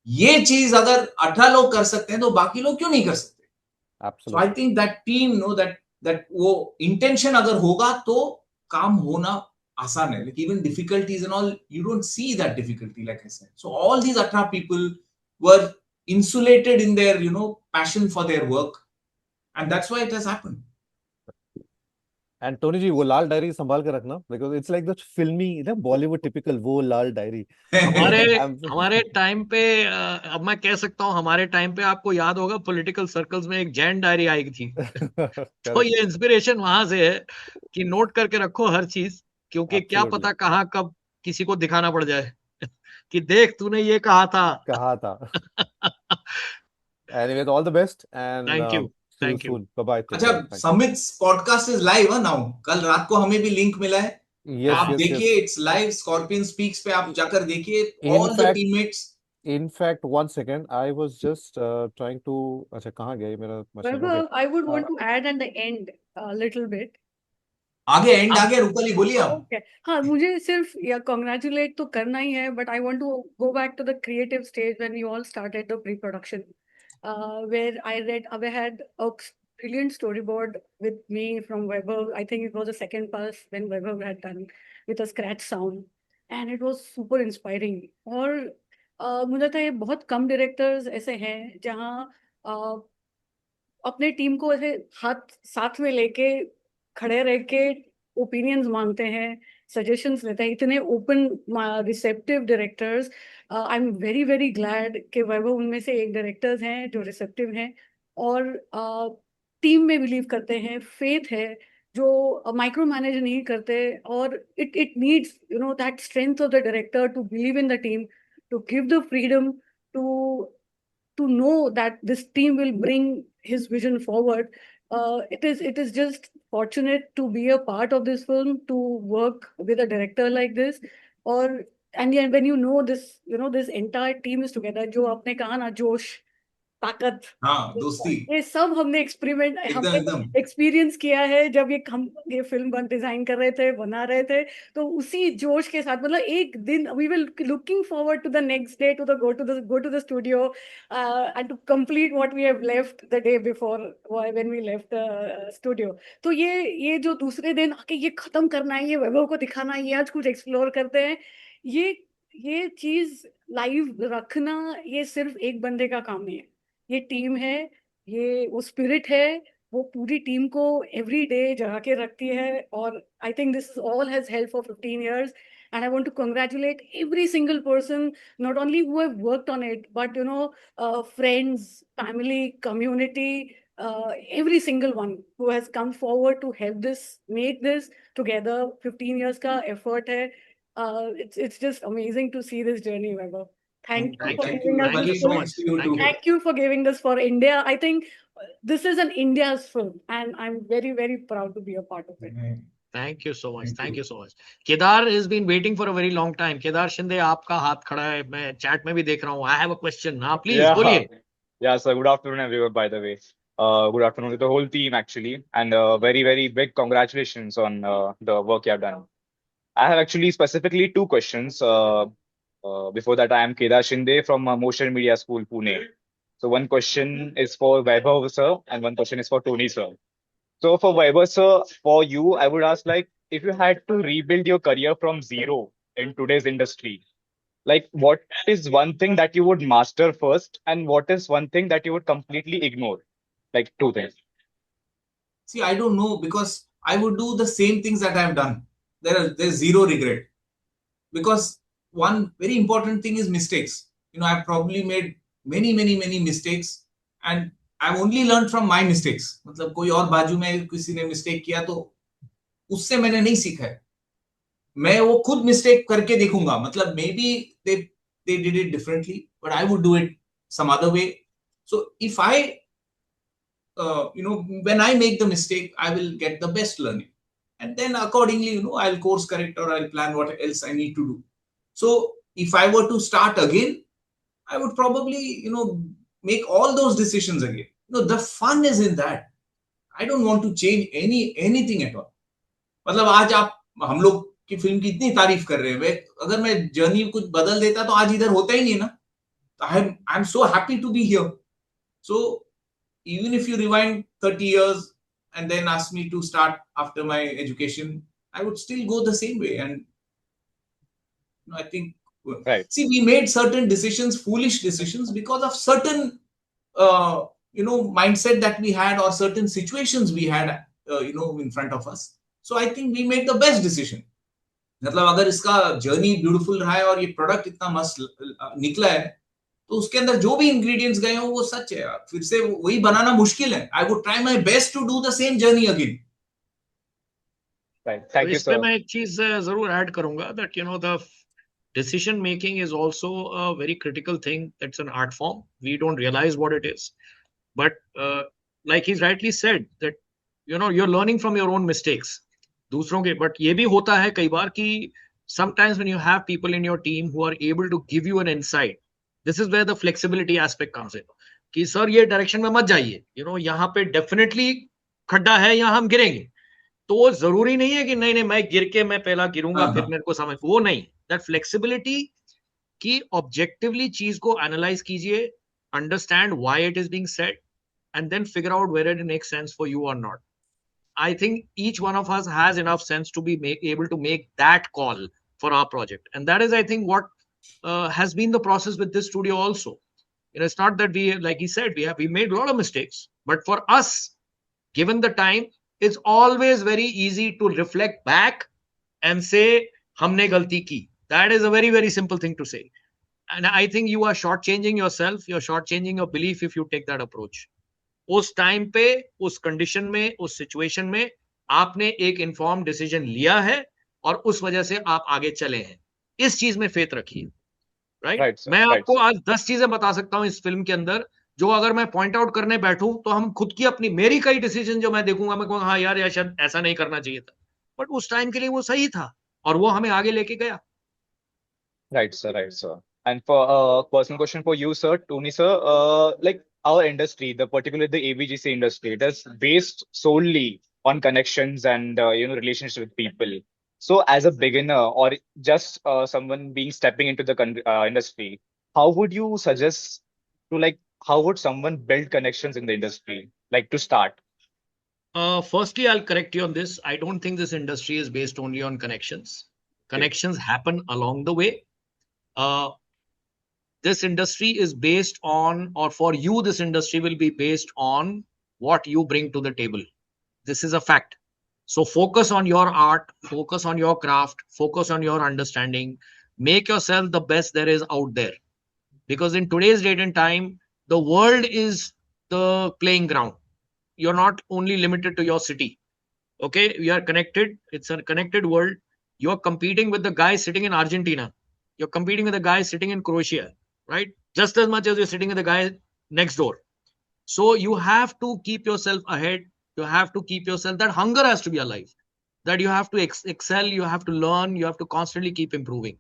ये चीज अगर 18 लोग कर सकते हैं तो बाकी लोग क्यों नहीं कर सकते? So I think that team, know that वो intention अगर होगा तो काम होना आसान है. Like even difficulties and all, you don't see that difficulty, like I said. So all these 18 people were insulated in their, you know, passion for their work, and that's why it has happened. And Tony जी वो लाल diary संभाल के रखना, because it's like the filmy, ना Bollywood typical वो लाल diary. हमारे time पे अब मैं कह सकता हूँ हमारे टाइम पे आपको याद होगा पॉलिटिकल सर्कल्स में एक जैन डायरी आई थी. तो ये इंस्पिरेशन वहां से है कि नोट करके रखो हर चीज, क्योंकि क्या पता कहाँ कब किसी को दिखाना पड़ जाए कि देख तूने ये कहा था. Anyway, all the best and thank you. see you soon. Bye bye. अच्छा, समिट्स पॉडकास्ट इज लाइव है नाउ. कल रात को हमें भी लिंक मिला है. आप देखिए, इट्स लाइव. स्कॉर्पियन स्पीक्स पे आप जाकर देखिए. All the teammates. In fact, 1 second, I was just trying to. अच्छा कहाँ गया मेरा machine? Okay. I would want to add at the end a little bit. आगे एंड आगे रूपाली बोलिए आप. Okay. हाँ, मुझे सिर्फ या congratulate तो करना ही है, but I want to go back to the creative stage when you all started the pre-production, where I had a brilliant storyboard with me from Vaibhav. I think it was the second pass when Vaibhav had done with a scratch sound, and it was super inspiring. और मुझे लगता है ये बहुत कम directors ऐसे हैं जहाँ अपने टीम को ऐसे हाथ साथ में लेके खड़े रह के ओपिनियंस मांगते हैं, सजेशंस लेते हैं. इतने open receptive directors. I am very very glad कि वैभव उनमें से एक डायरेक्टर्स हैं जो रिसेप्टिव हैं और टीम में बिलीव करते हैं, फेथ है, जो माइक्रो मैनेज नहीं करते. और it needs that strength of the director to believe in the team, to give the freedom to know that this team will bring his vision forward. It is just fortunate to be a part of this film, to work with a director like this. And when this this entire team is together, जो आपने कहा ना, जोश, ताकत, दोस्ती, ये सब हमने एक्सपीरियंस किया है जब ये फिल्म डिजाइन कर रहे थे, बना रहे थे. तो उसी जोश के साथ, मतलब एक दिन we will looking forward to the next day to go to the studio and to complete what we have left the day before when we left the studio. तो ये जो दूसरे दिन आके ये खत्म करना है, ये वैभव को दिखाना है, ये आज कुछ एक्सप्लोर करते हैं, ये चीज लाइव रखना, ये सिर्फ एक बंदे का काम नहीं है, ये टीम है, ये वो स्पिरिट है, वो पूरी टीम को एवरी डे जगा के रखती है. और I think this all has help for 15 years, and I want to congratulate every single person, not only who have worked on it, but friends, family, community, every single one who has come forward to help this, make this together. 15 years ka effort hai. It's just amazing to see this journey, Vaibhav. Thank you for giving us this film. Thank you for giving this for India. I think this is an India's film, and I'm very, very proud to be a part of it. Thank you so much. Thank you so much. Kedar has been waiting for a very long time. Kedar Shinde, आपका हाथ खड़ा है, मैं chat में भी देख रहा हूँ. I have a question. हाँ, please, बोलिए. Yeah, sir. Good afternoon, everyone. By the way, good afternoon to the whole team, actually, and very, very big congratulations on the work you have done. I have actually specifically two questions. Before that, I am Kedar Shinde from Motion Media School, Pune. So one question is for Vaibhav sir, and one question is for Tony sir. So for Vaibhav sir, for you, I would ask, like, if you had to rebuild your career from zero in today's industry, like, what is one thing that you would master first, and what is one thing that you would completely ignore? Like, two things. See, I don't know, because I would do the same things that I have done. There's zero regret, because one very important thing is mistakes. I've probably made many mistakes, and I've only learned from my mistakes. मतलब कोई और बाजू में किसी ने mistake किया तो उससे मैंने नहीं सीखा है. मैं वो खुद मिस्टेक करके देखूंगा. मतलब maybe they did it differently, but I would do it some other way. So if I when I make the mistake, I will get the best learning, and then accordingly, I'll course correct, or I'll plan what else I need to do. So if I were to start again, I would probably, make all those decisions again. The fun is in that. I don't want to change anything at all. मतलब आज हम लोग की film की इतनी तारीफ कर रहे हैं, अगर मैं जर्नी कुछ बदल देता तो आज इधर होता ही नहीं ना. I'm so happy to be here. So even if you rewind 30 years and then ask me to start after my education, I would still go the same way. And I think, right. See, we made certain decisions, foolish decisions, because of certain, mindset that we had, or certain situations we had, in front of us. So I think we made the best decision. मतलब अगर इसका journey beautiful रहा है और ये product इतना मस्त निकला है, तो उसके अंदर जो भी इंग्रेडिएंट्स गए हो वो सच है. फिर से वही बनाना मुश्किल है. I would try my best to do the same journey again. Right. Thank you, इस पे sir. मैं एक चीज जरूर ऐड करूंगा that the decision making is also a very critical thing. That's an art form. We don't realize what it is, but like he's rightly said that you're learning from your own mistakes. दूसरों के, but ये भी होता है कई बार कि sometimes when you have people in your team who are able to give you an insight, this is where the flexibility aspect comes in. कि sir ये डायरेक्शन में मत जाइए, यहाँ पे डेफिनेटली खड्डा है, यहाँ हम गिरेंगे. तो वो जरूरी नहीं है कि नहीं नहीं मैं गिर के मैं पहला गिरूंगा फिर मेरे को समझ, वो नहीं. दैट फ्लेक्सिबिलिटी कि ऑब्जेक्टिवली चीज को एनालाइज कीजिए, understand why it is being said, and then figure out where it makes sense for you और not. I think each one of us has enough sense to be able to make that call for our project. And that is, I think, what has been the process with this studio also. It's not that we, like he said, we made a lot of mistakes. But for us, given the time, it's always very easy to reflect back and say, humne galti ki. That is a very, very simple thing to say. And I think you are shortchanging yourself, you're shortchanging your belief if you take that approach. उस time पे, उस condition में, उस situation में आपने एक inform decision लिया है और उस वजह से आप आगे चले हैं. इस चीज में फेथ रखिए. राइट. मैं आपको आज 10 चीजें बता सकता हूं इस फिल्म के अंदर जो अगर मैं पॉइंट आउट करने बैठूं तो हम खुद की अपनी मेरी कई डिसीजन जो मैं देखूंगा, मैं कहूंगा हाँ यार शायद ऐसा नहीं करना चाहिए था, बट उस टाइम के लिए वो सही था और वो हमें आगे लेके गया. Right, sir. Right, sir. And for a personal question for you, sir, Tony, sir, like our industry, particularly the AVGC industry, it is based solely on connections and relationships with people. So, as a beginner or just someone being stepping into the industry, how would you suggest to how would someone build connections in the industry, like to start? Firstly, I'll correct you on this. I don't think this industry is based only on connections. Connections happen along the way. This industry is based on, or for you, this industry will be based on what you bring to the table. This is a fact. So focus on your art, focus on your craft, focus on your understanding, make yourself the best there is out there. Because in today's date and time, the world is the playing ground. You're not only limited to your city. Okay, we are connected. It's a connected world. You're competing with the guy sitting in Argentina. You're competing with the guy sitting in Croatia, right? Just as much as you're sitting with the guy next door. So you have to keep yourself ahead. You have to keep yourself, that hunger has to be alive. That you have to excel, you have to learn, you have to constantly keep improving.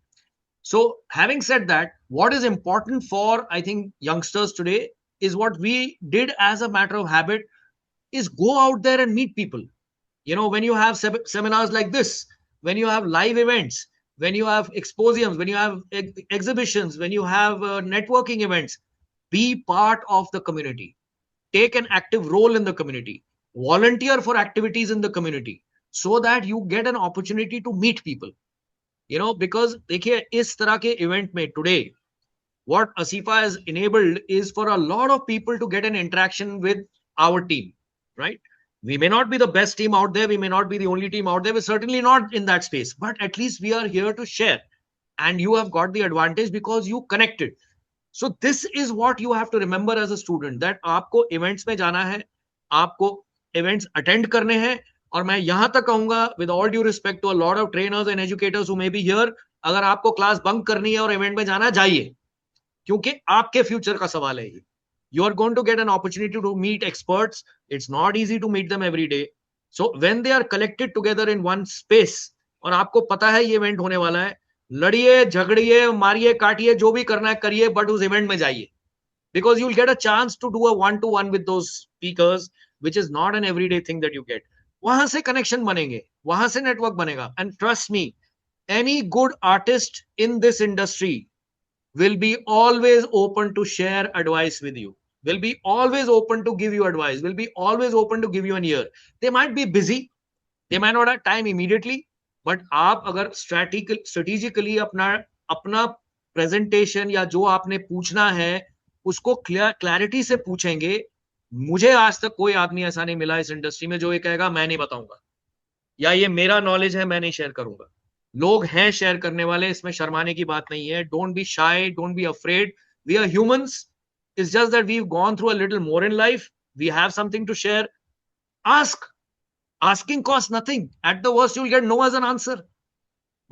So having said that, what is important for, I think, youngsters today is what we did as a matter of habit is go out there and meet people. When you have seminars like this, when you have live events, when you have exposiums, when you have exhibitions, when you have networking events, be part of the community. Take an active role in the community. Volunteer for activities in the community so that you get an opportunity to meet people. Because देखिए इस तरह के event में today, what Asifa has enabled is for a lot of people to get an interaction with our team, right? We may not be the best team out there. We may not be the only team out there. We're certainly not in that space, but at least we are here to share. And you have got the advantage because you connected. So this is what you have to remember as a student, that आपको events में जाना है, आपको events attend करने हैं. और मैं यहाँ तक कहूँगा, with all due respect to a lot of trainers and educators who may be here, अगर आपको class bunk करनी है और event में जाना, जाइए. क्योंकि आपके future का सवाल है ये. You are going to get an opportunity to meet experts. It's not easy to meet them every day. So when they are collected together in one space, और आपको पता है ये event होने वाला है, लड़िए, झगड़िए, मारिए, काटिए, जो भी करना है करिए, but उस event में जाइए. Because you'll get a chance to do a one-to-one with those speakers, which is not an everyday thing that you get. वहां से connection बनेंगे, वहां से network बनेगा. And trust me, any good artist in this industry will be always open to share advice with you, will be always open to give you advice, will be always open to give you an ear. They might be busy, they might not have time immediately, but आप अगर strategically अपना presentation या जो आपने पूछना है उसको clarity से पूछेंगे. मुझे आज तक कोई आदमी ऐसा नहीं मिला इस इंडस्ट्री में जो ये कहेगा मैं नहीं बताऊंगा. या ये मेरा नॉलेज है मैं नहीं शेयर करूंगा। लोग हैं शेयर करने वाले, इसमें शर्माने की बात नहीं है। Don't be shy, don't be afraid, we are humans, it's just that we have gone through a little more in life, we have something to share. Ask, asking costs nothing, at the worst you'll get no as an answer,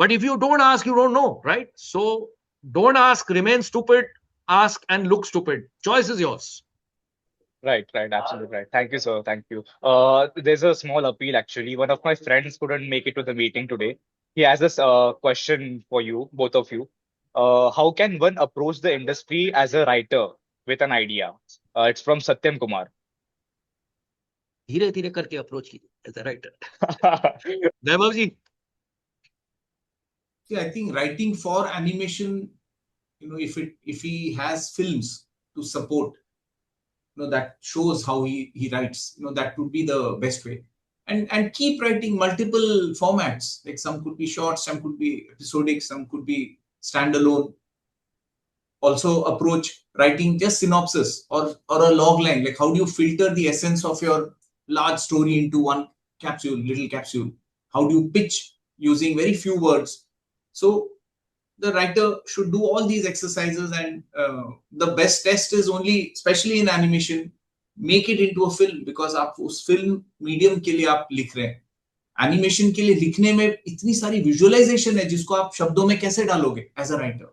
but if you don't ask you don't know, right? So don't ask, remain stupid, ask and look stupid, choice is yours. Right, absolutely right. Thank you, sir. Thank you. There's a small appeal actually. One of my friends couldn't make it to the meeting today. He has this question for you, both of you. How can one approach the industry as a writer with an idea? It's from Satyam Kumar. धीरे धीरे करके approach कीजिए as a writer. Vaibhav ji. See, I think writing for animation, if he has films to support, that shows how he writes, that would be the best way. And keep writing multiple formats. Like some could be short, some could be episodic, some could be standalone. Also approach writing just synopsis or a log line. Like how do you filter the essence of your large story into one little capsule? How do you pitch using very few words? So the writer should do all these exercises, and the best test is only, especially in animation, make it into a film, because आप उस film medium के लिए आप लिख रहे हैं। Animation के लिए लिखने में इतनी सारी visualization है जिसको आप शब्दों में कैसे डालोगे as a writer?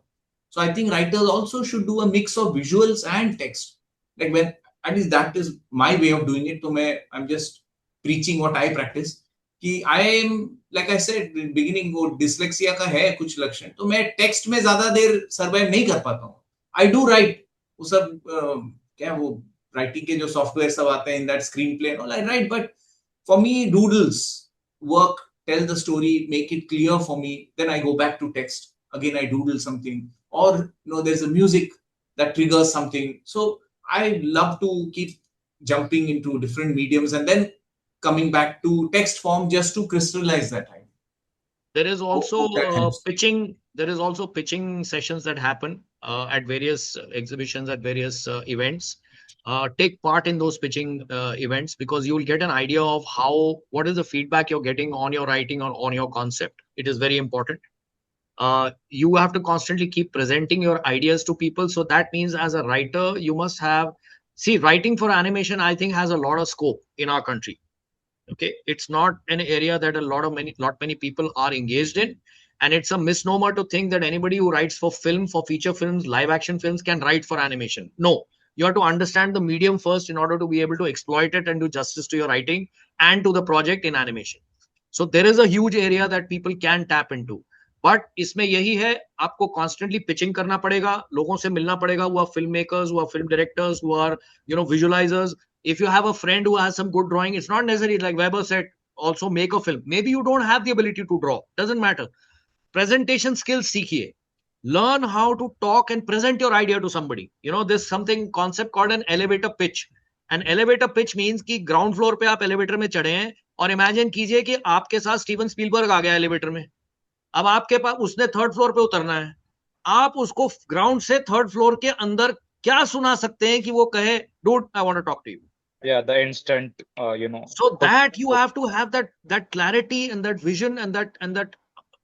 So I think writers also should do a mix of visuals and text. Like when, at least that is my way of doing it. So I'm just preaching what I practice. कि I am, like I said in beginning, वो dyslexia का है कुछ लक्षण, तो मैं text में ज्यादा देर सर्वाइव नहीं कर पाता हूँ। I do write, वो सब क्या वो राइटिंग के जो सॉफ्टवेयर सब आते हैं, in that screenplay and all I write, but for me doodles work, tell the story, make it clear for me, then I go back to text, again I doodle something, or there's a music that triggers something. So I love to keep jumping into different mediums and then coming back to text form just to crystallize that time. There is also pitching. There is also pitching sessions that happen at various exhibitions, at various events. Take part in those pitching events, because you will get an idea of what is the feedback you're getting on your writing or on your concept. It is very important. You have to constantly keep presenting your ideas to people. So that means as a writer, you must have, writing for animation, I think, has a lot of scope in our country. Okay, it's not an area that many people are engaged in, and it's a misnomer to think that anybody who writes for film, for feature films, live action films, can write for animation. No, you have to understand the medium first in order to be able to exploit it and do justice to your writing and to the project in animation. So there is a huge area that people can tap into. But इसमें यही है, आपको constantly pitching करना पड़ेगा, लोगों से मिलना पड़ेगा, who are filmmakers, who are film directors, who are visualizers. If you have a friend who has some good drawing, it's not necessary, like Vaibhav said, also make a film. Maybe you don't have the ability to draw, doesn't matter. Presentation skills सीखिए. Learn how to talk and present your idea to somebody. There's something concept called an elevator pitch. An elevator pitch means कि ground floor पे आप elevator में चढ़े हैं और imagine कीजिए कि आपके साथ स्टीवन स्पीलबर्ग आ गया elevator में. अब आपके पास, उसने थर्ड फ्लोर पे उतरना है, आप उसको ग्राउंड से थर्ड फ्लोर के अंदर क्या सुना सकते हैं कि वो कहे, dude, I want to talk to you. Yeah, the instant, So that you have to have that clarity and that vision and that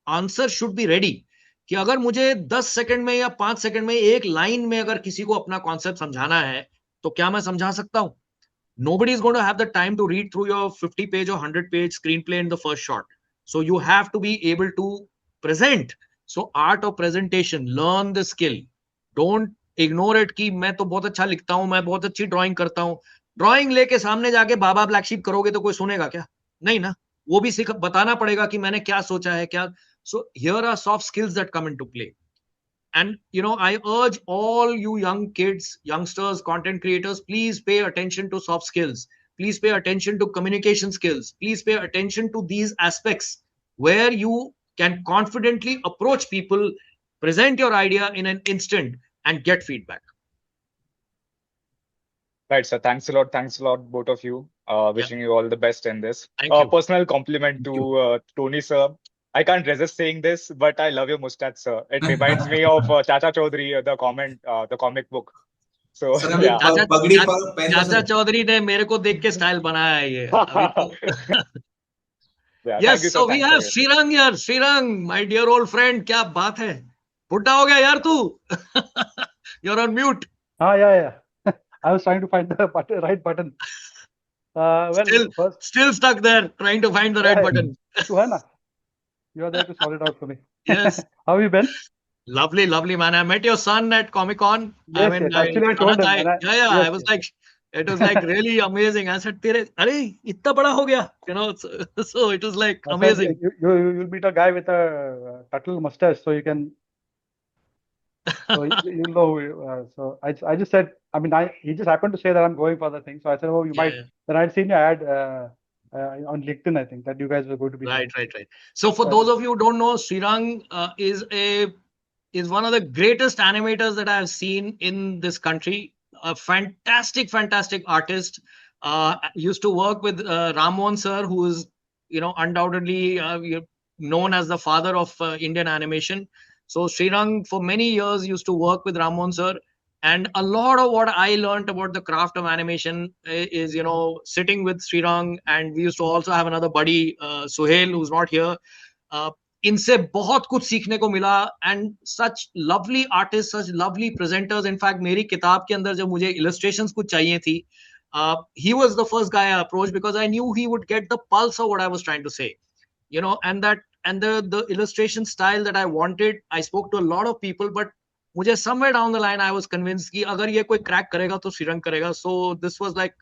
answer should be ready. कि अगर मुझे 10 सेकंड में या 5 सेकंड में एक लाइन में अगर किसी को अपना कॉन्सेप्ट समझाना है, तो क्या मैं समझा सकता हूं? Nobody is going to have the time to read through your 50-page or 100-page screenplay in the first shot. So you have to be able to present. So art of presentation, learn the skill. Don't ignore it कि मैं तो बहुत अच्छा लिखता हूं, मैं बहुत अच्छी ड्राइंग करता हूं. ड्राइंग लेके सामने जाके बाबा ब्लैक शीप करोगे तो कोई सुनेगा क्या? नहीं ना. वो भी बताना पड़ेगा कि मैंने क्या सोचा है, क्या. So here are soft skills that come into play. And I urge all you young kids, youngsters, content creators, please pay attention to soft skills. Please pay attention to communication skills. Please pay attention to these aspects where you can confidently approach people, present your idea in an instant and get feedback. Right, sir. Thanks a lot, both of you. Wishing you all the best in this. Thank you. Personal compliment to Tony, sir. I can't resist saying this, but I love your mustache, sir. It reminds me of Chacha Chaudhary, the comic book. So, yeah. चाचा चौधरी ने मेरे को देख के style बनाया है ये. Yeah, Yes, thank you, sir. so we Thanks for have it. Srirang here. Srirang, my dear old friend, क्या बात है? बुड्ढा हो गया यार तू? You're on mute. Yeah. I was trying to find the right button. First, Still stuck there, trying to find the right button. Suhana, you are there to sort it out for me. Yes. How have you been? Lovely, lovely, man. I met your son at Comic Con. Yes. Actually, I told him. I was like, it was like really amazing. I said, "Tere, अरे इतना बड़ा हो गया," you know. So it was like I amazing. said, you'll meet a guy with a turtle mustache, so you can. So you'll know. So I just said. I mean, he just happened to say that I'm going for the thing. So I said, oh, you might. Yeah. Then I'd seen your ad on LinkedIn. I think that you guys were going to be Right. there. So for those of you who don't know, Srirang is one of the greatest animators that I've seen in this country. A fantastic artist. Used to work with Ramon sir, who is undoubtedly known as the father of Indian animation. So Srirang for many years used to work with Ramon sir. And a lot of what I learned about the craft of animation is, sitting with Srirang, and we used to also have another buddy, Suhail, who's not here. इनसे बहुत कुछ सीखने को मिला, and such lovely artists, such lovely presenters. In fact, मेरी किताब के अंदर जब मुझे illustrations कुछ चाहिए थी, he was the first guy I approached because I knew he would get the pulse of what I was trying to say, and the illustration style that I wanted. I spoke to a lot of people, but मुझे somewhere down the line I was convinced कि अगर ये कोई crack करेगा तो Srirang करेगा. So this was like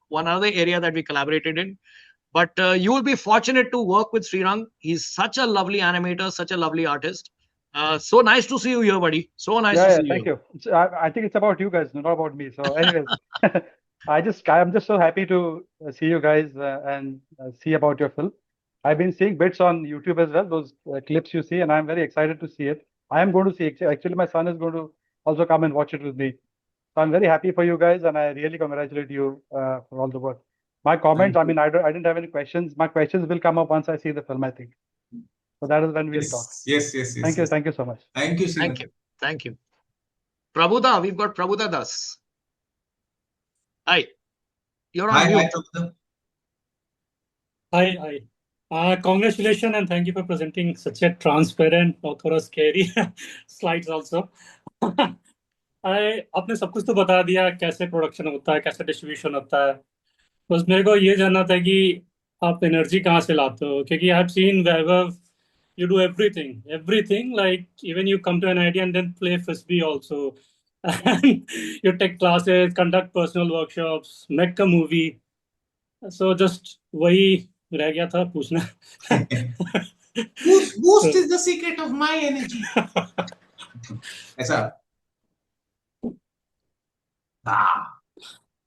one other area that we collaborated in. But you will be fortunate to work with Srirang. He's such a lovely animator, such a lovely artist. So nice to see you here, buddy. So nice to see you. Thank you. I think it's about you guys, not about me. So, anyways, I'm just so happy to see you guys and see about your film. I've been seeing bits on YouTube as well, those clips you see, and I'm very excited to see it. I am going to see it. Actually, my son is going to also come and watch it with me. So I'm very happy for you guys, and I really congratulate you for all the work. My comments, I mean, I didn't have any questions. My questions will come up once I see the film, I think. So that is when we'll talk. Yes. Thank you so much. Thank you, Siva. Thank you. Prabhuda, we've got Prabhuda Das. Hi. You're on mute. Hi. Congratulations and thank you for presenting such a transparent, not थोड़ा scary slides also. आपने सब कुछ तो बता दिया, कैसे production होता है, कैसे डिस्ट्रीब्यूशन होता है. बस मेरे को ये जानना था कि आप एनर्जी कहाँ से लाते हो, क्योंकि I have seen Vaibhav, you do everything, like even you come to an idea and then play frisbee also. And you take classes, conduct personal workshops, make a movie. So just वही रह गया था पूछना. Boost is the secret of my energy. ऐसा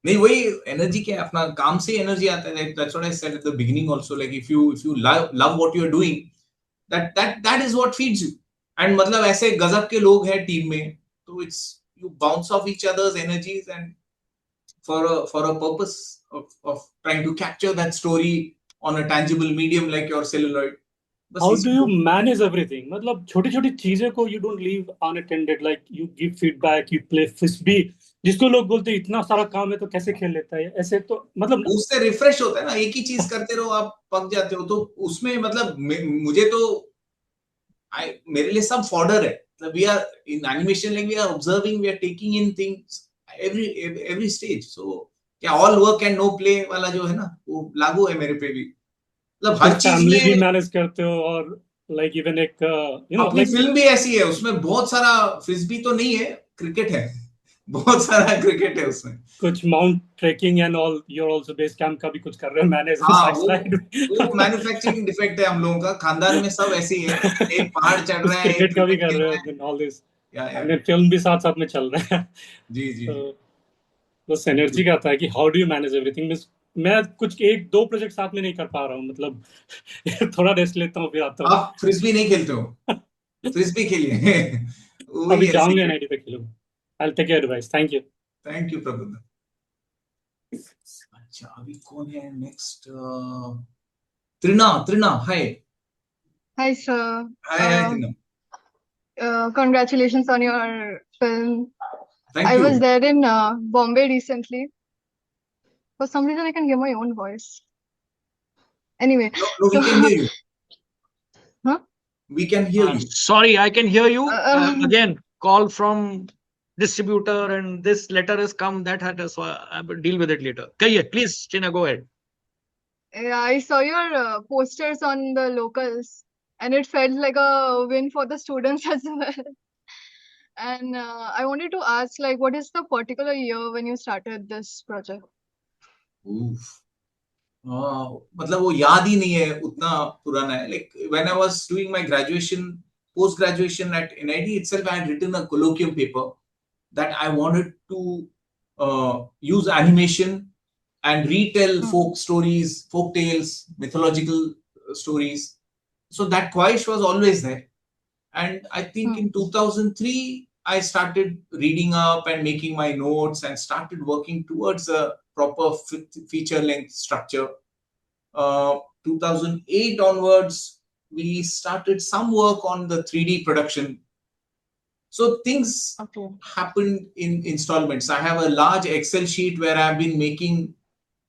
नहीं, वही energy क्या है, अपना काम से एनर्जी आता है. That's what I said at the beginning also. Like if you love what you are doing, that is what feeds you. And मतलब ऐसे गजब के लोग हैं टीम में, तो it's you bounce off each other's energies and for a purpose of trying to capture that story on a tangible medium like your celluloid. How do you manage everything? मतलब छोटी-छोटी चीजें को you don't leave unattended, like you give feedback, you play frisbee, जिसको लोग बोलते हैं इतना सारा काम है तो कैसे खेल लेता है, ऐसे तो मतलब उससे रिफ्रेश होता है ना. एक ही चीज करते रहो, आप पक जाते हो. तो उसमें मतलब मुझे तो मेरे लिए सब फॉर्डर है. We are in animation, like we are observing, we are taking in things every stage. So क्या all work and no play वाला जो है ना, वो लागू है मेरे पे भी. मतलब हर चीज में भी मैनेज करते हो, और लाइक इवन एक अपनी फिल्म भी ऐसी है, उसमें बहुत सारा फ्रिस्बी तो नहीं है, क्रिकेट है, बहुत सारा क्रिकेट है उसमें. कुछ mount trekking and all, you are also base camp का भी कुछ कर रहे हो मैनेज. वो मैन्युफैक्चरिंग डिफेक्ट है हम लोगों का, खानदान में सब ऐसे ही है. एक पहाड़ चढ़ रहा है, क्रिकेट का भी कर रहे हो and all this, and film भी साथ साथ में चल रहा है. जी. बस एनर्जी का आता है कि how do you manage everything. मैं कुछ एक दो प्रोजेक्ट साथ में नहीं कर पा रहा हूँ, मतलब थोड़ा रेस्ट लेता हूँ फिर आता हूँ. आप फ्रिस्बी नहीं खेलते हो? फ्रिस्बी खेलिए. अभी जाऊंगा एनआईटी पे खेलूंगा. I'll take your advice. Thank you. Thank you, Prabhuda. अच्छा, अभी कौन है next? Trina, hi. Hi, sir. Hi, Trina. Congratulations on your film. Thank I you. was there in Bombay recently. For some reason, I can hear my own voice. Anyway, No, we so can hear you. huh? We can hear you. Sorry, I can hear you. Uh, Call from distributor and this letter has come, that had so I will deal with it later. Okay, please, China, go ahead. yeah, I saw your posters on the locals, and it felt like a win for the students as well. And I wanted to ask, like, what is the particular year when you started this project? Oof. मतलब वो याद ही नहीं है, उतना पुराना है. Like when I was doing my graduation, post graduation at NIT itself, I had written a colloquium paper that I wanted to use animation and retell folk stories, folk tales, mythological stories. So that Khwahish was always there. And I think in 2003, I started reading up and making my notes and started working towards a proper feature length structure. 2008 onwards, we started some work on the 3D production. So things happened in installments. I have a large Excel sheet where I've been making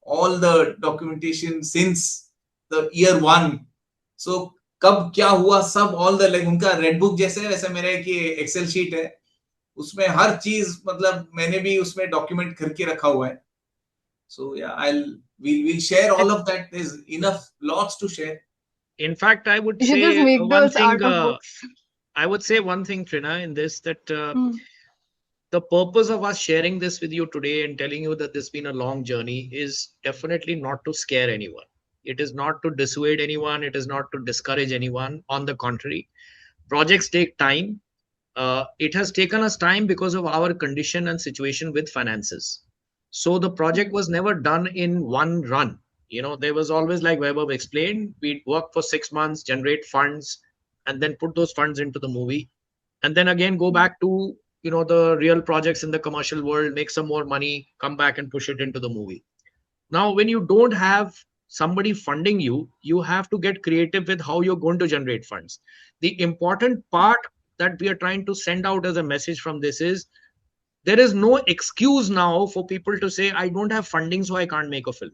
all the documentation since the year one. So कब क्या हुआ सब all the like उनका red book जैसे है वैसे मेरा एक एक्सेल शीट है, उसमें हर चीज मतलब मैंने भी उसमें डॉक्यूमेंट करके रखा हुआ है. So yeah, we'll share all of that. There's enough, lots to share. In fact, I would You should just say make one those thing. art of books. I would say one thing, Trina, in this that the purpose of us sharing this with you today and telling you that this has been a long journey is definitely not to scare anyone. It is not to dissuade anyone. It is not to discourage anyone. On the contrary, projects take time. It has taken us time because of our condition and situation with finances. So the project was never done in one run. You know, there was always, like Vaibhav explained, we'd work for 6 months, generate funds, and then put those funds into the movie. And then again, go back to, you know, the real projects in the commercial world, make some more money, come back and push it into the movie. Now, when you don't have somebody funding you, you have to get creative with how you're going to generate funds. The important part that we are trying to send out as a message from this is there is no excuse now for people to say, I don't have funding, so I can't make a film.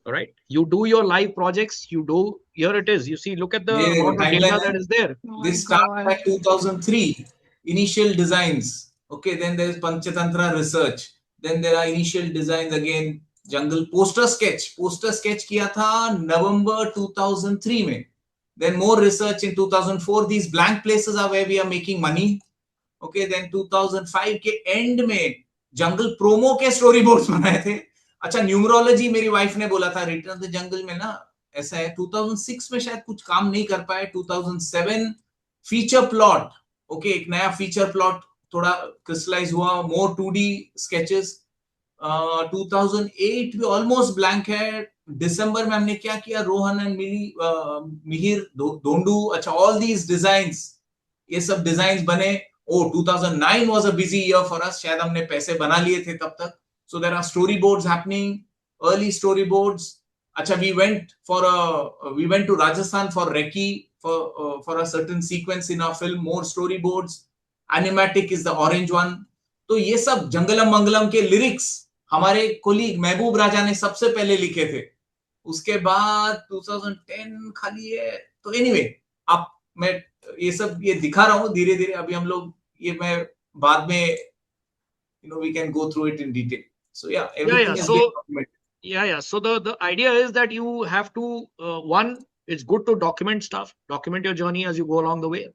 All right. You do your live projects, you do, here it is. You see, look at the amount of data that is there. This started at 2003. Initial designs. Okay, then there is Panchatantra research. Then there are initial designs again. Jungle poster sketch. Poster sketch kiya tha November 2003 mein. Then more research in 2004. These blank places are where we are making money. Okay, then 2005 के end में जंगल promo के story boards बनाए थे. अच्छा, numerology मेरी wife ने बोला था रिटर्न ऑफ द जंगल में ना ऐसा है. 2006 में शायद कुछ काम नहीं कर पाए. 2007 फीचर प्लॉट. ओके, एक नया फीचर प्लॉट थोड़ा क्रिस्टलाइज हुआ. मोर 2D स्केचेस. 2008 भी ऑलमोस्ट ब्लैंक है. दिसंबर में हमने क्या किया, रोहन एंड मिहिर दोंडू. अच्छा, ऑल दीज डिजाइन्स, ये सब डिजाइन्स बने. 2009 was a busy year for us. शायद हमने पैसे बना लिए थे तब तक. So there are storyboards happening, early storyboards. अच्छा, we went to Rajasthan for recce for a certain sequence in our film. More storyboards. Animatic is the orange one. तो ये सब जंगलम मंगलम के लिरिक्स हमारे कोलीग महबूब राजा ने सबसे पहले लिखे थे. उसके बाद 2010 खाली है. तो anyway, आप मैं ये सब ये दिखा रहा हूँ धीरे धीरे. अभी हम लोग ये मैं बाद में we can go through it in detail. So yeah, everything is being documented. So the idea is that you have to one, it's good to document stuff, document your journey as you go along the way.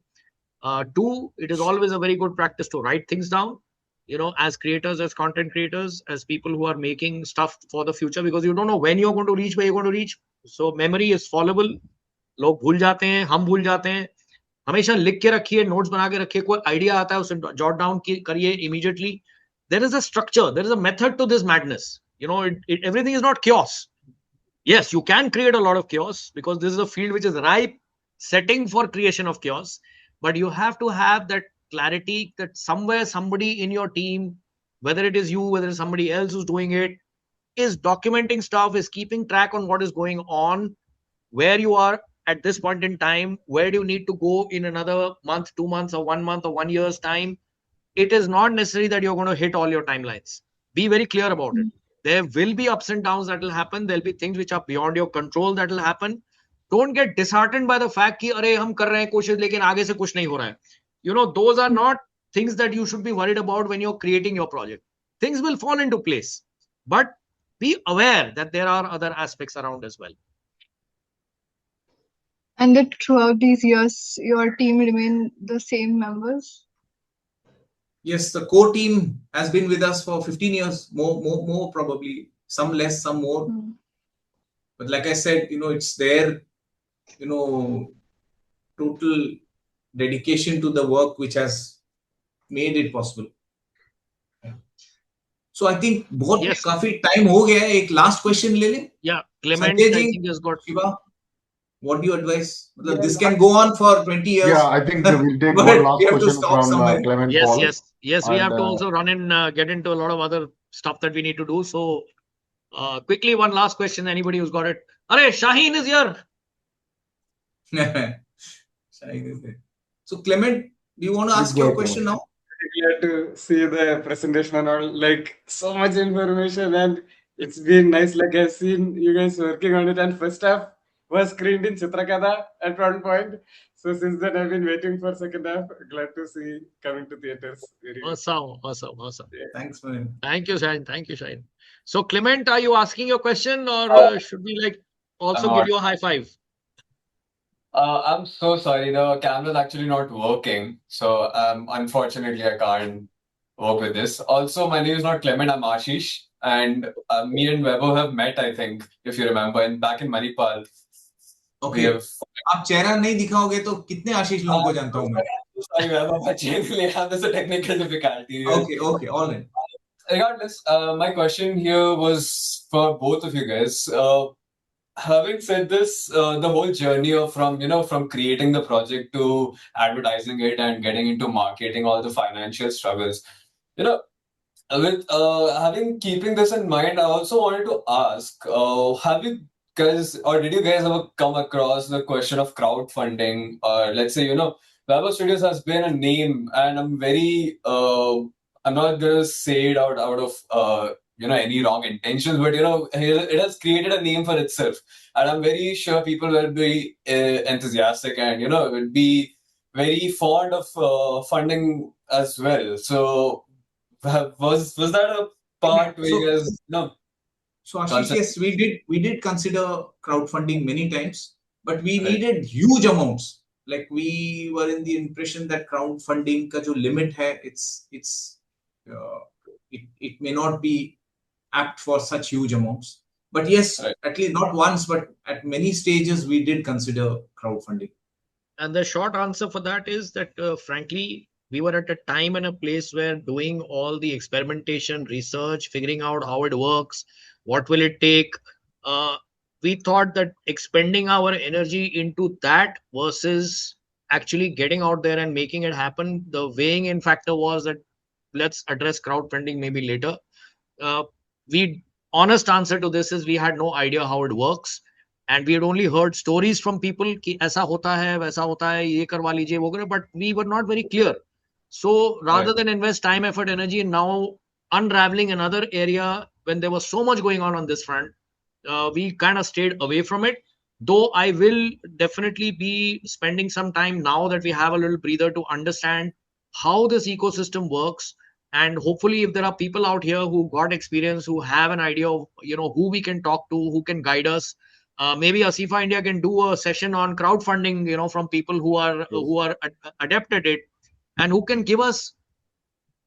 Two, it is always a very good practice to write things down, you know, as creators, as content creators, as people who are making stuff for the future, because you don't know when you're going to reach, where you're going to reach. So memory is fallible. लोग भूल जाते हैं, हम भूल जाते हैं. हमेशा लिख के रखिए, नोट्स बना के रखिए. कोई आइडिया आता है उसे जॉट डाउन करिए immediately. There is a structure, there is a method to this madness. You know, everything is not chaos. Yes, you can create a lot of chaos because this is a field which is ripe setting for creation of chaos. But you have to have that clarity that somewhere somebody in your team, whether it is you, whether it's somebody else who's doing it, is documenting stuff, is keeping track on what is going on, where you are at this point in time, where do you need to go in another month, 2 months, or 1 month, or 1 year's time. It is not necessary that you're going to hit all your timelines. Be very clear about it. There will be ups and downs that will happen. There'll be things which are beyond your control that will happen. Don't get disheartened by the fact कि अरे हम कर रहे हैं कोशिश लेकिन आगे से कुछ नहीं हो रहा है. You know, those are not things that you should be worried about when you're creating your project. Things will fall into place, but be aware that there are other aspects around as well. And that throughout these years, your team remain the same members? Yes, the core team has been with us for 15 years, more probably, some less, some more. But like I said, you know, it's their, you know, total dedication to the work which has made it possible. So I think बहुत काफी time हो गया है. एक last question ले लें. Yeah, Clement, Sanjay I ji, think has got. Shiva, what do you advise? This can go on for 20 years. Yeah, I think we'll take but one last we have to question stop from somewhere. Clement Yes, Paul. yes. We have And, to also run and get into a lot of other stuff that we need to do. So quickly, one last question. Anybody who's got it? Arey, Shaheen is here. Shaheen is here. So Clement, do you want to Please ask go your ahead, question Clement. now? Glad to see the presentation and all, like so much information, and it's been nice. Like I've seen you guys working on it, and first half was screened in Chitrakada at one point. So since then, I've been waiting for second half. Glad to see coming to theaters. Very good. Awesome. Yeah. Thanks, man. Thank you, Shaheen. So Clement, are you asking your question or should we like also give you a high five? I'm so sorry. The camera's actually not working. So unfortunately, I can't work with this. Also, my name is not Clement, I'm Ashish. And me and Vaibhav have met, I think, if you remember, back in Manipal. Okay. आप चेहरा नहीं दिखाओगे तो कितने आशीष लोगों को जानता हूँ मैं. Sorry, Vaibhav, I genuinely have this a technical difficulty. Okay, all right. Regardless, my question here was for both of you guys. Having said this, the whole journey of from creating the project to advertising it and getting into marketing, all the financial struggles, with keeping this in mind, I also wanted to ask, have you guys or did you guys ever come across the question of crowdfunding? Or let's say, Vaibhav Studios has been a name, and I'm very, I'm not gonna say it out of any wrong intentions, but it has created a name for itself, and I'm very sure people will be enthusiastic and will be very fond of funding as well. So was that a part where you guys So Ashish, yes, we did consider crowdfunding many times, but we needed huge amounts. Like we were in the impression that crowdfunding का जो limit है, it may not be apt for such huge amounts. But yes, at least not once, but at many stages we did consider crowdfunding. And the short answer for that is that, frankly, we were at a time and a place where doing all the experimentation, research, figuring out how it works, what will it take, we thought that expending our energy into that versus actually getting out there and making it happen, the weighing in factor was that let's address crowdfunding maybe later. Honest answer to this is we had no idea how it works, and we had only heard stories from people कि ऐसा होता है, वैसा होता है, ये करवा लीजिए, वो करें, but we were not very clear. So rather than invest time, effort, energy in now unraveling another area when there was so much going on this front, we kind of stayed away from it. Though I will definitely be spending some time now that we have a little breather to understand how this ecosystem works. And hopefully, if there are people out here who got experience, who have an idea of who we can talk to, who can guide us, maybe Asifa India can do a session on crowdfunding, from people who are adept at it and who can give us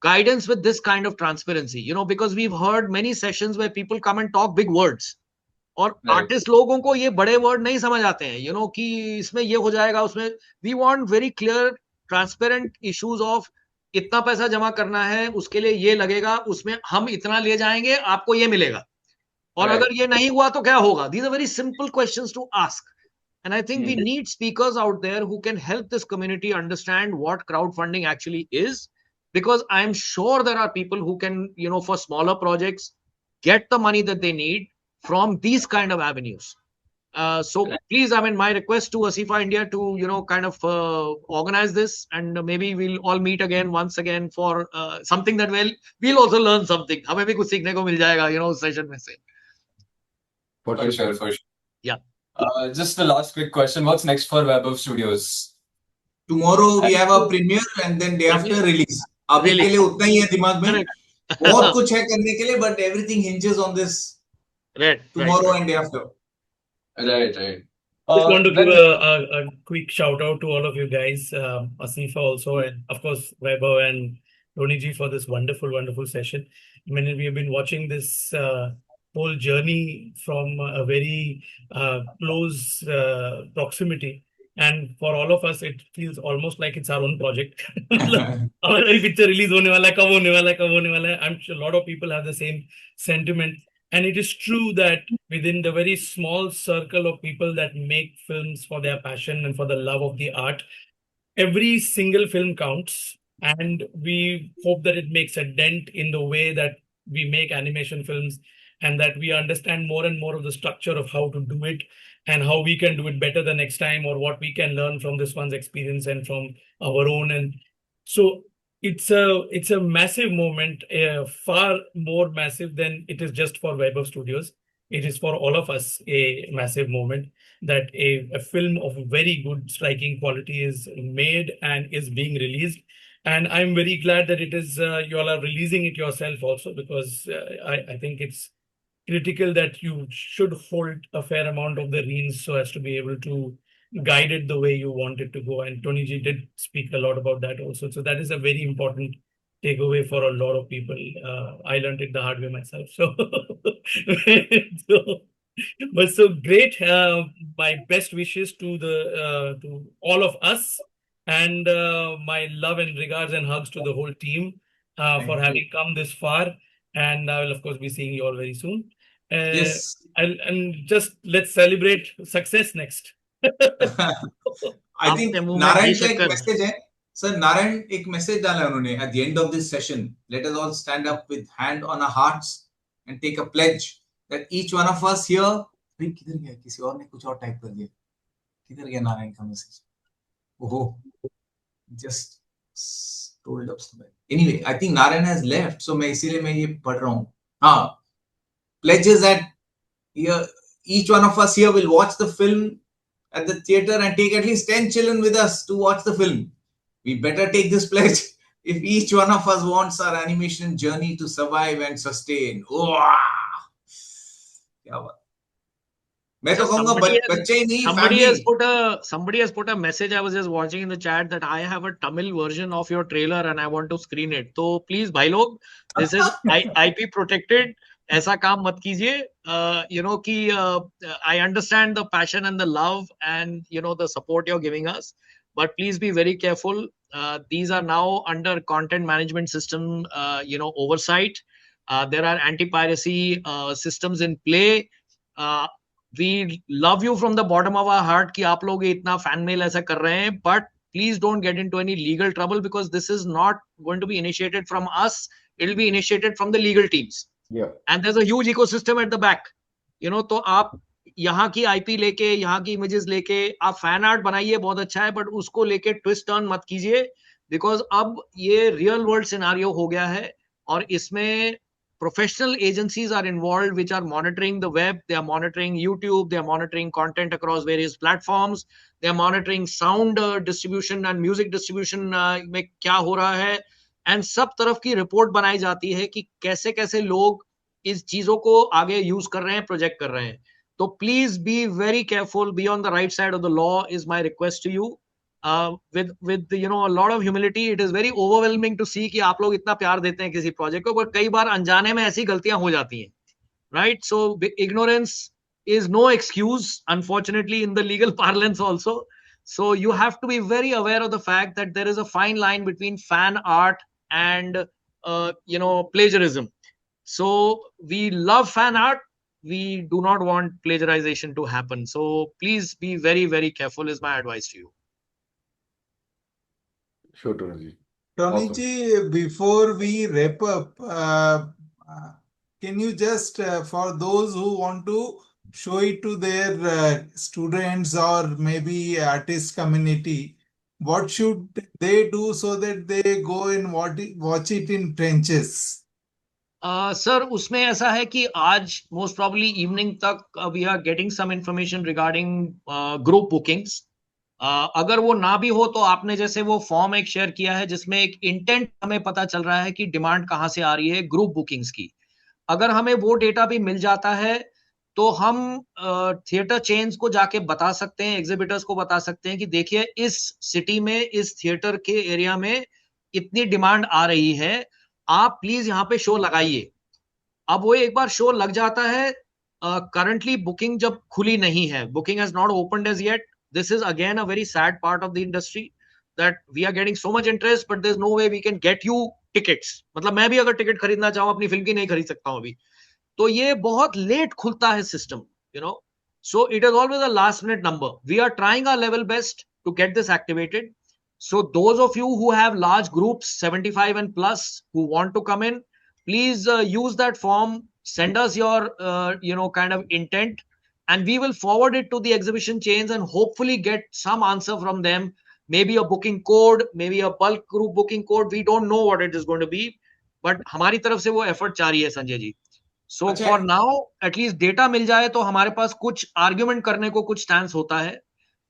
guidance with this kind of transparency. Because we've heard many sessions where people come and talk big words, और artist लोगों को ये बड़े word नहीं समझ आते हैं, कि इसमें ये हो जाएगा, उसमें. We want very clear, transparent issues of इतना पैसा जमा करना है, उसके लिए ये लगेगा, उसमें हम इतना ले जाएंगे, आपको ये मिलेगा, और अगर ये नहीं हुआ तो क्या होगा. These are very simple questions to ask, and I think we need speakers out there who can help this community understand what crowdfunding actually is, because I'm sure there are people who can, for smaller projects, get the money that they need from these kind of avenues. So please, I mean, my request to Asifa India to, you know, kind of organize this, and maybe we'll all meet again once again for something that we'll also learn something. हमें भी कुछ सीखने को मिल जाएगा, you know, उस session में से. For sure, for sure. Yeah. Just the last quick question. What's next for Vaibhav Studios? Tomorrow we have a premiere and then day after release. अभी के लिए उतना ही है दिमाग में. बहुत कुछ है करने के लिए, but everything hinges on this. Right. Tomorrow and day after. Right. Just want to give a quick shout out to all of you guys, Asifa also, and of course Vaibhav and Tony ji for this wonderful session. I mean, we have been watching this whole journey from a very close proximity, and for all of us, it feels almost like it's our own project. Our picture release होने वाला है, कब होने वाला है. I'm sure a lot of people have the same sentiment. And it is true that within the very small circle of people that make films for their passion and for the love of the art, every single film counts. And we hope that it makes a dent in the way that we make animation films, and that we understand more and more of the structure of how to do it and how we can do it better the next time, or what we can learn from this one's experience and from our own. And so it's a massive moment, far more massive than it is just for Vaibhav Studios. It is for all of us a massive moment that a film of very good striking quality is made and is being released. And I'm very glad that it is you all are releasing it yourself also, because I think it's critical that you should hold a fair amount of the reins so as to be able to guide it the way you want it to go. And Tony ji did speak a lot about that also. So that is a very important takeaway for a lot of people. I learned it the hard way myself. So, so great. My best wishes to to all of us, and my love and regards and hugs to the whole team for having come this far. And I will of course be seeing you all very soon. Yes. And just let's celebrate success next. I think Narayan का एक message है. Sir, Narayan एक message डाला है उन्होंने at the end of this session. Let us all stand up with hand on our hearts and take a pledge that each one of us here. भाई किधर गया? किसी और ने कुछ और टाइप कर दिया. किधर गया नारायण का message? Oh, just scrolled up somewhere. Anyway, I think Narayan has left, so मैं इसीलिए मैं ये पढ़ रहा हूँ. हाँ, pledges that here each one of us here will watch the film at the theater and take at least 10 children with us to watch the film. We better take this pledge if each one of us wants our animation journey to survive and sustain. Somebody has put a message. I was just watching in the chat that I have a Tamil version of your trailer and I want to screen it. So please, bhai log, this is IP protected. ऐसा काम मत कीजिए. You know कि I understand the passion and the love and you know the support you're giving us, but please be very careful. These are now under content management system you know oversight. There are anti-piracy systems in play. We love you from the bottom of our heart कि आप लोग इतना fan mail ऐसा कर रहे हैं, but please don't get into any legal trouble because this is not going to be initiated from us. It will be initiated from the legal teams. Yeah. And there's a huge ecosystem at the back. You know, तो आप यहाँ की IP लेके, यहाँ की images लेके, आप fan art बनाइए बहुत अच्छा है, but उसको लेके twist turn मत कीजिए, because अब ये real world scenario हो गया है और इसमें professional agencies are involved which are monitoring the web, they are monitoring YouTube, they are monitoring content across various platforms, they are monitoring sound distribution and music distribution में क्या हो रहा है. एंड सब तरफ की रिपोर्ट बनाई जाती है कि कैसे कैसे लोग इस चीजों को आगे यूज कर रहे हैं, प्रोजेक्ट कर रहे हैं. तो please be very careful, be on the right side of the law is my request to you. With you know a lot of humility. It is very overwhelming to see कि आप लोग इतना प्यार देते हैं किसी प्रोजेक्ट को, पर कई बार अनजाने में ऐसी गलतियां हो जाती हैं, right? So ignorance is no excuse, unfortunately, in the legal parlance also. So you have to be very aware of the fact that there is a fine line between fan art and you know plagiarism. So we love fan art, we do not want plagiarization to happen. So please be very, very careful is my advice to you. Sure, Tony. Tony ji, before we wrap up, can you just for those who want to show it to their students or maybe artist community, what should they do so that they go and watch it in trenches? Sir उसमें ऐसा है कि आज most probably evening तक we are getting some information regarding group bookings. अगर वो ना भी हो तो आपने जैसे वो फॉर्म एक शेयर किया है जिसमें एक इंटेंट हमें पता चल रहा है कि डिमांड कहाँ से आ रही है ग्रुप बुकिंग्स की। अगर हमें वो डेटा भी मिल जाता है तो हम थिएटर चेन्स को जाके बता सकते हैं, एग्जिबिटर्स को बता सकते हैं कि देखिए इस सिटी में इस थिएटर के एरिया में इतनी डिमांड आ रही है, आप प्लीज यहाँ पे शो लगाइए। अब वो एक बार शो लग जाता है, करंटली बुकिंग जब खुली नहीं है, booking has not opened as yet, this is again a very sad part of the industry that we are getting so much interest but there is no way we can get you tickets. मतलब मैं भी अगर ticket खरीदना चाहूँ अपनी film की नहीं खरीद सकता हूँ अभी, तो ये बहुत लेट खुलता है system, you know, so it is always a last minute number. We are trying our level best to get this activated, so those of you who have large groups 75 and plus who want to come in, please use that form, send us your kind of intent, and we will forward it to the exhibition chains and hopefully get some answer from them, maybe a booking code, maybe a bulk group booking code, we don't know what it is going to be, but हमारी तरफ से वो effort जारी है Sanjay ji. So for now at least data मिल जाए तो हमारे पास कुछ argument करने को कुछ stance होता है।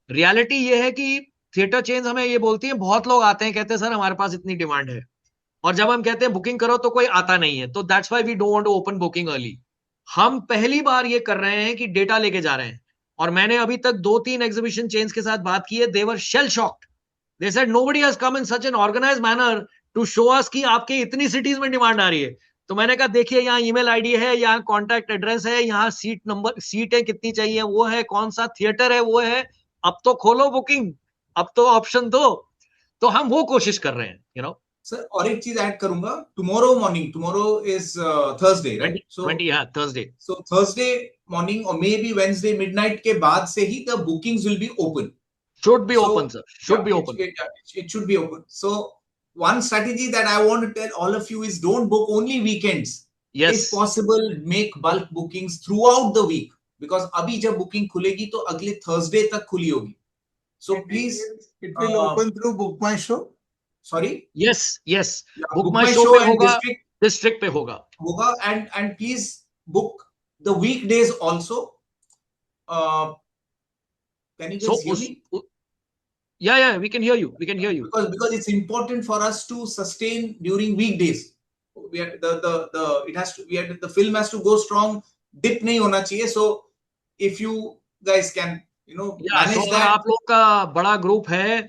रियलिटी ये है कि थिएटर चेन्स हमें ये बोलती है, बहुत लोग आते हैं कहते हैं सर हमारे पास इतनी डिमांड है, और जब हम कहते हैं बुकिंग करो तो कोई आता नहीं है, तो that's why we don't want to open booking early. हम पहली बार ये कर रहे हैं कि डेटा लेके जा रहे हैं, और मैंने अभी तक 2-3 एग्जीबिशन चेन्स के साथ बात की है, they were shell shocked, they said nobody has come in such an organised manner to show us कि आपके इतनी सिटीज में डिमांड आ रही है। तो मैंने कहा देखिए यहाँ ईमेल आईडी है, यहाँ कॉन्टैक्ट एड्रेस है, यहाँ सीट नंबर, सीटें कितनी चाहिए वो है, कौन सा थिएटर है वो है, अब तो खोलो बुकिंग, अब तो ऑप्शन दो। तो हम वो कोशिश कर रहे हैं, यू नो। सर और एक चीज ऐड करूंगा, tomorrow morning, tomorrow is Thursday right, so Thursday, so Thursday morning और मे बी वेडनेसडे मिडनाइट के बाद से ही the bookings will be open, should be open sir, should be open, it should be open. So one strategy that I want to tell all of you is don't book only weekends. Yes. If possible make bulk bookings throughout the week, because अभी जब booking खुलेगी तो अगले Thursday तक खुली होगी, so please it will open through Book My Show. Sorry, yes book my show पे होगा, district पे होगा, and please book the weekdays also. Can you guys hear me? Yeah, we can hear you, because it's important for us to sustain during weekdays. We are the film has to go strong, dip nahi hona chahiye, so if you guys can manage so that. आप लोग का बड़ा group है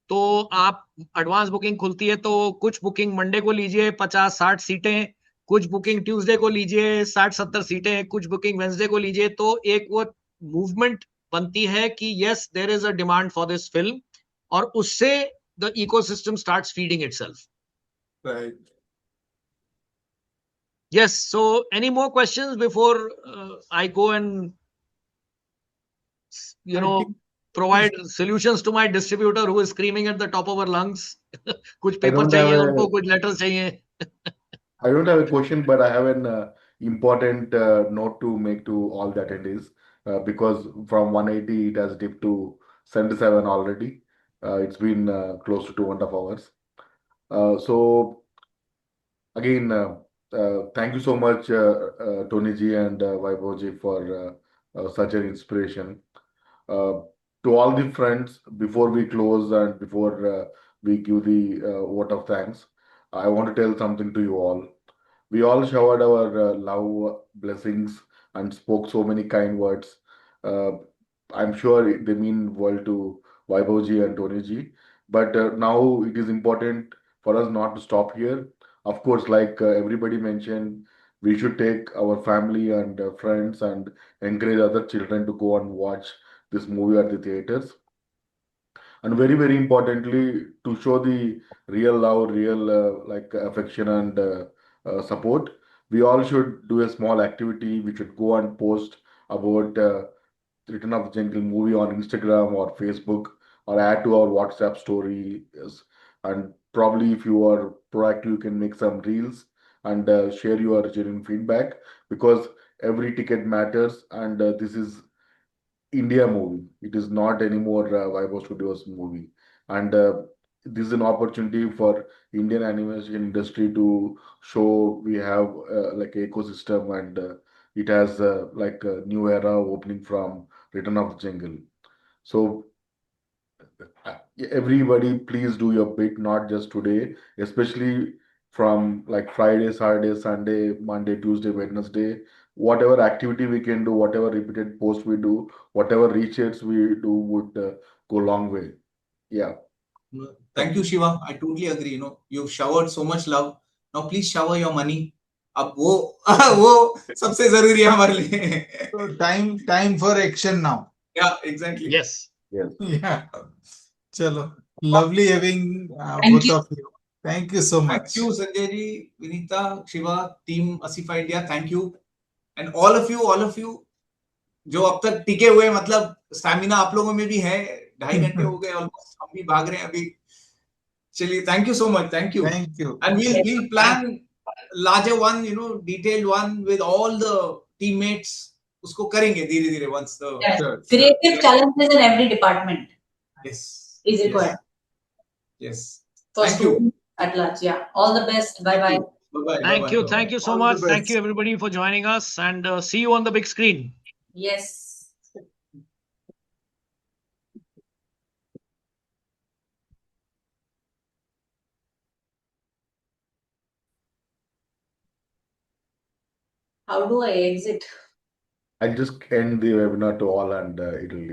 तो आप advance booking खुलती है तो कुछ बुकिंग मंडे को लीजिए 50-60 सीटें, कुछ बुकिंग ट्यूसडे को लीजिए 60-70 सीटें, कुछ बुकिंग वेंसडे को लीजिए, तो एक वो मूवमेंट बनती है कि yes there is a demand for this film, और उससे the ecosystem starts feeding itself. Right. Yes, so any more questions before I go and provide solutions to my distributor who is screaming at the top of her lungs? कुछ paper चाहिए उनको, कुछ letters चाहिए। I don't have a question, but I have an important note to make to all the attendees, because from 180 it has dipped to 77 already. It's been close to 2.5 hours. So again, thank you so much, Tony ji and Vaibhav ji, for such an inspiration. To all the friends, before we close and before we give the vote of thanks, I want to tell something to you all. We all showered our love, blessings, and spoke so many kind words. Uh, I'm sure they mean well to Vaibhav ji and Tony ji. But now it is important for us not to stop here. Of course, like everybody mentioned, we should take our family and friends and encourage other children to go and watch this movie at the theaters. And very, very importantly, to show the real love, real affection and support, we all should do a small activity. We should go and post about Return of the Jungle movie on Instagram or Facebook, or add to our WhatsApp story. Yes. And probably if you are proactive, you can make some reels and share your genuine feedback, because every ticket matters, and this is India movie. It is not anymore Vaibhav Studios movie, and this is an opportunity for Indian animation industry to show we have like ecosystem, and it has like a new era opening from Return of the Jungle. So everybody, please do your bit, not just today, especially from like Friday, Saturday, Sunday, Monday, Tuesday, Wednesday, whatever activity we can do, whatever repeated post we do, whatever research we do would go long way. Yeah. Thank you, Shiva. I totally agree. You know, you've showered so much love. Now please shower your money. अब वो वो सबसे जरूरी है हमारे लिए. So time for action now. Yeah, exactly. Yes. Yes. Yeah. Chalo. Lovely having Thank both you. of you. Thank you so much. Thank you, Sanjay ji, Vinita, Shiva, team Asifa India. Thank you, and all of you, जो अब तक टिके हुए, मतलब stamina आप लोगों में भी है. 2.5 घंटे हो गए ऑलमोस्ट, हम भी भाग रहे हैं अभी. चलिए, thank you so much. Thank you. Thank you. And we'll plan larger one, you know, detailed one with all the teammates. उसको करेंगे धीरे-धीरे once the Yes. Creative challenges in every department yes is required. Yes. For Thank you. students at large. Yeah. All the best. Bye bye. Bye-bye. Thank you. Thank you so All the much. Thank best. you, everybody, for joining us, and see you on the big screen. Yes. How do I exit? I'll just end the webinar to all, and it'll